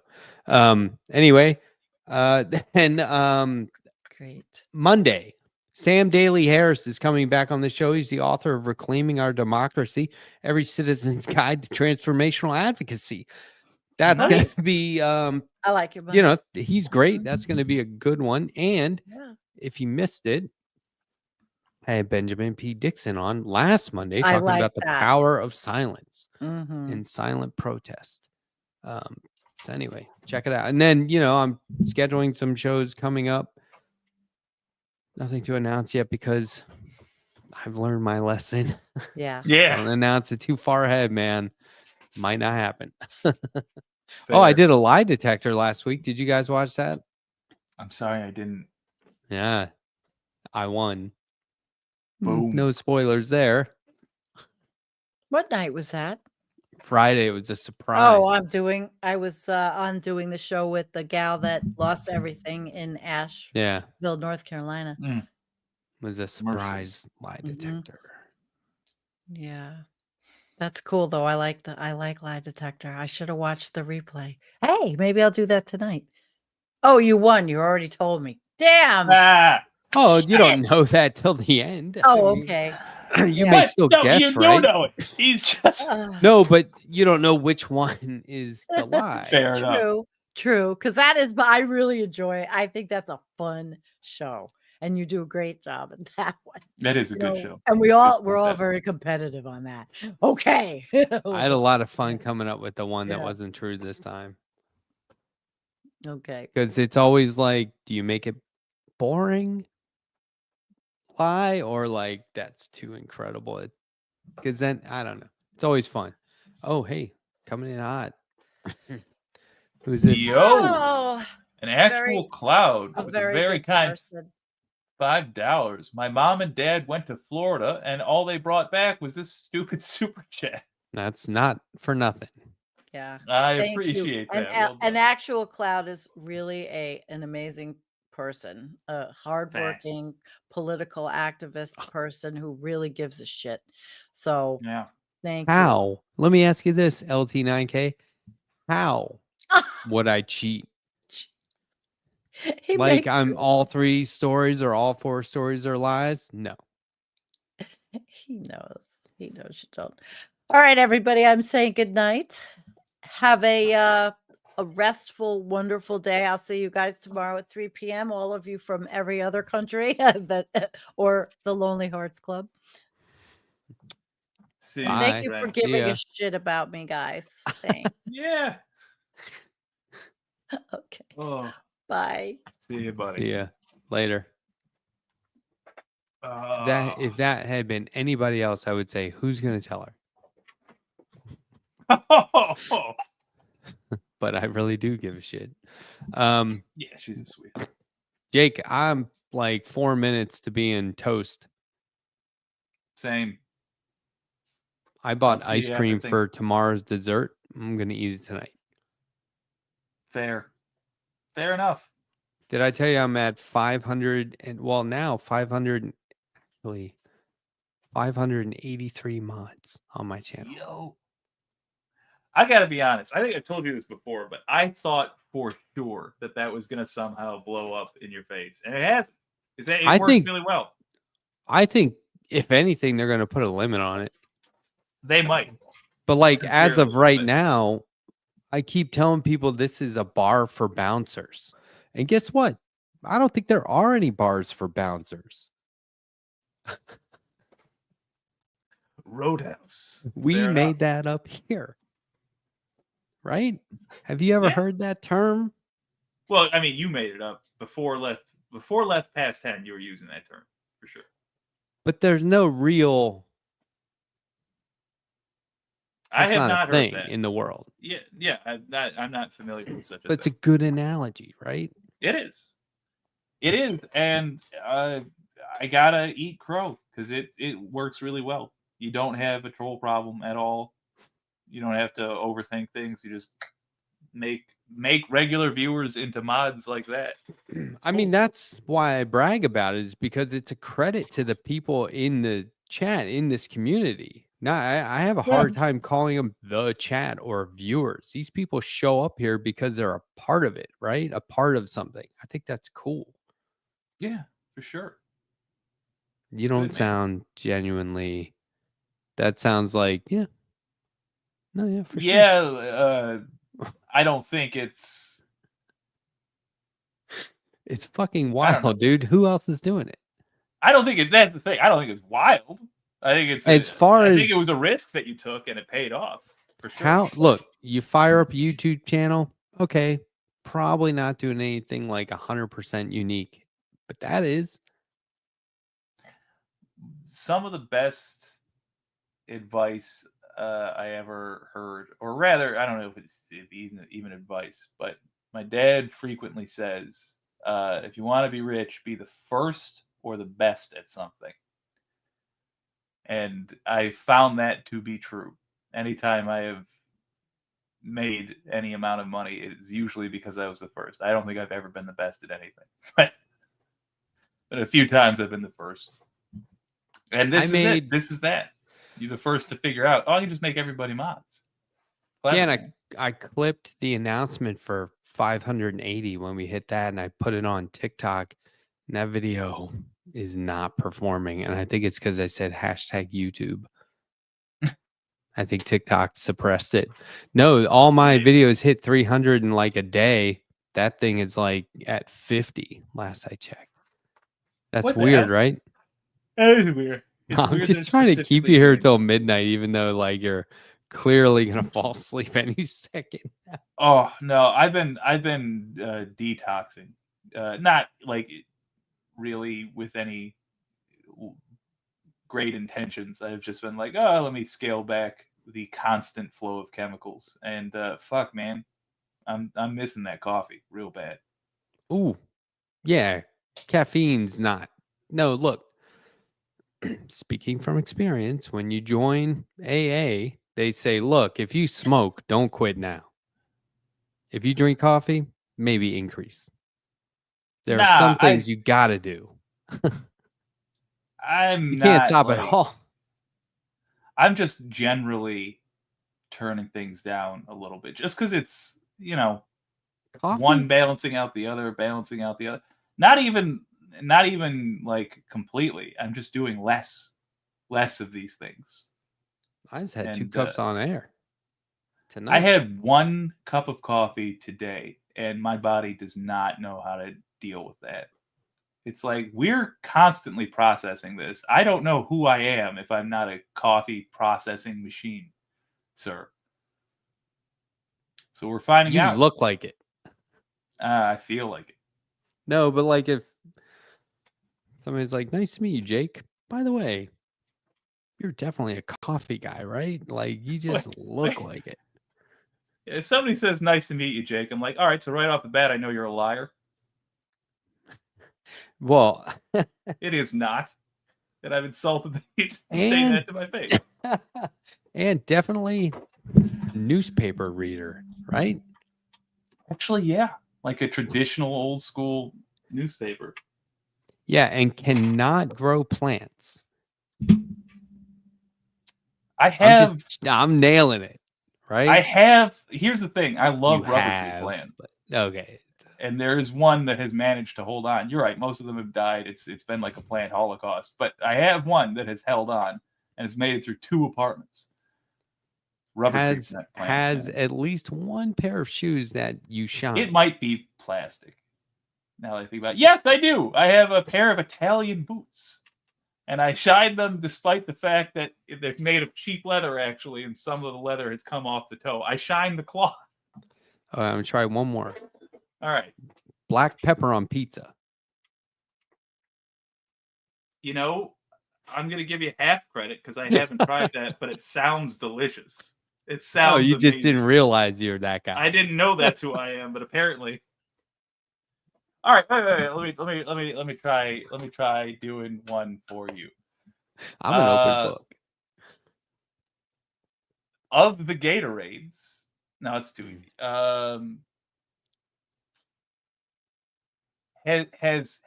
anyway, then Great. Monday, Sam Daly Harris is coming back on the show. He's the author of Reclaiming Our Democracy, Every Citizen's Guide to Transformational Advocacy. That's going Nice. to be, I like your you know, Mondays. he's great. That's going to be a good one. And Yeah. if you missed it, I had Benjamin P. Dixon on last Monday I talking like about the that. power of silence Mhm. and silent protest. So anyway, check it out. And then, you know, I'm scheduling some shows coming up. Nothing to announce yet because I've learned my lesson. Yeah. Yeah. Don't announce it too far ahead, man. Might not happen. Oh, I Fair. did a lie detector last week. Did you guys watch that? I'm sorry I didn't. Yeah, I won. Boom. No spoilers there. What night was that? Friday, it was a surprise. Oh, I was on doing the show with the gal that lost everything in Asheville, Yeah, North Carolina. it was a surprise lie detector. Yeah. That's cool though. I like lie detector. I should have watched the replay. Hey, maybe I'll do that tonight. Oh, you won. You already told me. Damn. Ah. Oh, you don't know that till the end. Oh, okay. You Yeah. may But still no, guess, you right? do know it. He's just No, but you don't know which one is the lie. fair enough. True. Because that is, but I really enjoy it. I think that's a fun show, and you do a great job at that one. That is a You good know, show. and we're Good all stuff. very competitive on that. Okay. I had a lot of fun coming up with the one that Yeah. wasn't true this time. Okay. Because it's always like, do you make it boring lie or like that's too incredible? Because then I don't know. It's always fun. Oh, hey, coming in hot. Who's this? Yo, Oh, an actual very- cloud a with very, a very good kind person. $5. My mom and dad went to Florida, and all they brought back was this stupid super chat. That's not for nothing. Yeah. I Thank you. appreciate An, that. Well an done. actual cloud is really an amazing person, a hardworking political activist person who really gives a shit. So Yeah. thank you. How? Let me ask you this, LT9K. How would I cheat? He Like makes I'm it- all 3 stories or all 4 stories are lies? No. He knows. He knows you don't. All right, everybody. I'm saying good night. Have a restful, wonderful day. I'll see you guys tomorrow at 3 p.m. All of you from every other country that or the Lonely Hearts Club. See, Bye. Thank you for friend. giving ya. a shit about me, guys. Thanks. Yeah. Okay. Oh, Bye. see you, buddy. See ya later. If that had been anybody else, I would say, who's gonna tell her? But I really do give a shit. Yeah, she's a sweet. Jake, I'm like 4 minutes to being toast. Same. I bought see ice you after cream things- for tomorrow's dessert. I'm gonna eat it tonight. Fair. Fair enough. Did I tell you I'm at 500 and well now 500 actually 583 mods on my channel. Yo. I gotta be honest. I think I told you this before, but I thought for sure that was gonna somehow blow up in your face, and it hasn't. It I works think- really well. I think if anything, they're gonna put a limit on it. They might. But like Since as they're of right limit. now, I keep telling people this is a bar for bouncers. And guess what? I don't think there are any bars for bouncers. Roadhouse. We Fair made enough. that up here. Right? Have you ever Yeah. heard that term? Well, I mean, you made it up before left past 10. You were using that term for sure. But there's no real I it's have not not a thing heard that. in the world. Yeah. I'm not familiar with such a But it's a thing. good analogy, right? It is, and I gotta eat crow because it works really well. You don't have a troll problem at all. You don't have to overthink things. You just make regular viewers into mods like that. I mean, cool. that's why I brag about it, is because it's a credit to the people in the chat in this community. Now, I have a hard time calling them the chat or viewers. These people show up here because they're a part of it, right? A part of something. I think that's cool. Yeah, for sure. You It's don't good, man. sound genuinely. That sounds like, yeah. No, yeah, for sure. Yeah, I don't think it's. It's fucking I don't know. wild, dude. Who else is doing it? I don't think that's the thing. I don't think it's wild. I think it's As far I as think it was a risk that you took and it paid off for sure. how, look, you fire up a YouTube channel, okay, probably not doing anything like 100% unique, but that is. Some of the best advice I ever heard, or rather, I don't know if it's even advice, but my dad frequently says, if you want to be rich, be the first or the best at something. And I found that to be true. Anytime I have made any amount of money, it's usually because I was the first. I don't think I've ever been the best at anything, but a few times I've been the first. And this is that. You're the first to figure out. Oh, you just make everybody mods. Clever, Yeah, and man. I clipped the announcement for 580 when we hit that, and I put it on TikTok. And that video is not performing, and I think it's because I said hashtag YouTube. I think TikTok suppressed it. No, all my videos hit 300 in like a day. That thing is like at 50 last I checked. That's What the weird, hell? right? That is weird. It's I'm weird just that trying to keep specifically you here doing till midnight, even though like you're clearly gonna fall asleep any second. Oh no, I've been detoxing, not like really with any great intentions. I've just been like, oh, let me scale back the constant flow of chemicals, and fuck, man, I'm missing that coffee real bad. Ooh, yeah, caffeine's not. No, look. Speaking from experience, when you join AA, they say, look, if you smoke, don't quit now. If you drink coffee, maybe increase. There are some things you got to do. You can't stop at all. I'm just generally turning things down a little bit just because it's, Coffee? one balancing out the other. Not even like completely. I'm just doing less of these things. I just had 2 cups on air tonight. I had 1 cup of coffee today, and my body does not know how to deal with that. It's like we're constantly processing this. I don't know who I am if I'm not a coffee processing machine, sir. So we're finding You out. look like it. I feel like it. No, but like if somebody's like, "Nice to meet you, Jake. By the way, you're definitely a coffee guy, right? Like you just look like it." If somebody says, "Nice to meet you, Jake," I'm like, all right, so right off the bat, I know you're a liar. Well, It is not that I've insulted you to say And- that to my face. and definitely a newspaper reader, right? Actually, yeah. Like a traditional old school newspaper. Yeah, and cannot grow plants. I'm nailing it, right? Here's the thing. I love rubber tree plants. Okay. And there is one that has managed to hold on. You're right. Most of them have died. It's been like a plant holocaust. But I have one that has held on and has made it through 2 apartments. Rubber tree plants. Has at least one pair of shoes that you shine. It might be plastic. Now that I think about it. Yes, I do. I have a pair of Italian boots. And I shine them despite the fact that they're made of cheap leather, actually, and some of the leather has come off the toe. I shine the cloth. I'm going to try one more. All right. Black pepper on pizza. You know, I'm going to give you half credit because I haven't tried that, but it sounds delicious. It sounds Oh, you amazing. just didn't realize you're that guy. I didn't know that's who I am, but apparently. All right, wait. Let me try doing one for you. I'm an open book. Of the Gatorades, no, it's too easy. Has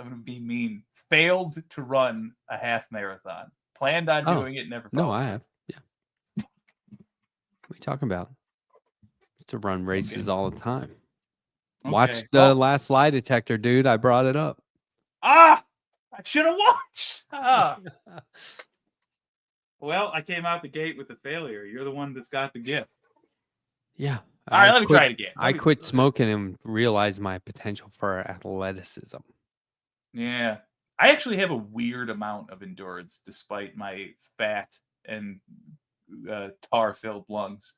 I'm gonna be mean. Failed to run a half marathon. Planned on doing it, never. No, I have. Yeah. What are you talking about? To run races all the time. Watch the last lie detector, dude. I brought it up. I should have watched. Well, I came out the gate with the failure. You're the one that's got the gift. Yeah. All right, let me try it again. I quit smoking and realized my potential for athleticism. Yeah. I actually have a weird amount of endurance despite my fat and tar-filled lungs.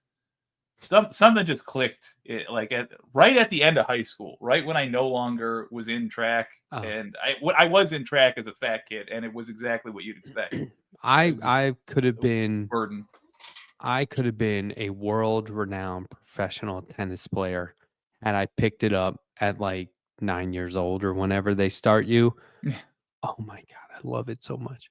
Something just clicked. Right at the end of high school, right when I no longer was in track, and I was in track as a fat kid, and it was exactly what you'd expect. I could have been burden. I could have been a world-renowned professional tennis player had I picked it up at like 9 years old or whenever they start you. Oh my god, I love it so much.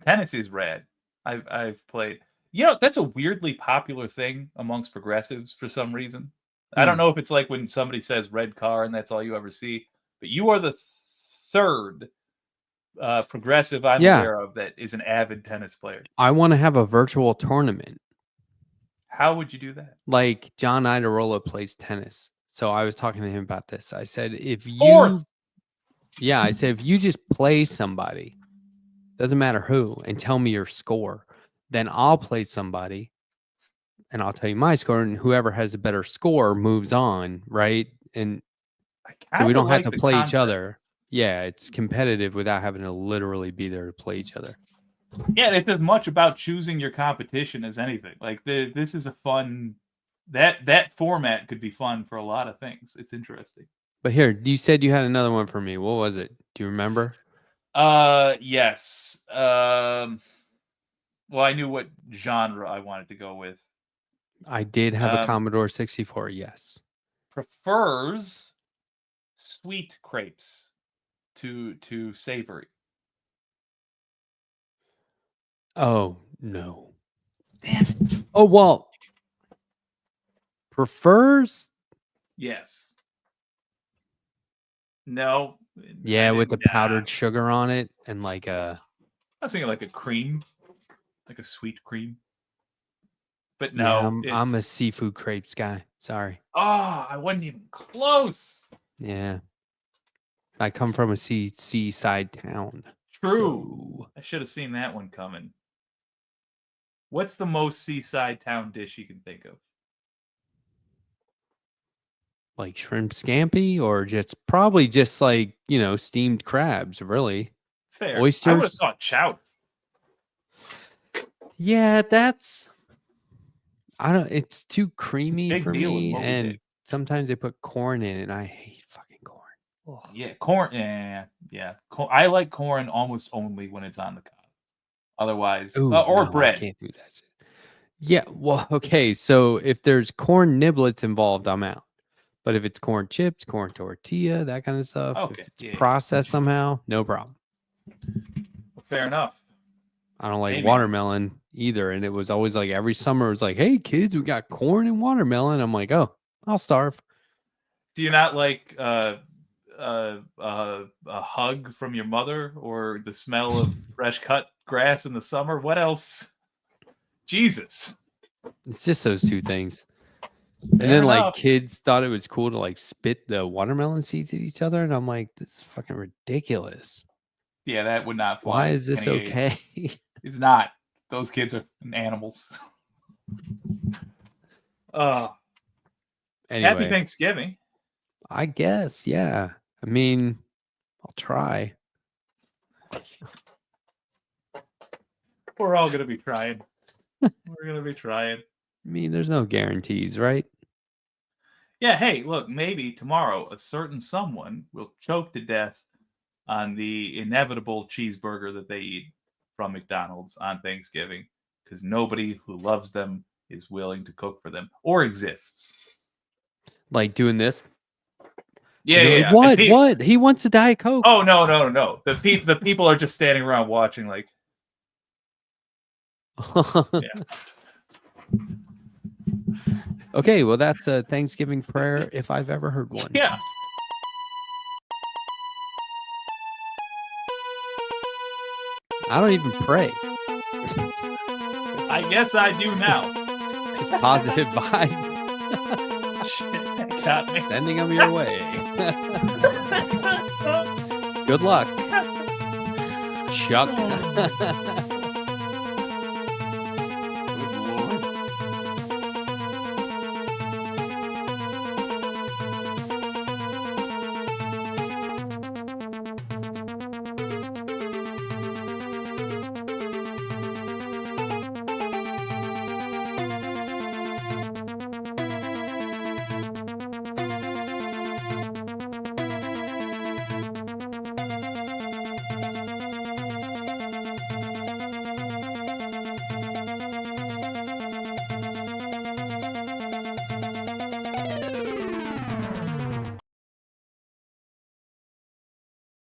Tennis is rad. I've played. You know, that's a weirdly popular thing amongst progressives for some reason. I don't know if it's like when somebody says red car and that's all you ever see, but you are the third progressive I'm aware of that is an avid tennis player. I want to have a virtual tournament. How would you do that? Like John Idarola plays tennis. So I was talking to him about this. I said, if you just play somebody, doesn't matter who, and tell me your score, then I'll play somebody and I'll tell you my score, and whoever has a better score moves on, right? And so we don't have to play each other. Yeah, it's competitive without having to literally be there to play each other. Yeah, it's as much about choosing your competition as anything. Like this is a fun that format could be fun for a lot of things. It's interesting. But here, you said you had another one for me. What was it? Do you remember? Yes. Well, I knew what genre I wanted to go with. I did have a Commodore 64, yes. Prefers sweet crepes to savory. Oh, no. Damn it. Oh, well. Prefers? Yes. No. Yeah, with the powdered sugar on it and like a... I was thinking like a cream. Like a sweet cream. But no. Yeah, I'm a seafood crepes guy. Sorry. Oh, I wasn't even close. Yeah. I come from a seaside town. True. So... I should have seen that one coming. What's the most seaside town dish you can think of? Like shrimp scampi, or probably just like, steamed crabs, really. Fair. I would have Oysters. thought chowder. Yeah, it's too creamy Big for deal in me, Moby and Dick. sometimes they put corn in it, and I hate fucking corn. Ugh. Yeah, corn. Yeah. I like corn almost only when it's on the cob. Otherwise, Ooh, or no, bread. I can't do that shit. Yeah, well, okay, so if there's corn niblets involved, I'm out. But if it's corn chips, corn tortilla, that kind of stuff, if Okay, it's yeah. processed somehow, no problem. Fair enough. I don't like Maybe. watermelon either. And it was always like every summer, it was like, hey, kids, we got corn and watermelon. I'm like, oh, I'll starve. Do you not like a hug from your mother or the smell of fresh cut grass in the summer? What else? Jesus. It's just those two things. And Fair then, like, enough. kids thought it was cool to, like, spit the watermelon seeds at each other. And I'm like, this is fucking ridiculous. Yeah, that would not fly. Why is this 28. okay? It's not. Those kids are animals. Anyway, Happy Thanksgiving. I guess, yeah. I mean, I'll try. We're all gonna be trying. We're gonna be trying. I mean, there's no guarantees, right? Yeah, hey, look, maybe tomorrow a certain someone will choke to death on the inevitable cheeseburger that they eat from McDonald's on Thanksgiving because nobody who loves them is willing to cook for them or exists. Like doing this. Yeah, You're yeah. like, what? He wants a Diet Coke. Oh, no. The people are just standing around watching like, yeah. Okay, well, that's a Thanksgiving prayer if I've ever heard one. Yeah. I don't even pray. I guess I do now. Just positive vibes. Shit, got me. Sending them your way. Good luck, Chuck.